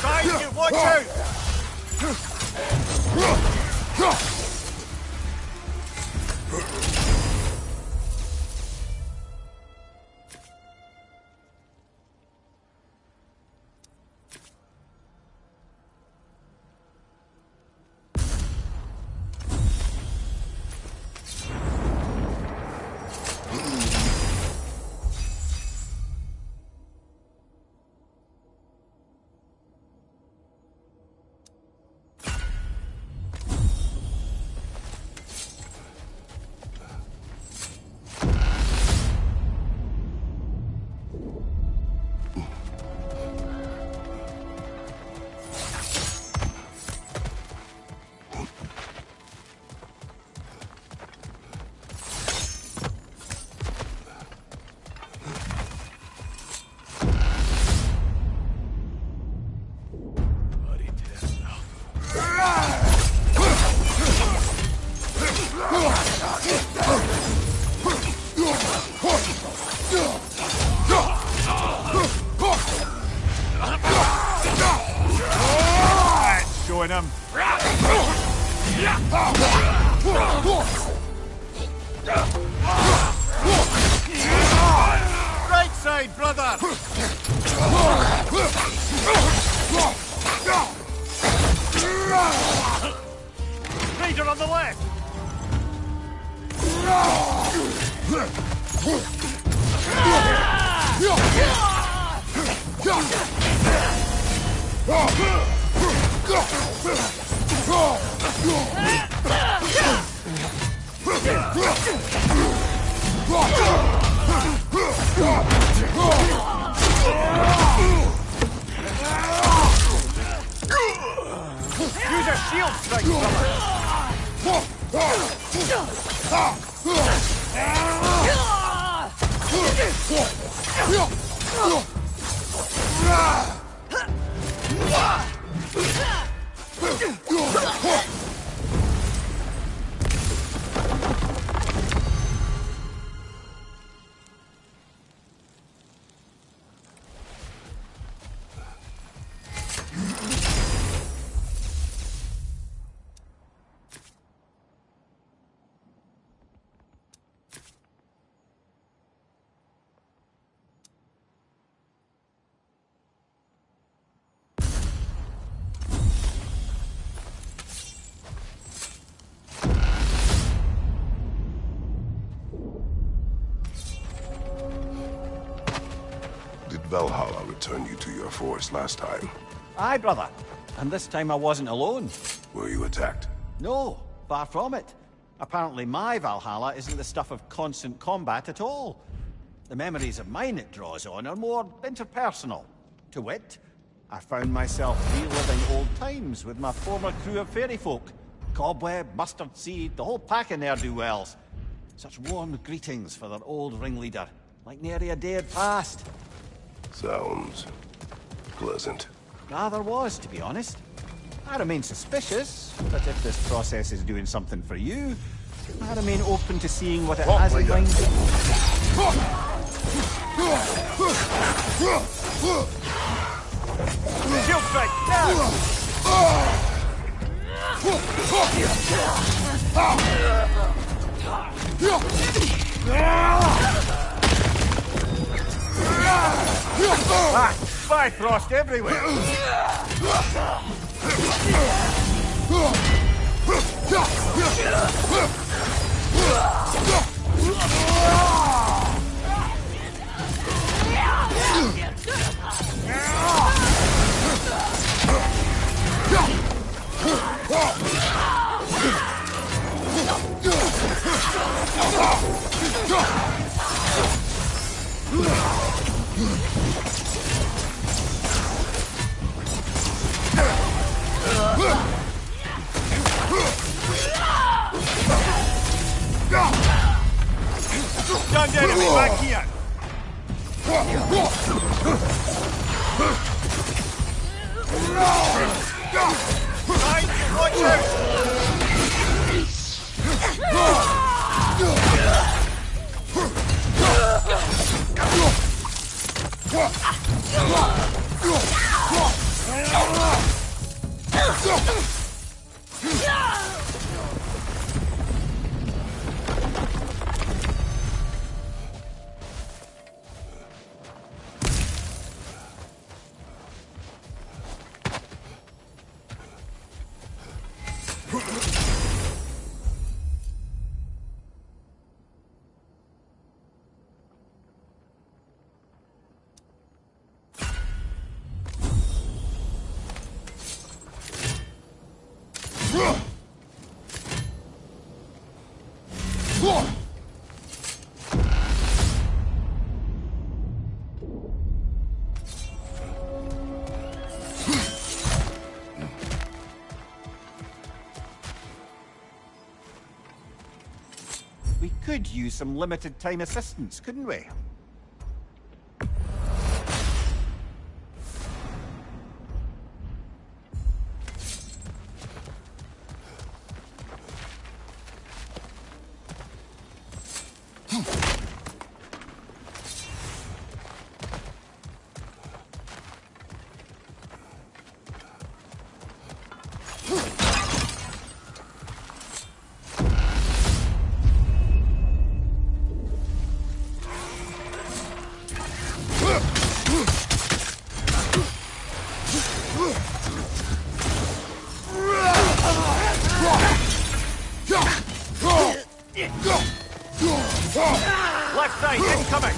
Side you, watch out! Showing him. Right side, brother! Raider on the left! Use a shield strike, Valhalla returned you to your forest last time. Aye, brother. And this time I wasn't alone. Were you attacked? No, far from it. Apparently my Valhalla isn't the stuff of constant combat at all. The memories of mine it draws on are more interpersonal. To wit, I found myself reliving old times with my former crew of fairy folk. Cobweb, Mustard Seed, the whole pack of ne'er-do-wells. Such warm greetings for their old ringleader, like nary a day had passed. Sounds pleasant. Ah, there was, to be honest. I remain suspicious, but if this process is doing something for you, I remain open to seeing what it has in mind. Shield strike, Bifrost everywhere! Stunned enemy back here! Watch out! We could use some limited time assistance, couldn't we? Left side, incoming!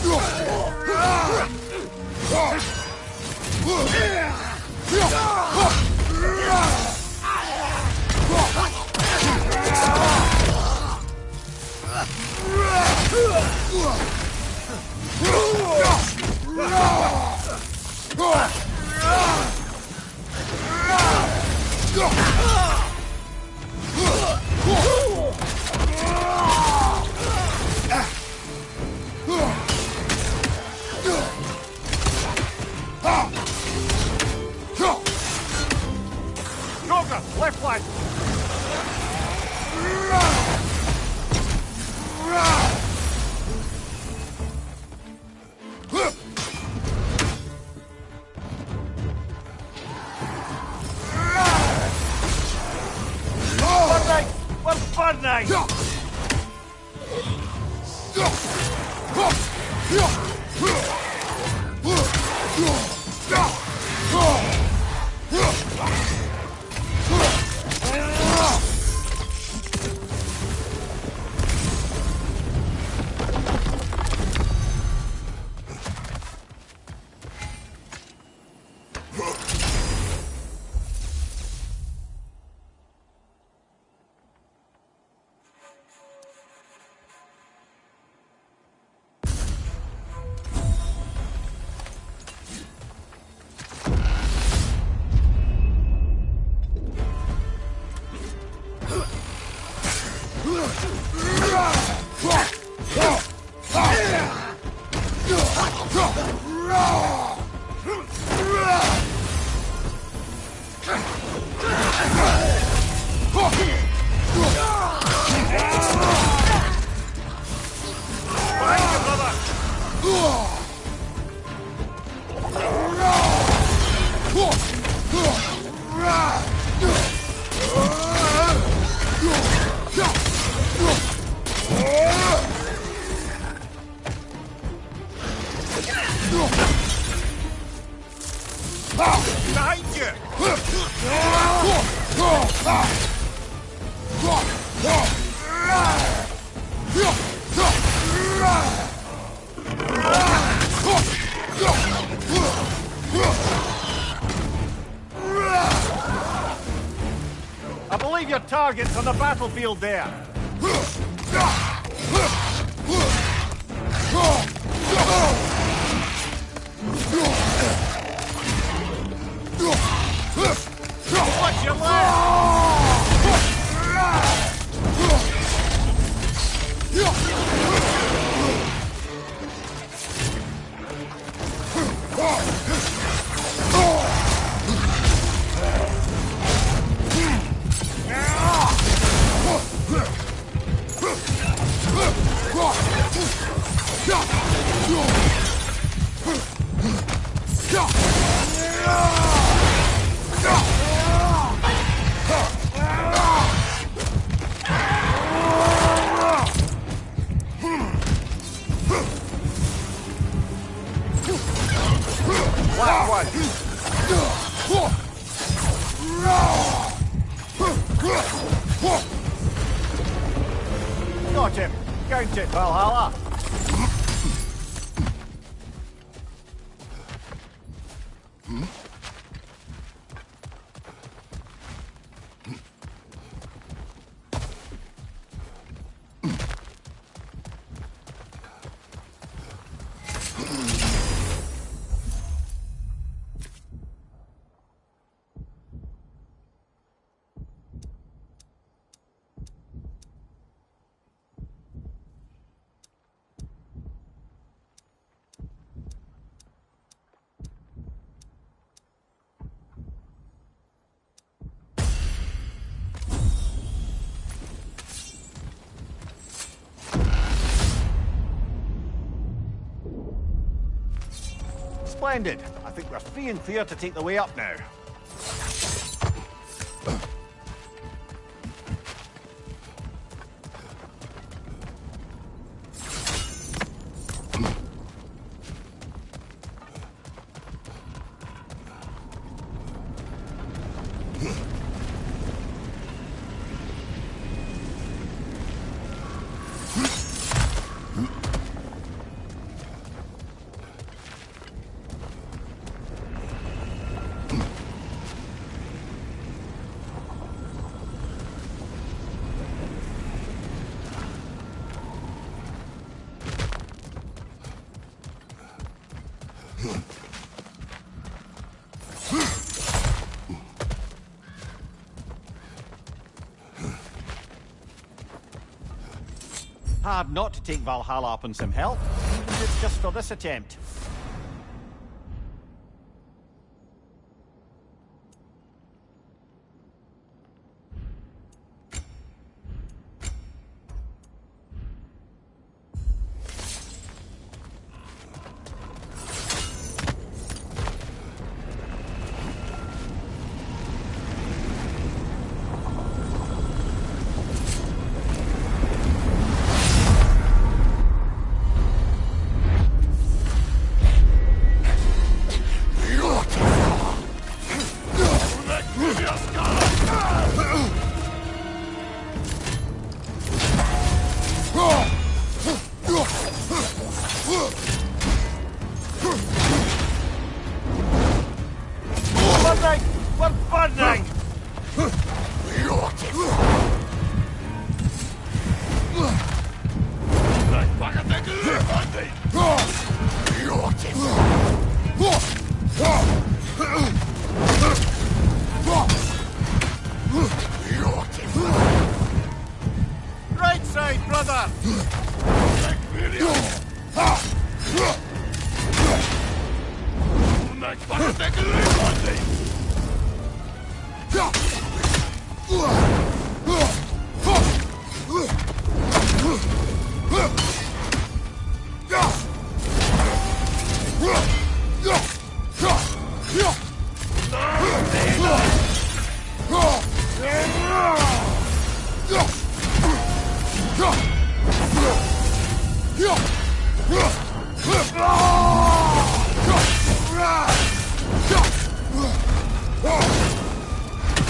Joker, left flank! Behind you! I believe your target's on the battlefield there. Watch your Last one. Got him. Count it, Valhalla. Splendid. I think we're free and clear to take the way up now. Hard not to take Valhalla up on some help, even if it's just for this attempt. Right side, brother!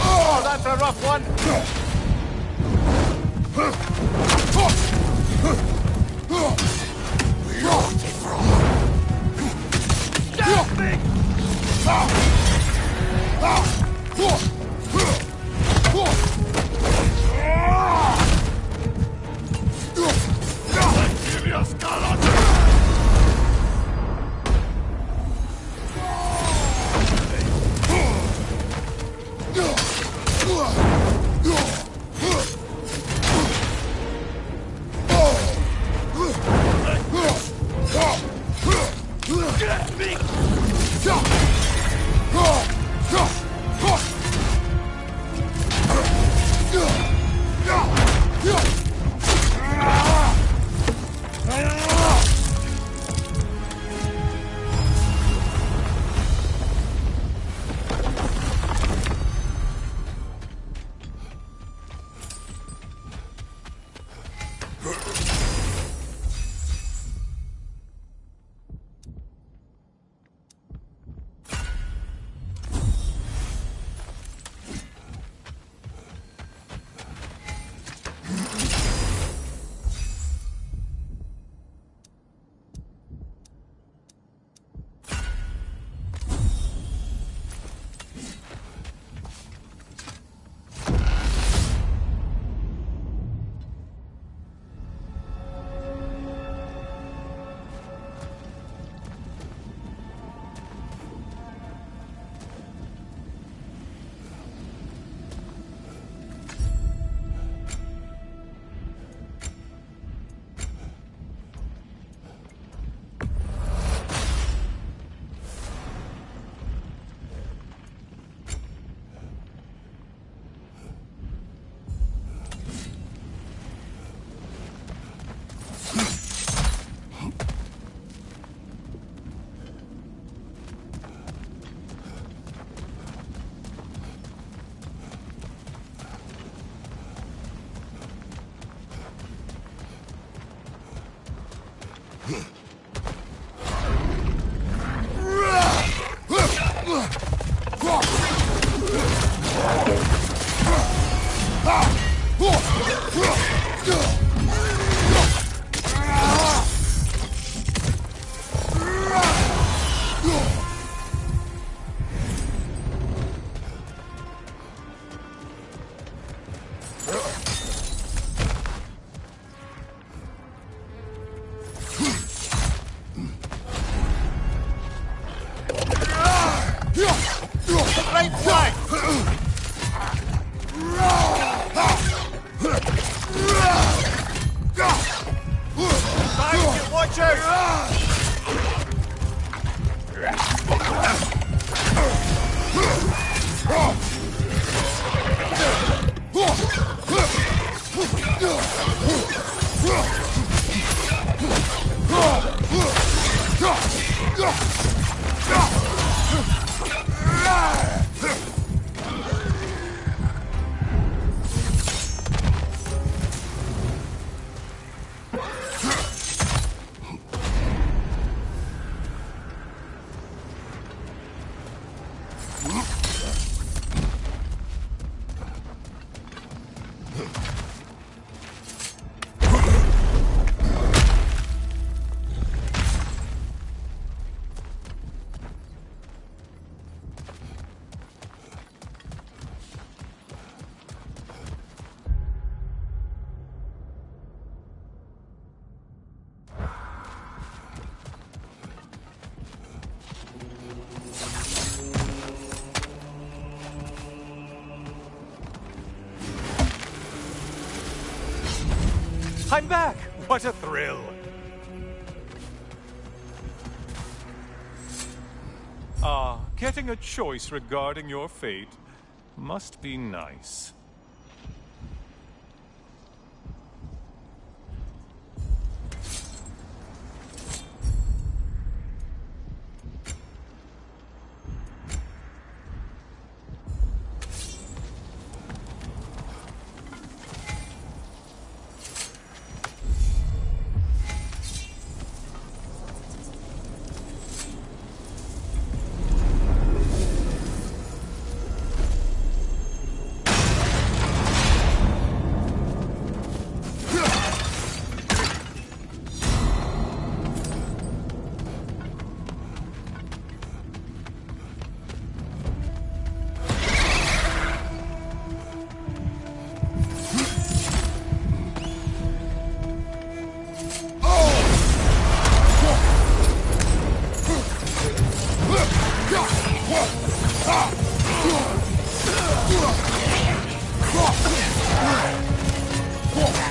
Oh, that's a rough one. I'm back! What a thrill! Ah, getting a choice regarding your fate must be nice.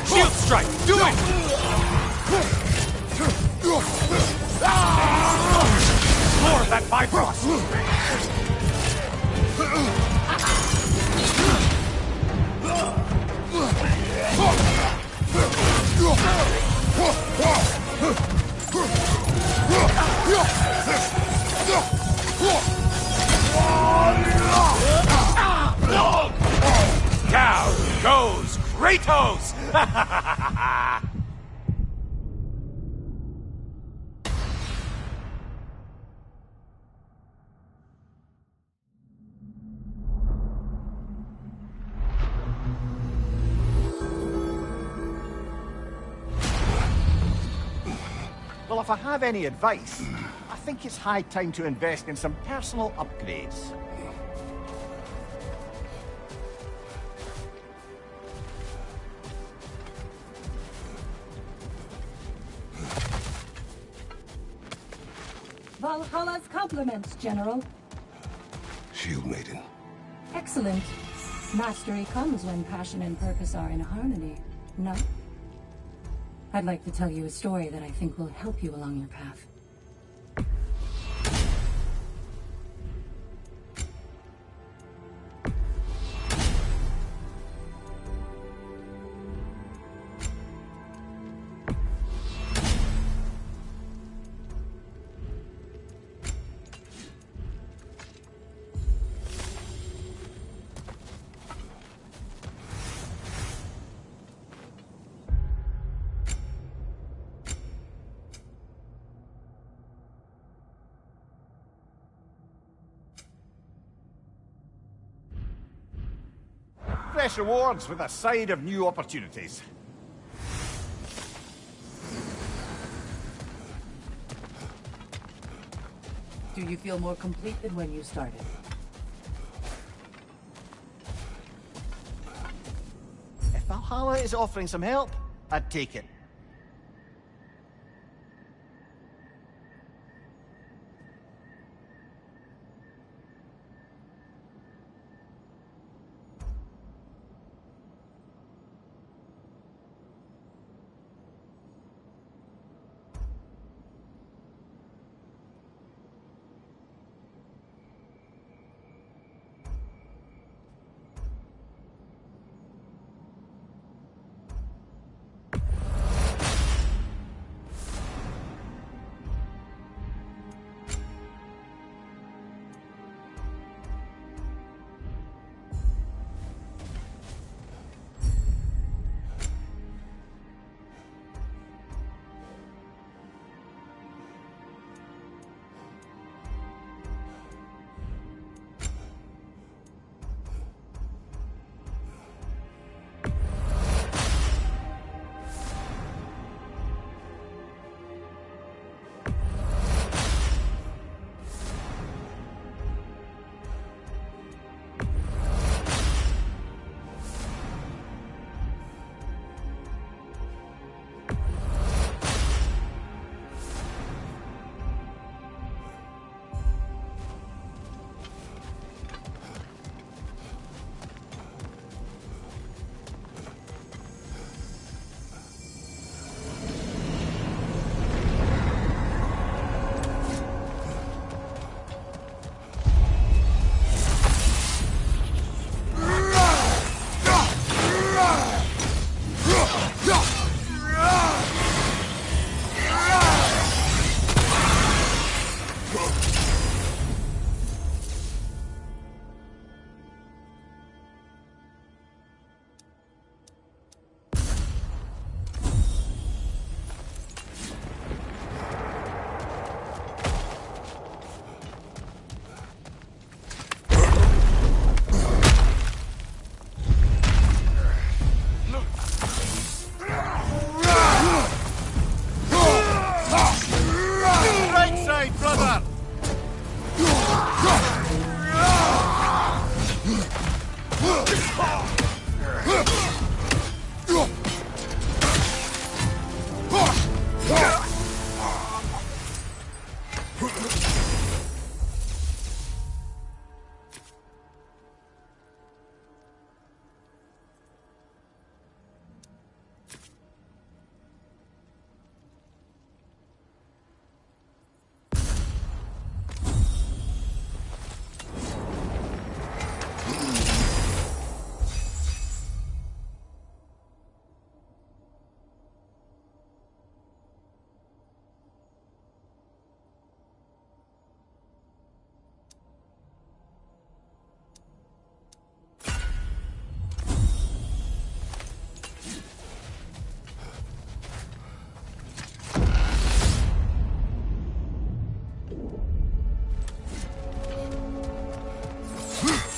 Shield strike! Do it! More of that Bifrost! Down goes Kratos! Well, if I have any advice, I think it's high time to invest in some personal upgrades. Valhalla's compliments, General. Shield Maiden. Excellent. Mastery comes when passion and purpose are in harmony, no? I'd like to tell you a story that I think will help you along your path. Fresh rewards with a side of new opportunities. Do you feel more complete than when you started? If Valhalla is offering some help, I'd take it.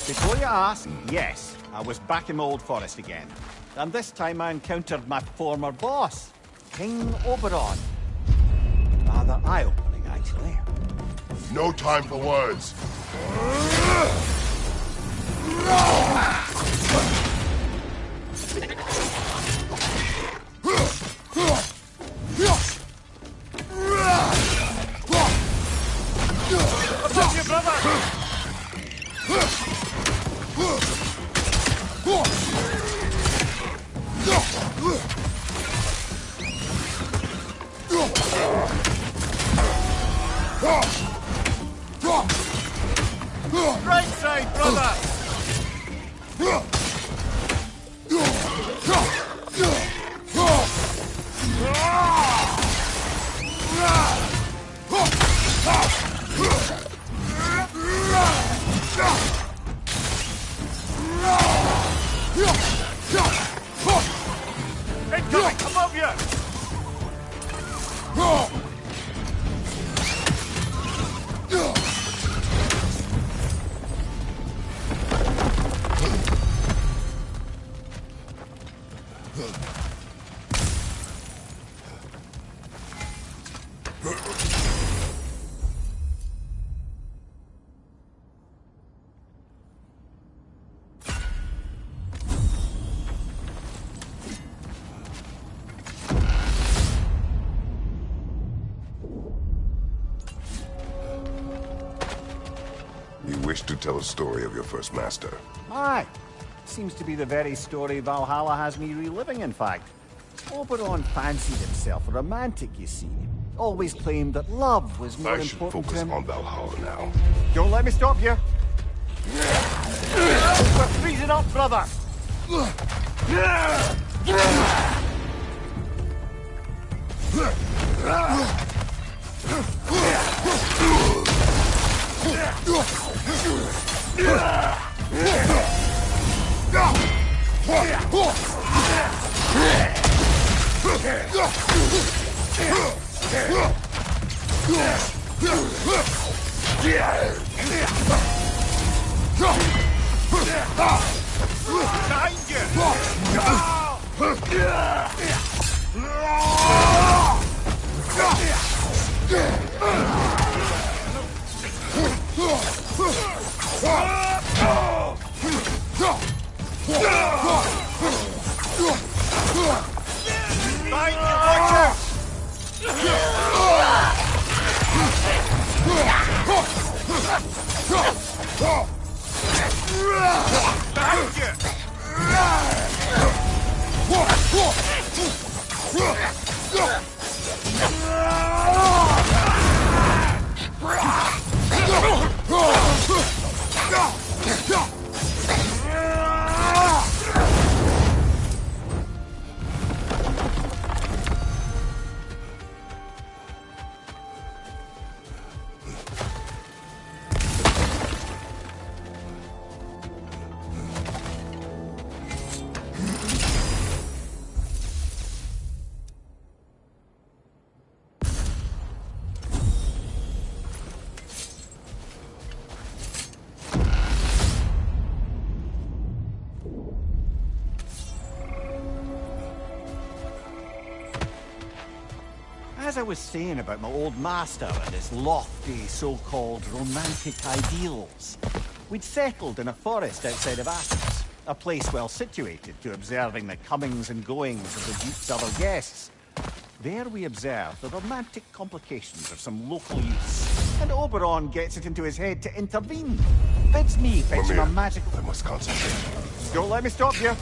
Before you ask, yes, I was back in my old forest again. And this time I encountered my former boss, King Oberon. Rather eye-opening, actually. No time for words. What's up, your brother? Right side, brother! Incoming! Above you! You wish to tell a story of your first master. Aye. Seems to be the very story Valhalla has me reliving, in fact. Oberon fancied himself a romantic, you see. Always claimed that love was more I should important to focus him. on Valhalla now. Don't let me stop you. We're freezing up, brother. As I was saying about my old master and his lofty, so-called romantic ideals, we'd settled in a forest outside of Athens, a place well situated to observing the comings and goings of the Duke's other guests. There we observe the romantic complications of some local use, and Oberon gets it into his head to intervene. Bids me fetch him a magic... I must concentrate. Don't let me stop you.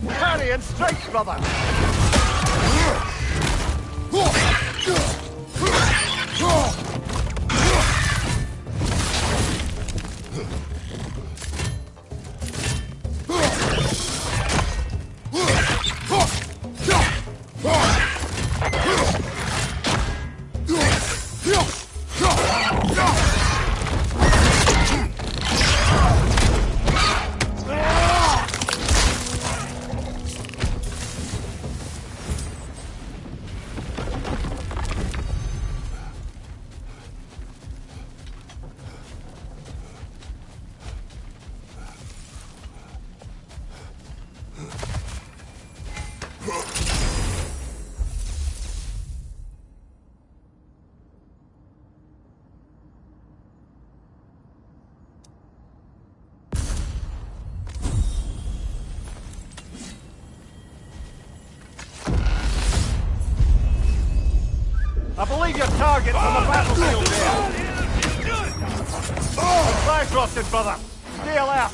Parry and strike, brother! I believe your target's on the battlefield there. Flash rotted, brother. Stay alert.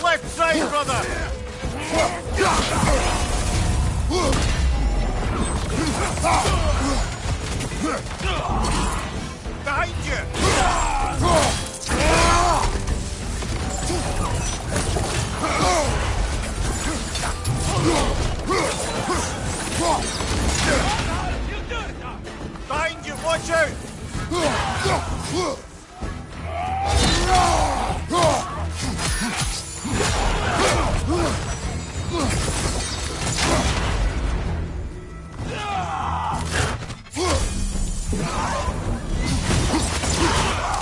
Left side, brother! Behind you! Behind you, watch out!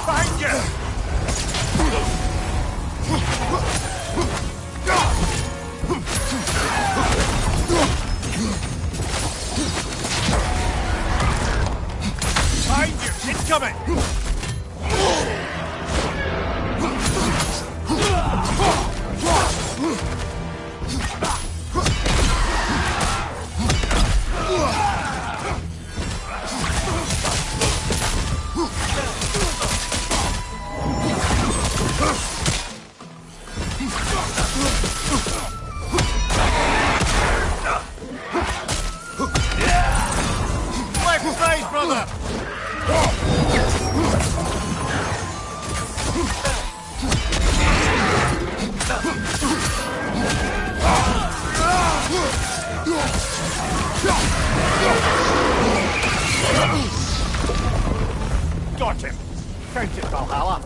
Behind you! Behind you! It's coming! Left side, brother! Got him! Count it, Valhalla!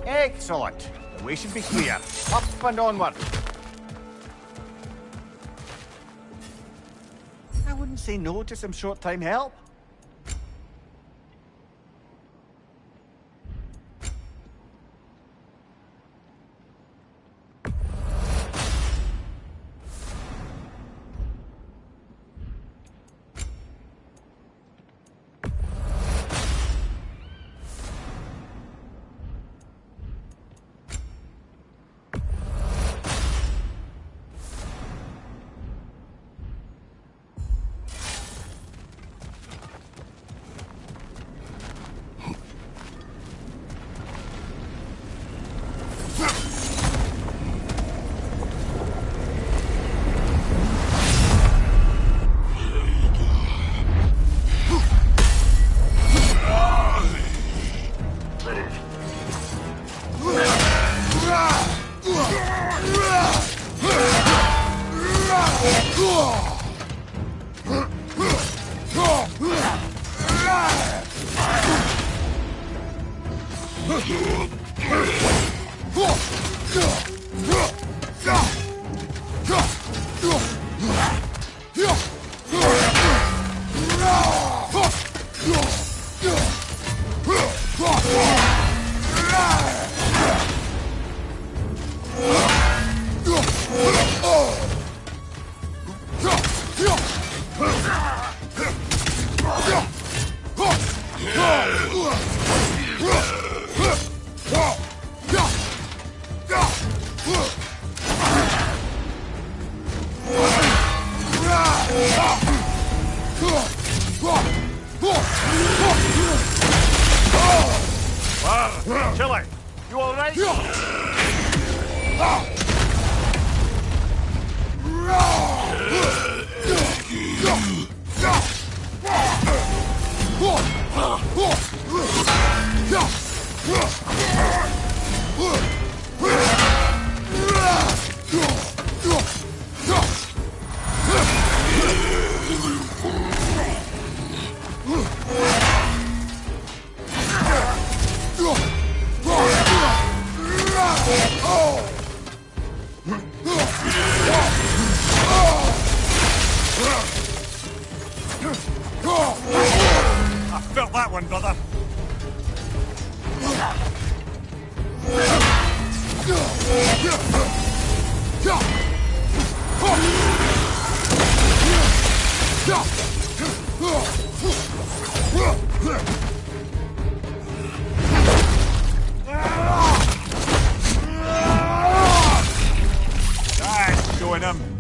Excellent. The way should be clear. Up and onward. I wouldn't say no to some short-time help. Chile, you all right? I felt that one, brother. Nice, showing him.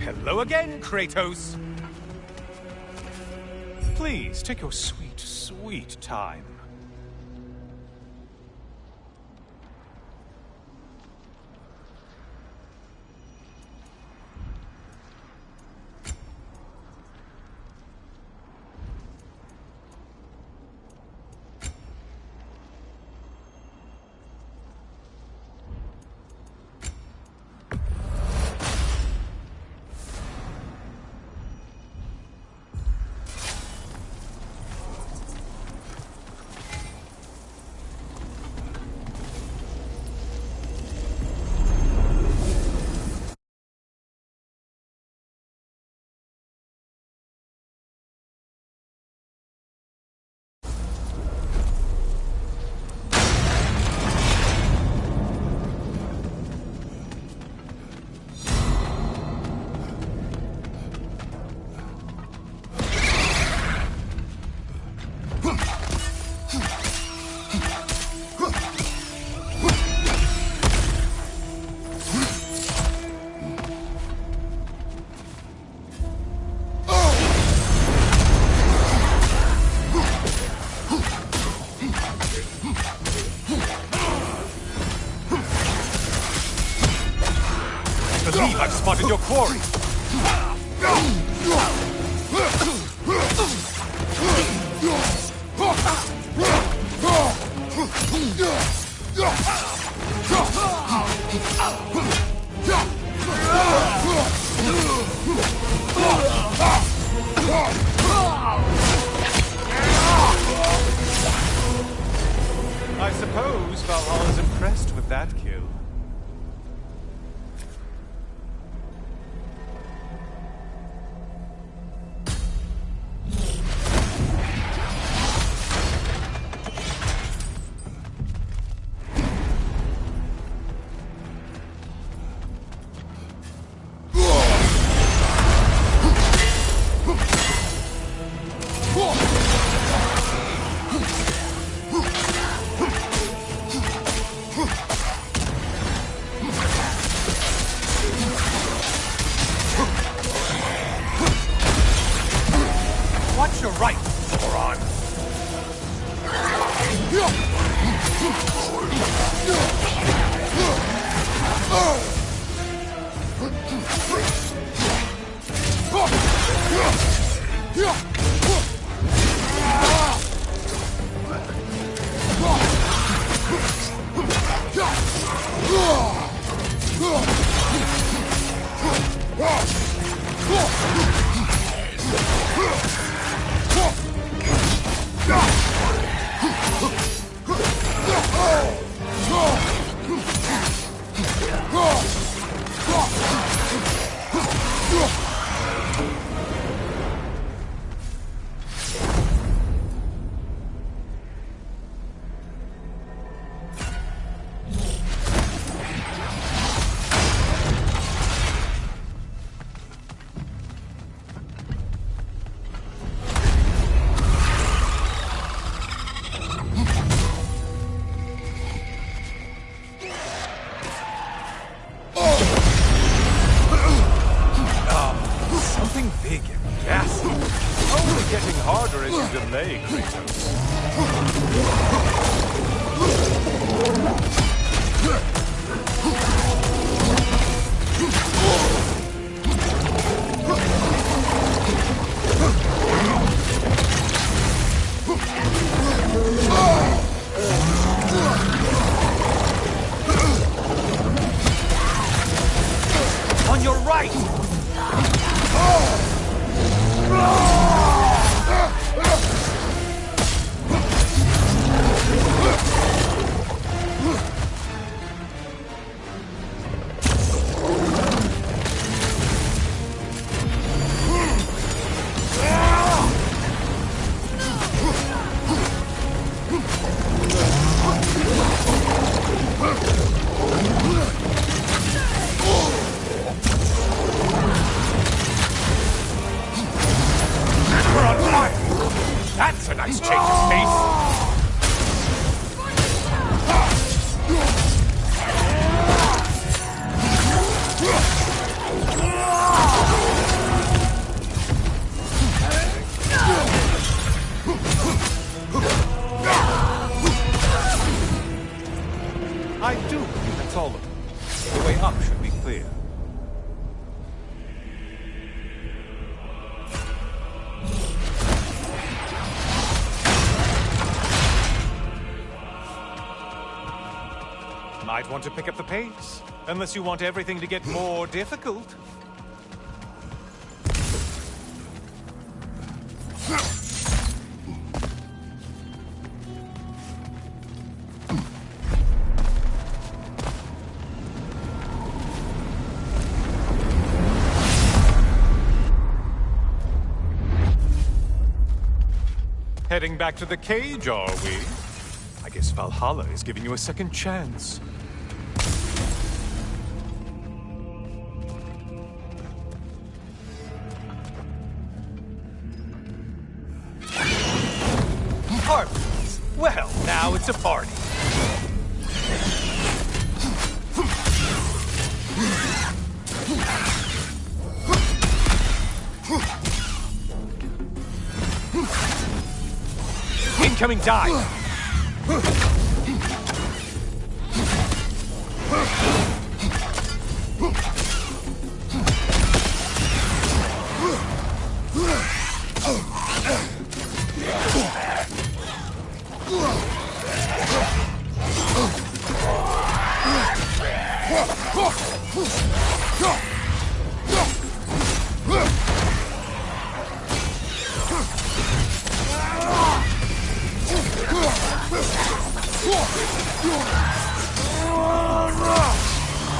Hello again, Kratos. Please, take your sweet, sweet time. I've spotted your quarry! I suppose Valhalla's impressed with that kill. Watch your right, moron! Something big and ghastly. Only getting harder as you delay, Kratos. On your right! up should be clear. Might want to pick up the pace, unless you want everything to get more difficult. Heading back to the cage, are we? I guess Valhalla is giving you a second chance. Harpies. Well, now it's a party. Incoming dive!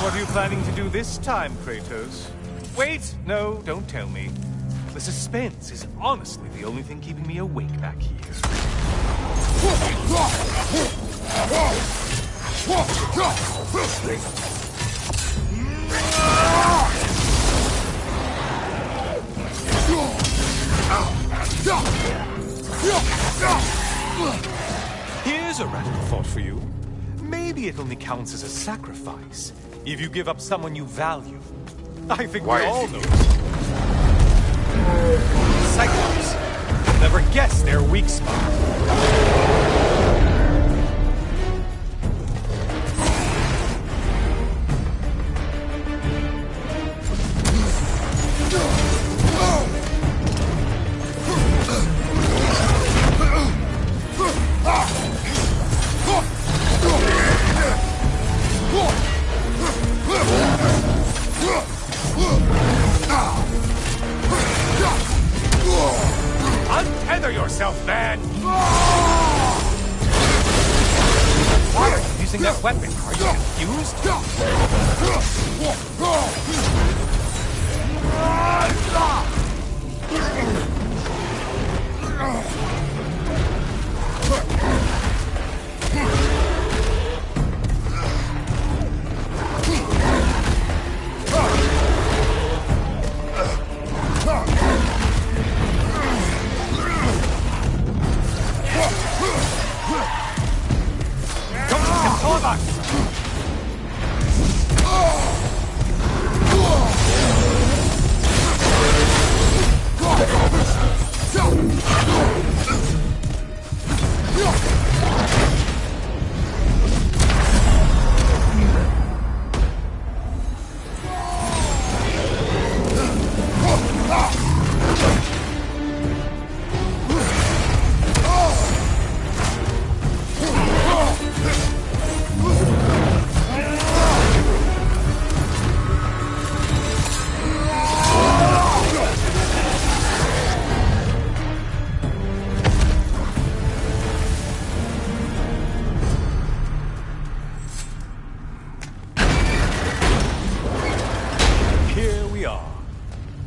What are you planning to do this time, Kratos? Wait! No, don't tell me. The suspense is honestly the only thing keeping me awake back here. Here's a radical thought for you. Maybe it only counts as a sacrifice if you give up someone you value. I think we all know it. Cyclops. You'll never guess their weak spot. Untether yourself, man! Why are you using that weapon? Are you confused?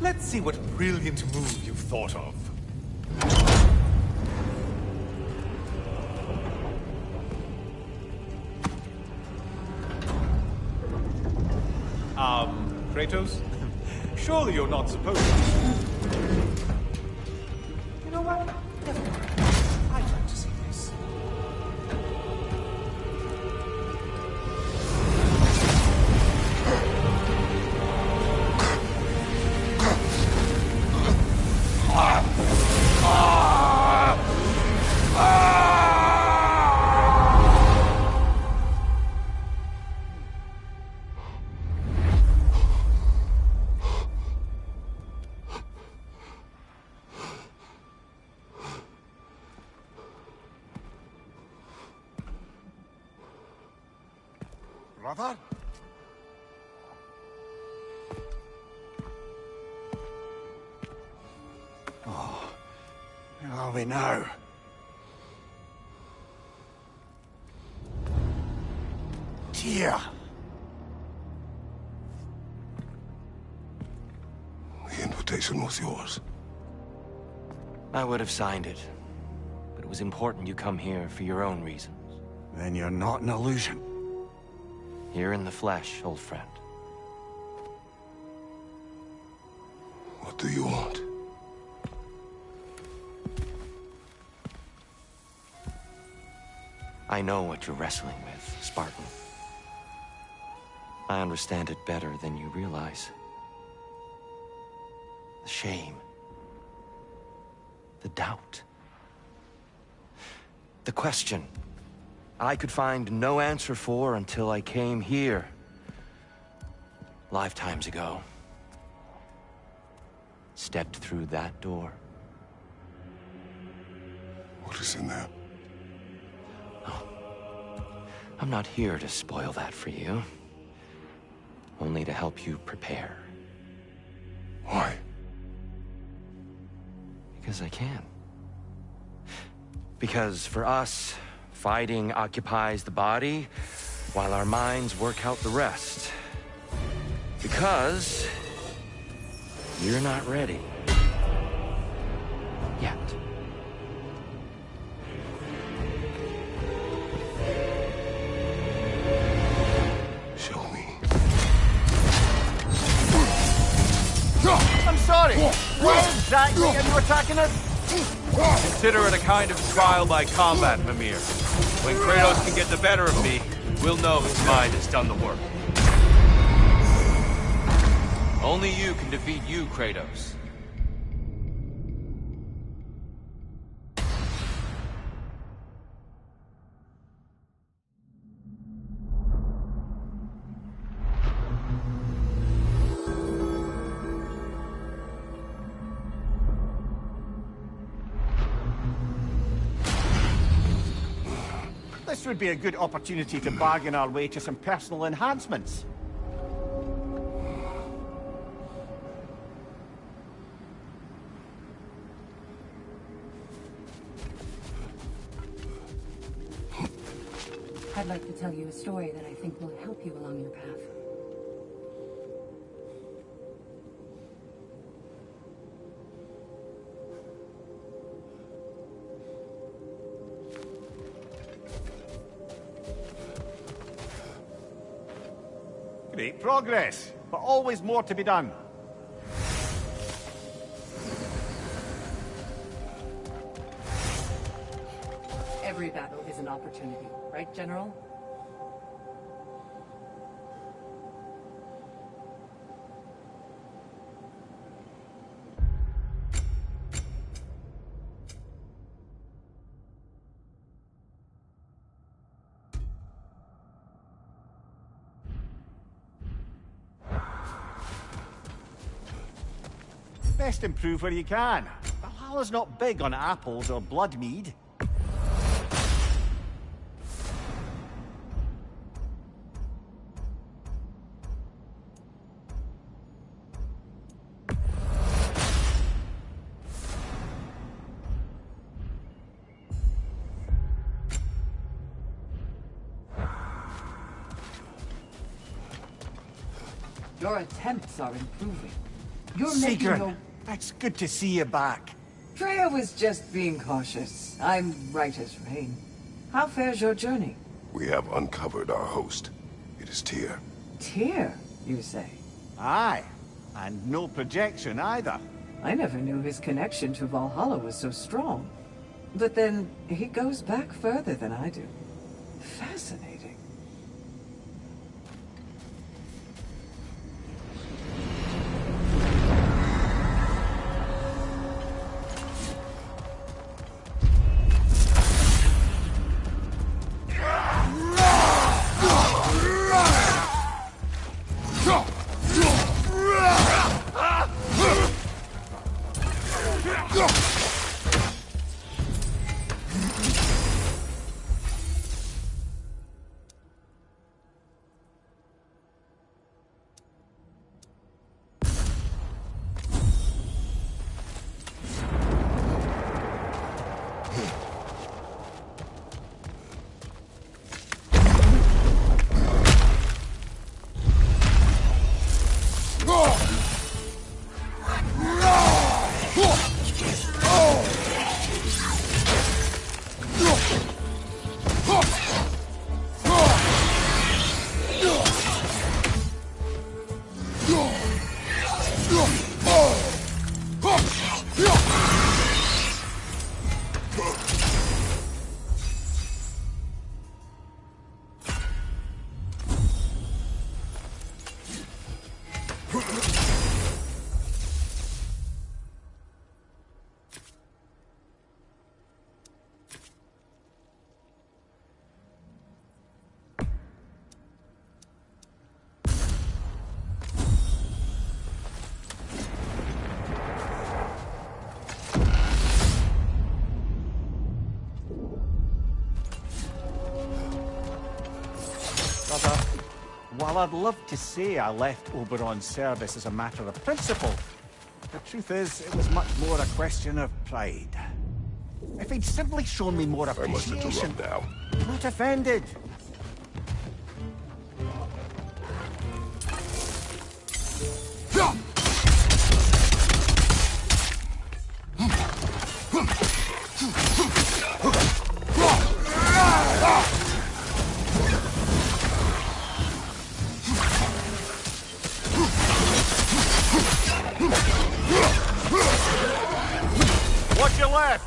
Let's see what brilliant move you've thought of. Kratos? Surely you're not supposed to. You know what? Never mind. I'd like to see this. brother? Oh, where are we now? Tyr! The invitation was yours. I would have signed it, but it was important you come here for your own reasons. Then you're not an illusion. Here in the flesh, old friend. What do you want? I know what you're wrestling with, Spartan. I understand it better than you realize. The shame. The doubt. The question I could find no answer for until I came here. Lifetimes ago. Stepped through that door. What is in there? I'm not here to spoil that for you. Only to help you prepare. Why? Because I can. Because for us, fighting occupies the body, while our minds work out the rest. Because you're not ready. Yet. Show me. I'm sorry. Why exactly are you attacking us? Consider it a kind of trial by combat, Mimir. When Kratos can get the better of me, we'll know his mind has done the work. Only you can defeat you, Kratos. This would be a good opportunity to bargain our way to some personal enhancements. I'd like to tell you a story that I think will help you along your path. Great progress, but always more to be done. Every battle is an opportunity, right, General? Best improve where you can. Valhalla's not big on apples or blood mead. Your attempts are improving. You're Sigrun, making your... it's good to see you back. Freya was just being cautious. I'm right as rain. How fares your journey? We have uncovered our host. It is Tyr. Tyr, you say? Aye, and no projection either. I never knew his connection to Valhalla was so strong. But then, he goes back further than I do. Fascinating. While I'd love to say I left Oberon's service as a matter of principle, the truth is, it was much more a question of pride. If he'd simply shown me more appreciation... I must interrupt now. Not offended. Watch your left!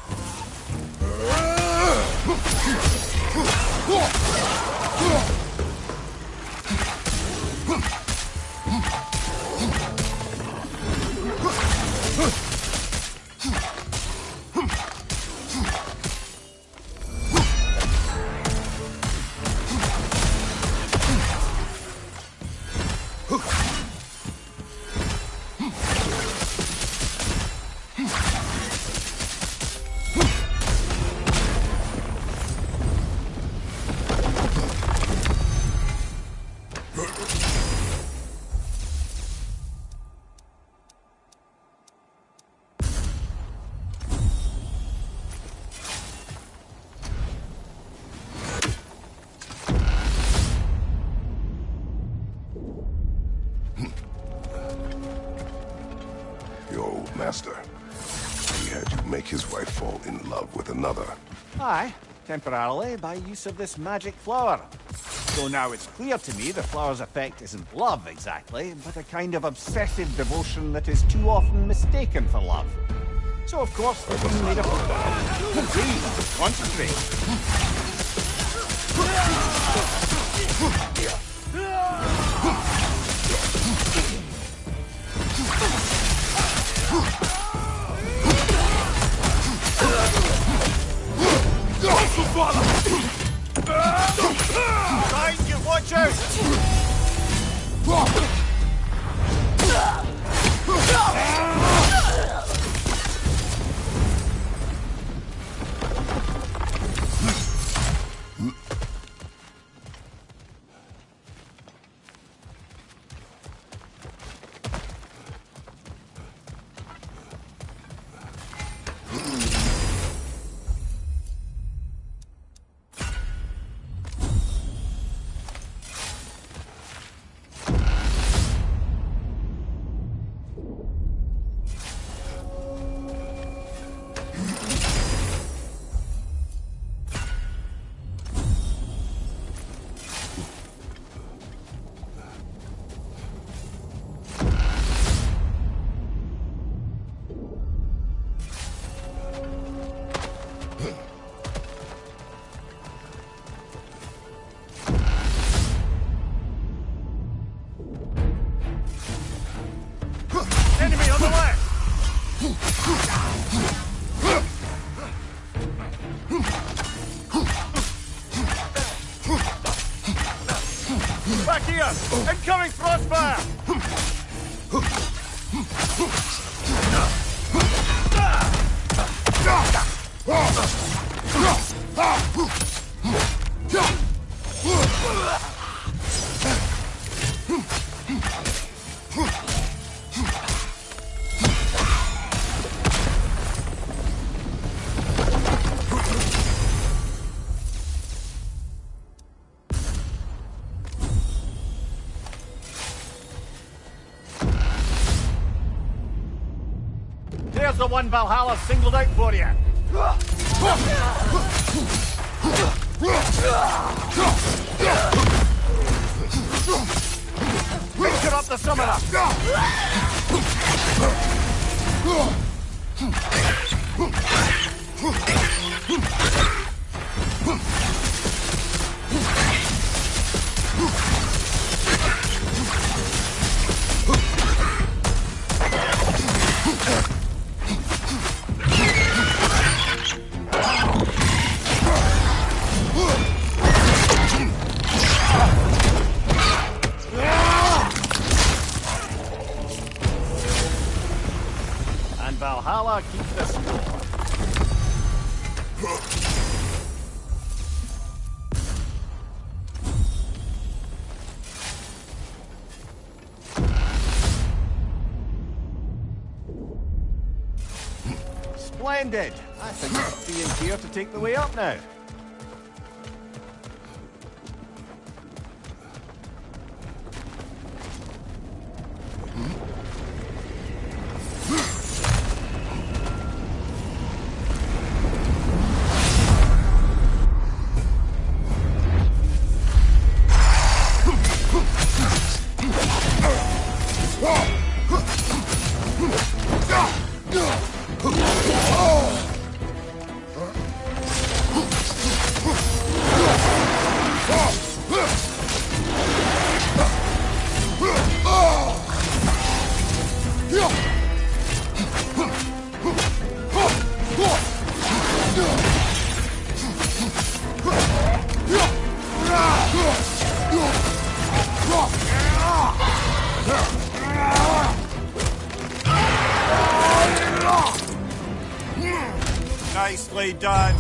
Master. He had you make his wife fall in love with another. Aye, temporarily, by use of this magic flower. Though now it's clear to me the flower's effect isn't love exactly, but a kind of obsessive devotion that is too often mistaken for love. So of course, the thing made up of that. Please, concentrate. Guys, you watch out! Enemy on the left! Back here! Incoming crossfire! There's the one Valhalla singled out for you. Interrupt the summoner. And Valhalla keeps the score. Splendid! I think being here to take the way up now. Nicely done.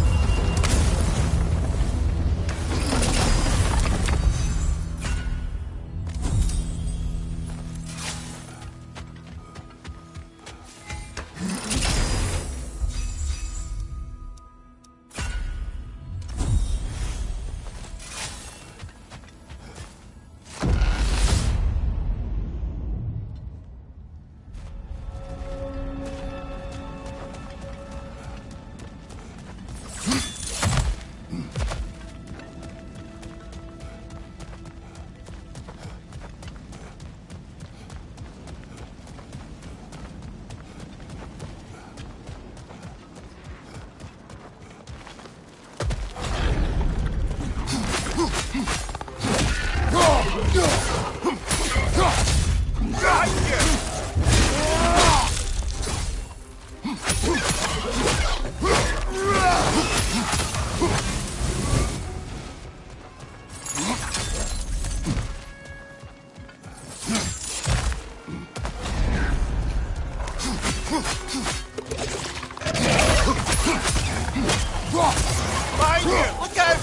Behind you! Look out!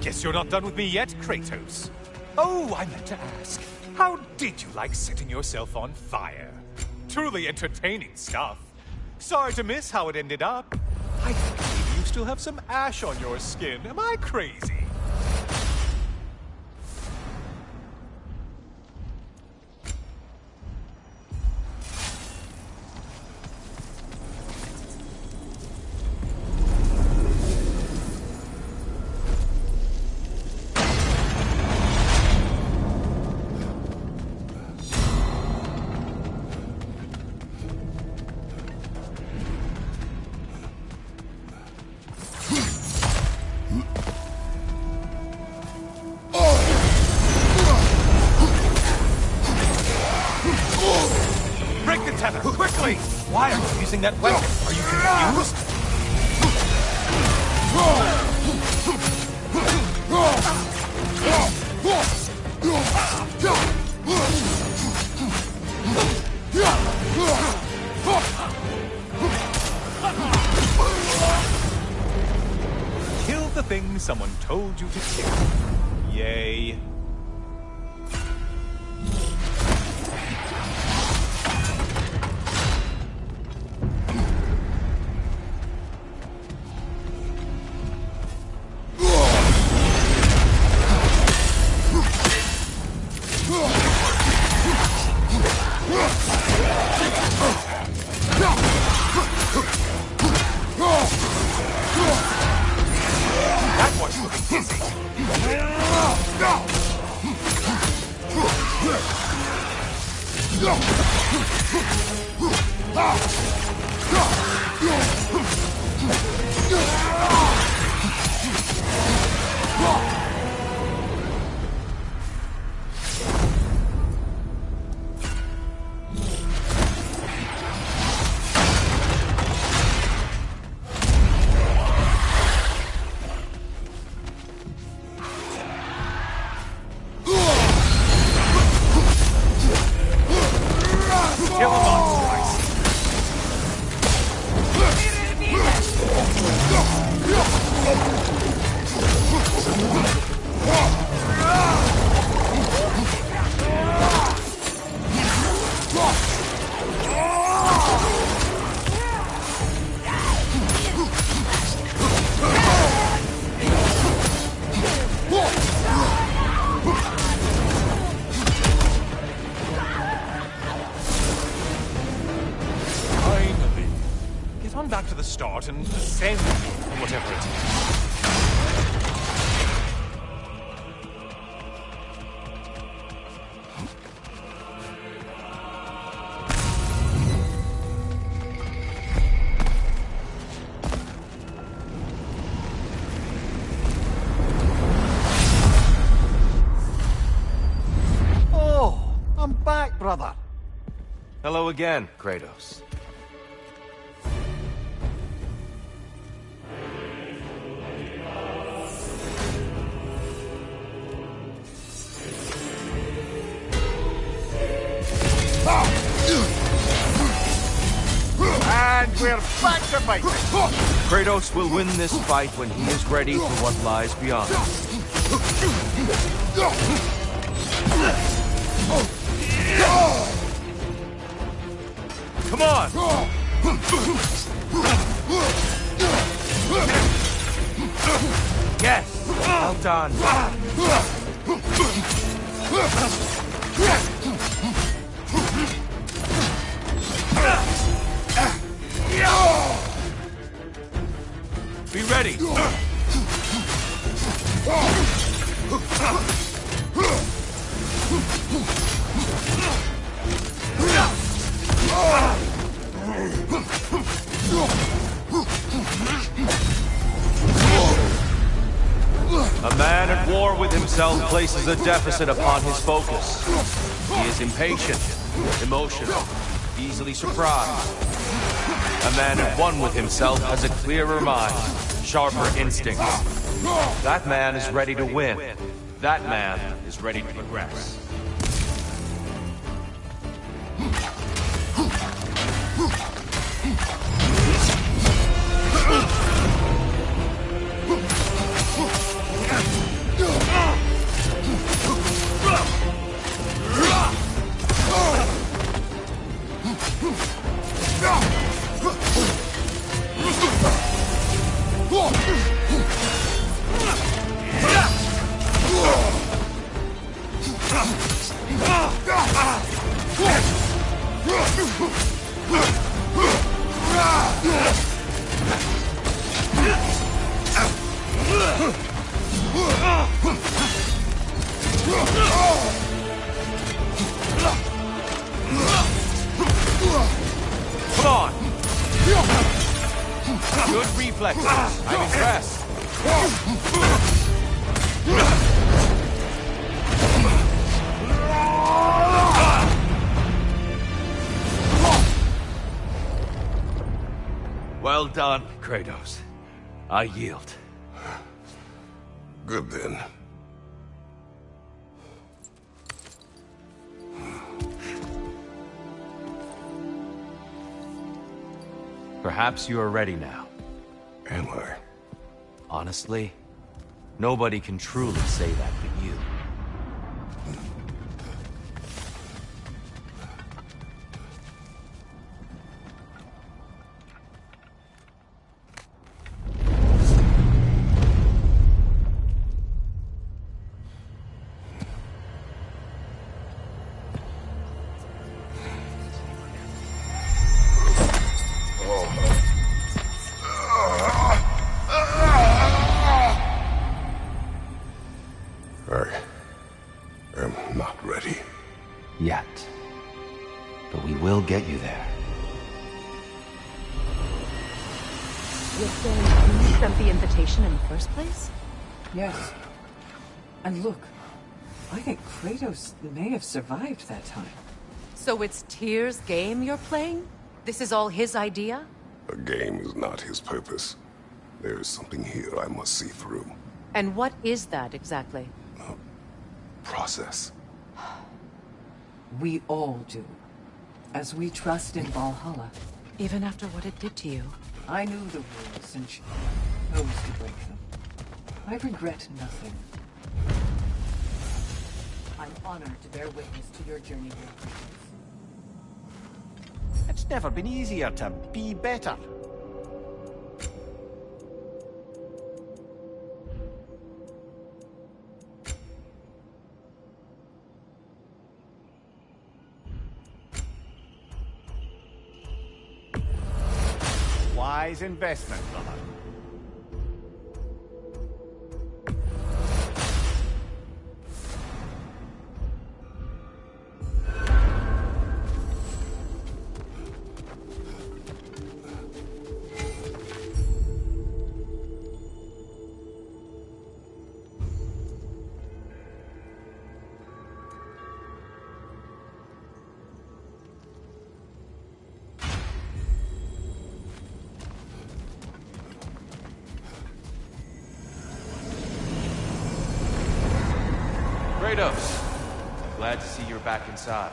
Guess you're not done with me yet, Kratos. Oh, I meant to ask. How did you like setting yourself on fire? Truly entertaining stuff. Sorry to miss how it ended up. I think maybe you still have some ash on your skin. Am I crazy? Quickly! Why are you using that weapon? Are you confused? thing someone told you to kill. Yay. That one's looking dizzy. Kill him on twice. Finally. Get on back to the start and send me whatever it is. Oh, I'm back, brother. Hello again, Kratos. And we're back to fighting. Kratos will win this fight when he is ready for what lies beyond. Come on! Yes! Well done! Be ready! A man at war with himself places a deficit upon his focus. He is impatient, emotional, easily surprised. A man at one with himself has a clearer mind, sharper instincts. That man is ready to win. That man is ready to progress. Come on! Good reflexes. I'm impressed. Well done, Kratos. I yield. Good then. Perhaps you are ready now. Am I? Honestly, Nobody can truly say that but you. Yet. But we will get you there. You're saying you sent the invitation in the first place? Yes. And look, I think Kratos may have survived that time. So it's Tyr's game you're playing? This is all his idea? A game is not his purpose. There is something here I must see through. And what is that exactly? Process. We all do. As we trust in Valhalla. Even after what it did to you? I knew the rules and chose to break them. I regret nothing. I'm honored to bear witness to your journey here, Kratos. It's never been easier to be better. Wise investment, brother. Kratos, glad to see you're back inside.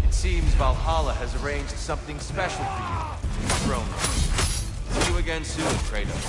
It seems Valhalla has arranged something special for you in the throne room. See you again soon, Kratos.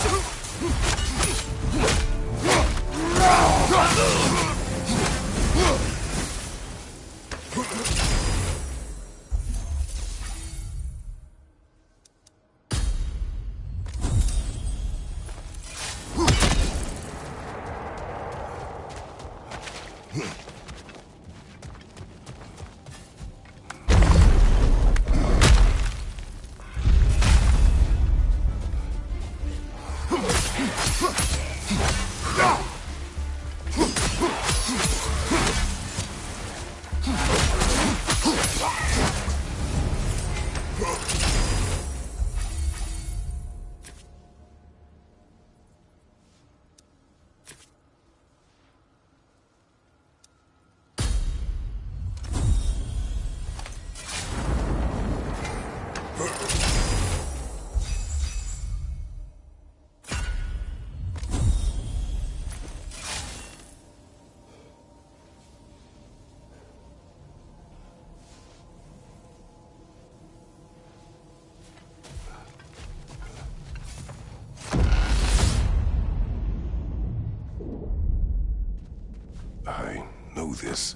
I know this.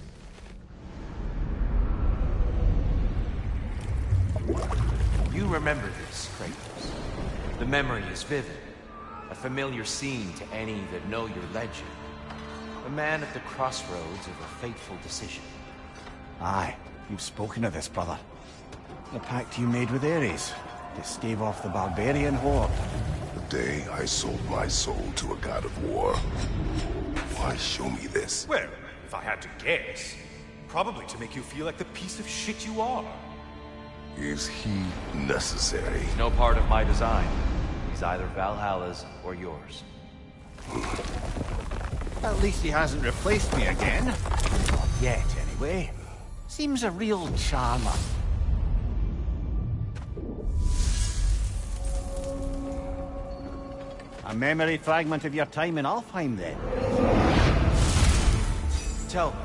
You remember this, Kratos. The memory is vivid. A familiar scene to any that know your legend. A man at the crossroads of a fateful decision. Aye, you've spoken of this, brother. The pact you made with Ares to stave off the barbarian horde. The day I sold my soul to a god of war. Why show me this? Well, if I had to guess, probably to make you feel like the piece of shit you are. Is he necessary? He's no part of my design. He's either Valhalla's or yours. At least he hasn't replaced me again. Not yet, anyway. Seems a real charmer. A memory fragment of your time in Alfheim, then? Tell me,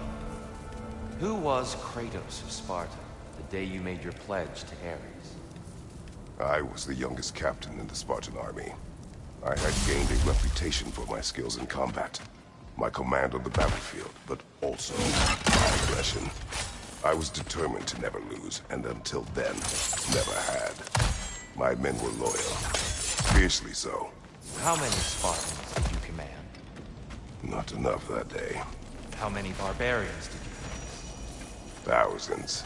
who was Kratos of Sparta the day you made your pledge to Ares? I was the youngest captain in the Spartan army. I had gained a reputation for my skills in combat, my command on the battlefield, but also my aggression. I was determined to never lose, and until then, never had. My men were loyal, fiercely so. How many Spartans did you command? Not enough that day. How many barbarians did you face? Thousands.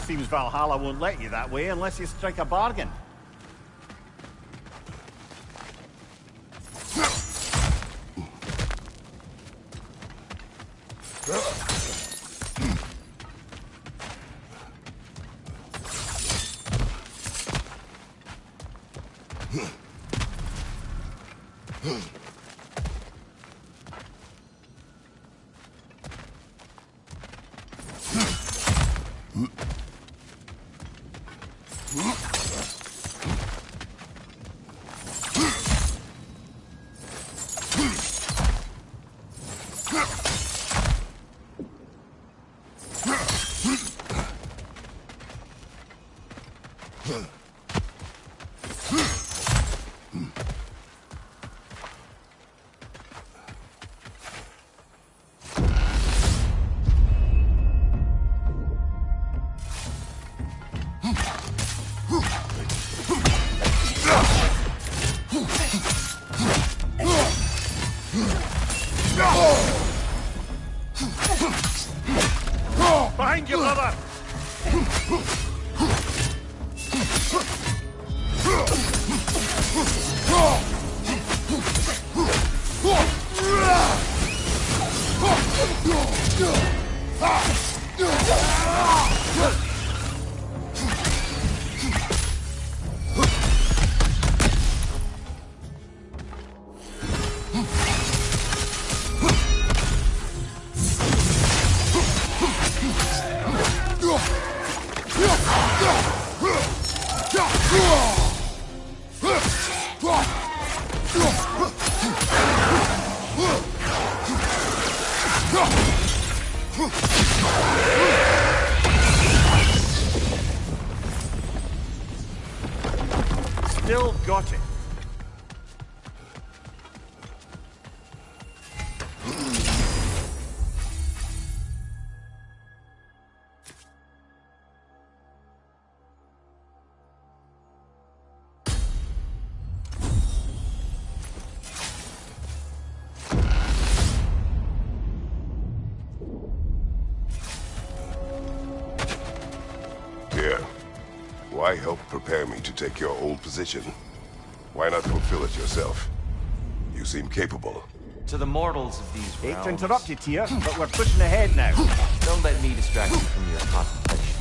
Seems Valhalla won't let you that way unless you strike a bargain. Behind you, brother! Still got it. Here. Why help prepare me to take your old position? Why not fulfill it yourself? You seem capable. To the mortals of these realms... Hate to interrupt you, Tyr, but we're pushing ahead now. Don't let me distract you from your contemplation.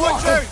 Watch out!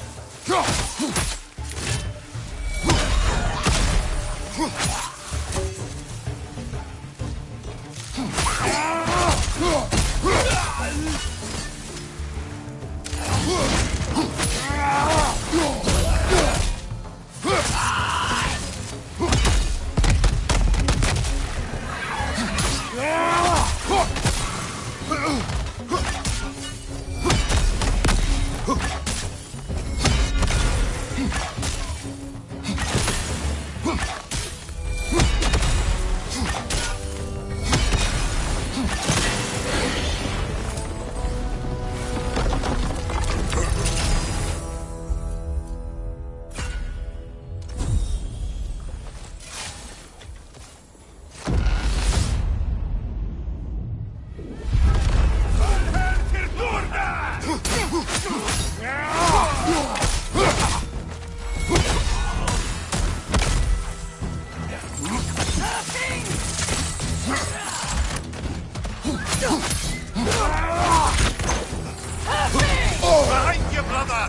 Behind you, brother!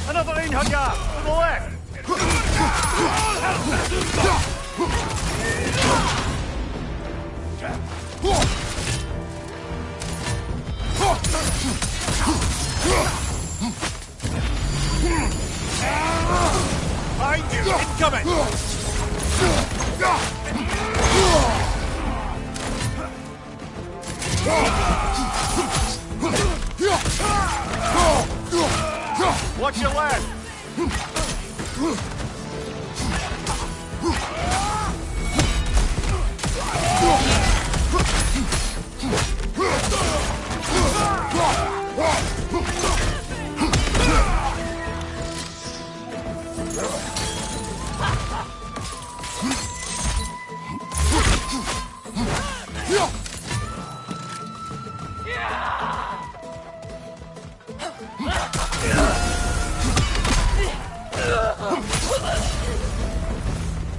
Another Einhajar! To the left! Behind you! Incoming! Watch your left!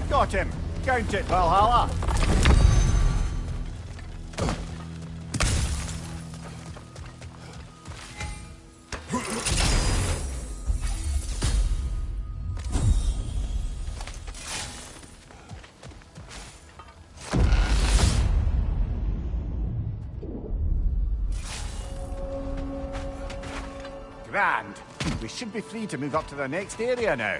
Got him! Count it, Valhalla! Grand. We should be free to move up to the next area now.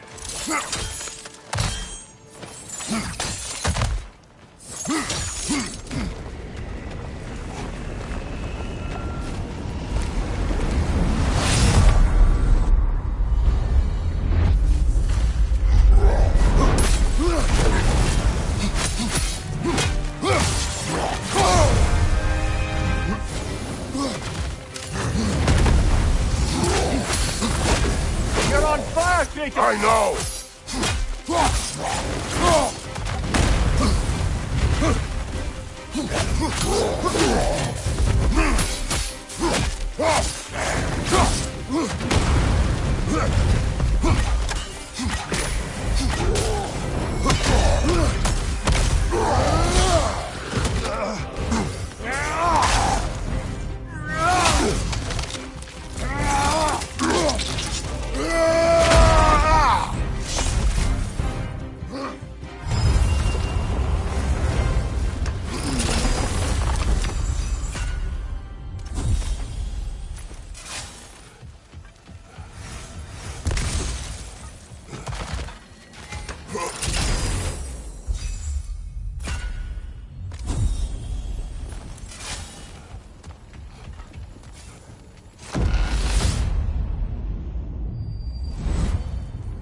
You're on fire, Kratos! I know!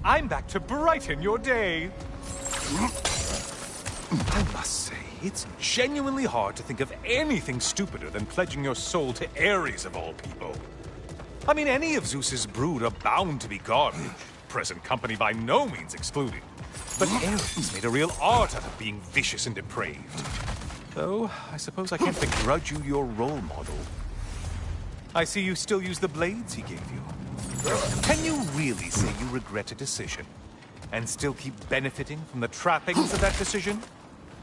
I'm back to brighten your day. I must say, it's genuinely hard to think of anything stupider than pledging your soul to Ares of all people. I mean, any of Zeus's brood are bound to be garbage, present company by no means excluded. But Ares made a real art out of being vicious and depraved. Though, I suppose I can't begrudge you your role model. I see you still use the blades he gave you. Can you really say you regret a decision, and still keep benefiting from the trappings of that decision?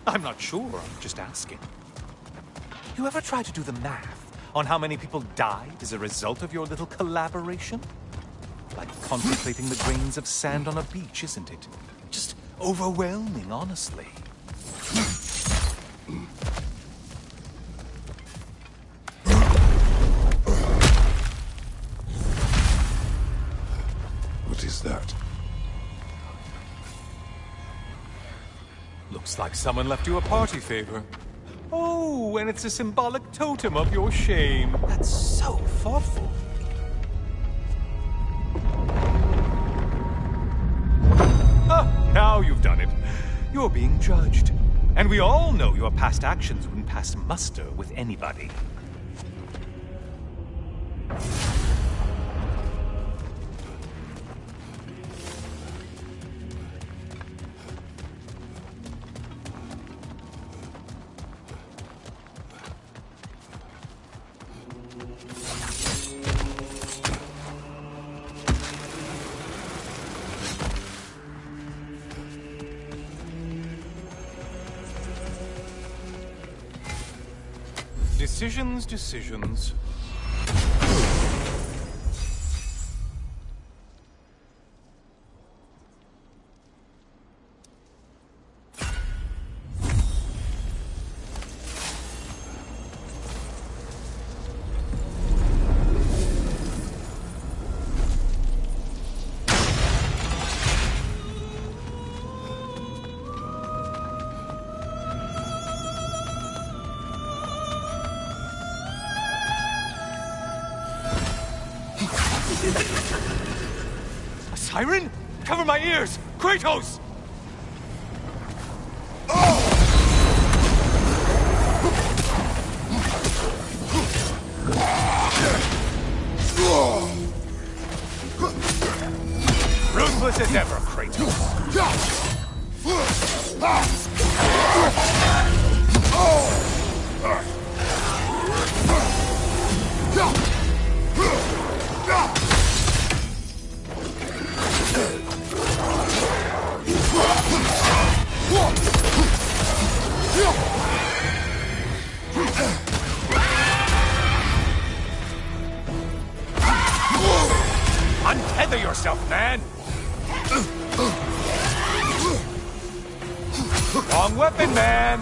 I'm not sure, I'm just asking. You ever try to do the math on how many people died as a result of your little collaboration? Like contemplating the grains of sand on a beach, isn't it? Just overwhelming, honestly. What is that? Looks like someone left you a party favor. Oh, and it's a symbolic totem of your shame. That's so thoughtful. Ah, now you've done it. You're being judged. And we all know your past actions wouldn't pass muster with anybody. Decisions. A siren? Cover my ears! Kratos! Ruthless as ever, Kratos. Untether yourself, man! Wrong weapon, man!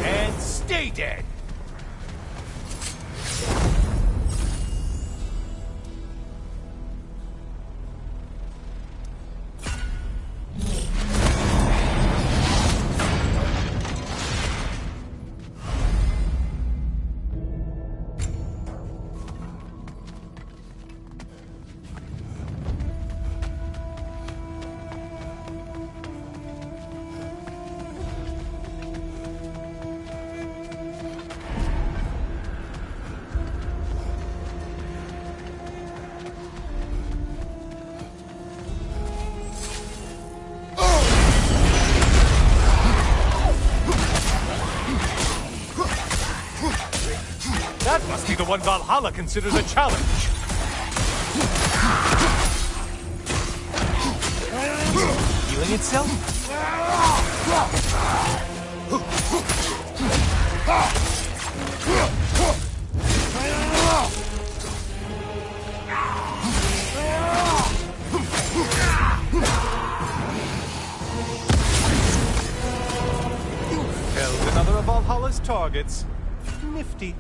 And stay dead! That must be the one Valhalla considers a challenge. Healing itself? Held another of Valhalla's targets. Nifty.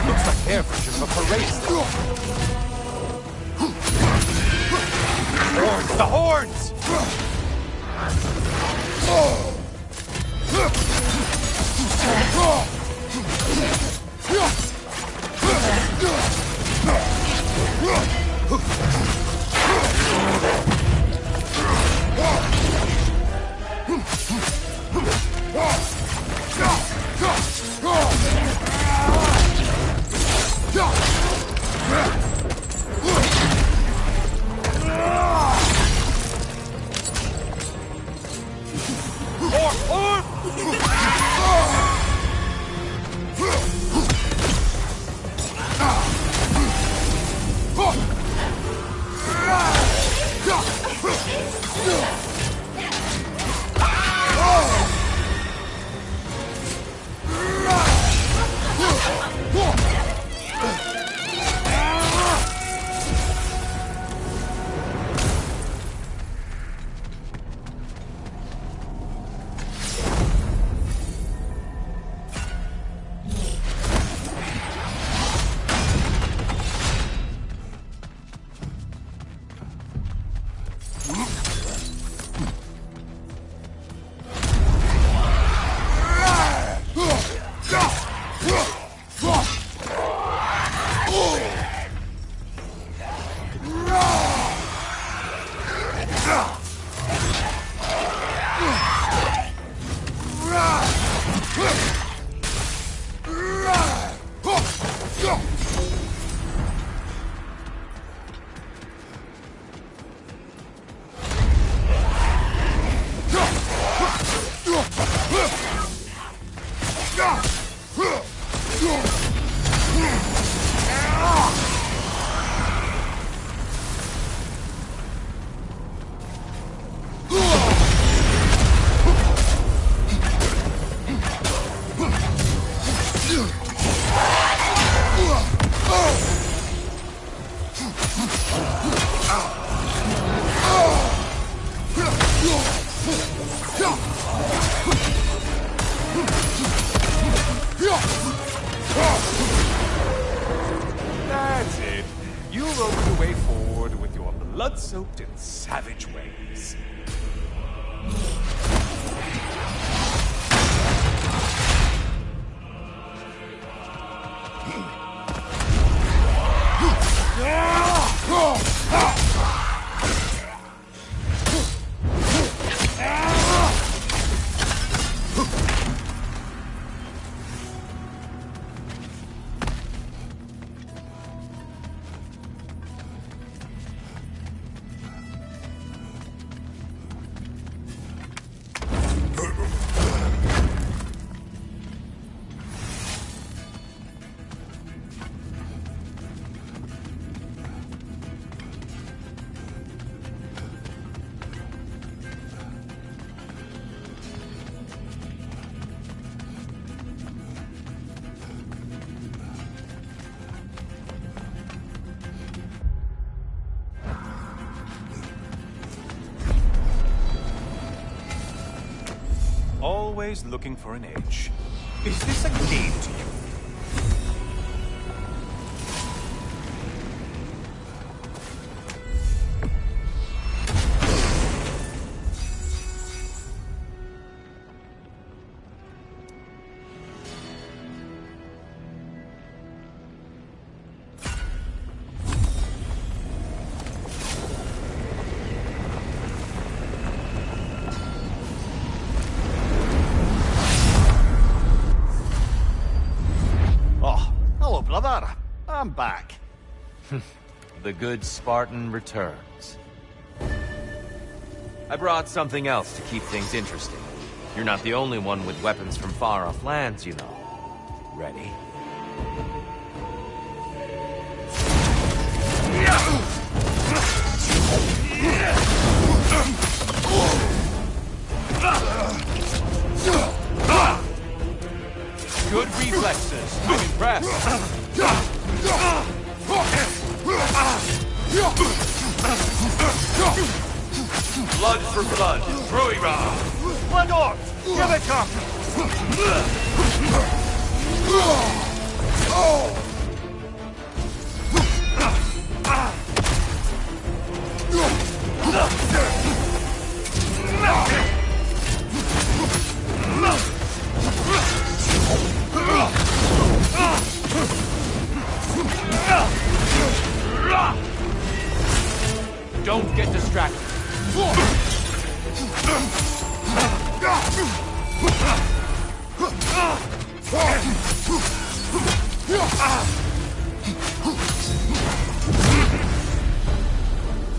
Looks like their version of a parade. Horns! The horns! That's it. You'll open the way forward with your blood-soaked and savage ways. Always looking for an edge. Is this a game to you? Brother, I'm back. The good Spartan returns. I brought something else to keep things interesting. You're not the only one with weapons from far-off lands, you know. Ready? Good reflexes. I'm impressed. Blood for blood. Ruira. Blood off! Give it up! Don't get distracted.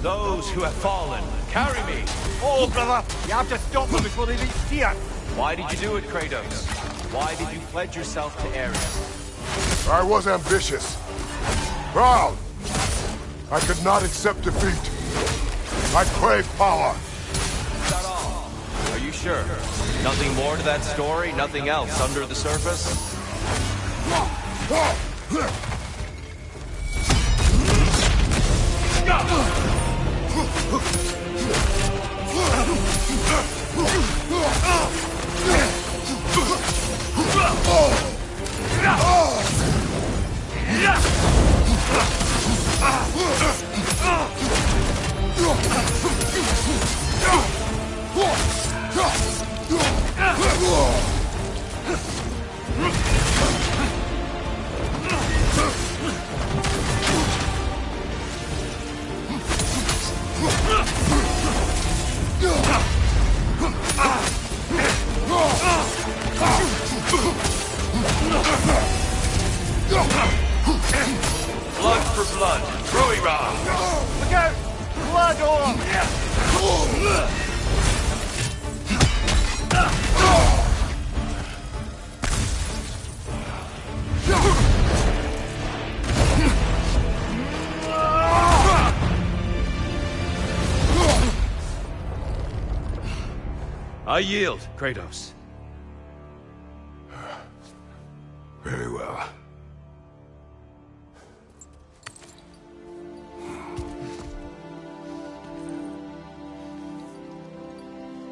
Those who have fallen, carry me! Oh, brother! You have to stop them before they reach Tyr! Why did you do it, Kratos? Why did you pledge yourself to Ares? I was ambitious. Proud. I could not accept defeat. I crave power. Is that all? Are you sure? Nothing more to that story? Nothing else under the surface? Blood for blood. Ruira! Look out! Blood on! I yield, Kratos. Very well.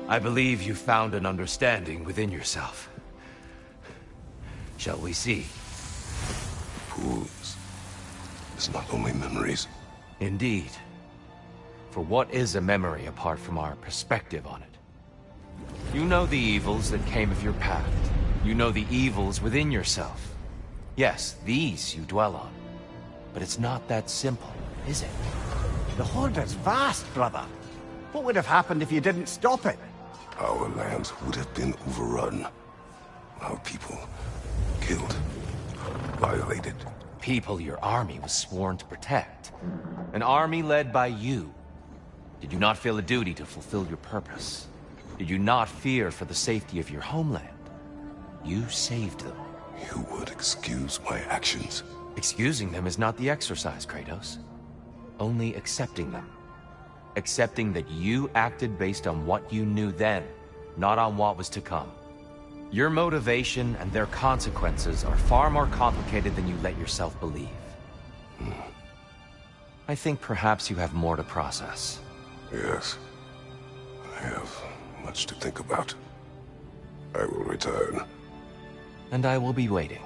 I believe you found an understanding within yourself. Shall we see? Fools. It's not only memories. Indeed. For what is a memory apart from our perspective on it? You know the evils that came of your path. You know the evils within yourself. Yes, these you dwell on. But it's not that simple, is it? The Horde is vast, brother. What would have happened if you didn't stop it? Our lands would have been overrun. Our people killed, violated. People your army was sworn to protect. An army led by you. Did you not feel a duty to fulfill your purpose? Did you not fear for the safety of your homeland? You saved them. You would excuse my actions. Excusing them is not the exercise, Kratos. Only accepting them. Accepting that you acted based on what you knew then, not on what was to come. Your motivation and their consequences are far more complicated than you let yourself believe. I think perhaps you have more to process. Yes. I have much to think about. I will return. And I will be waiting.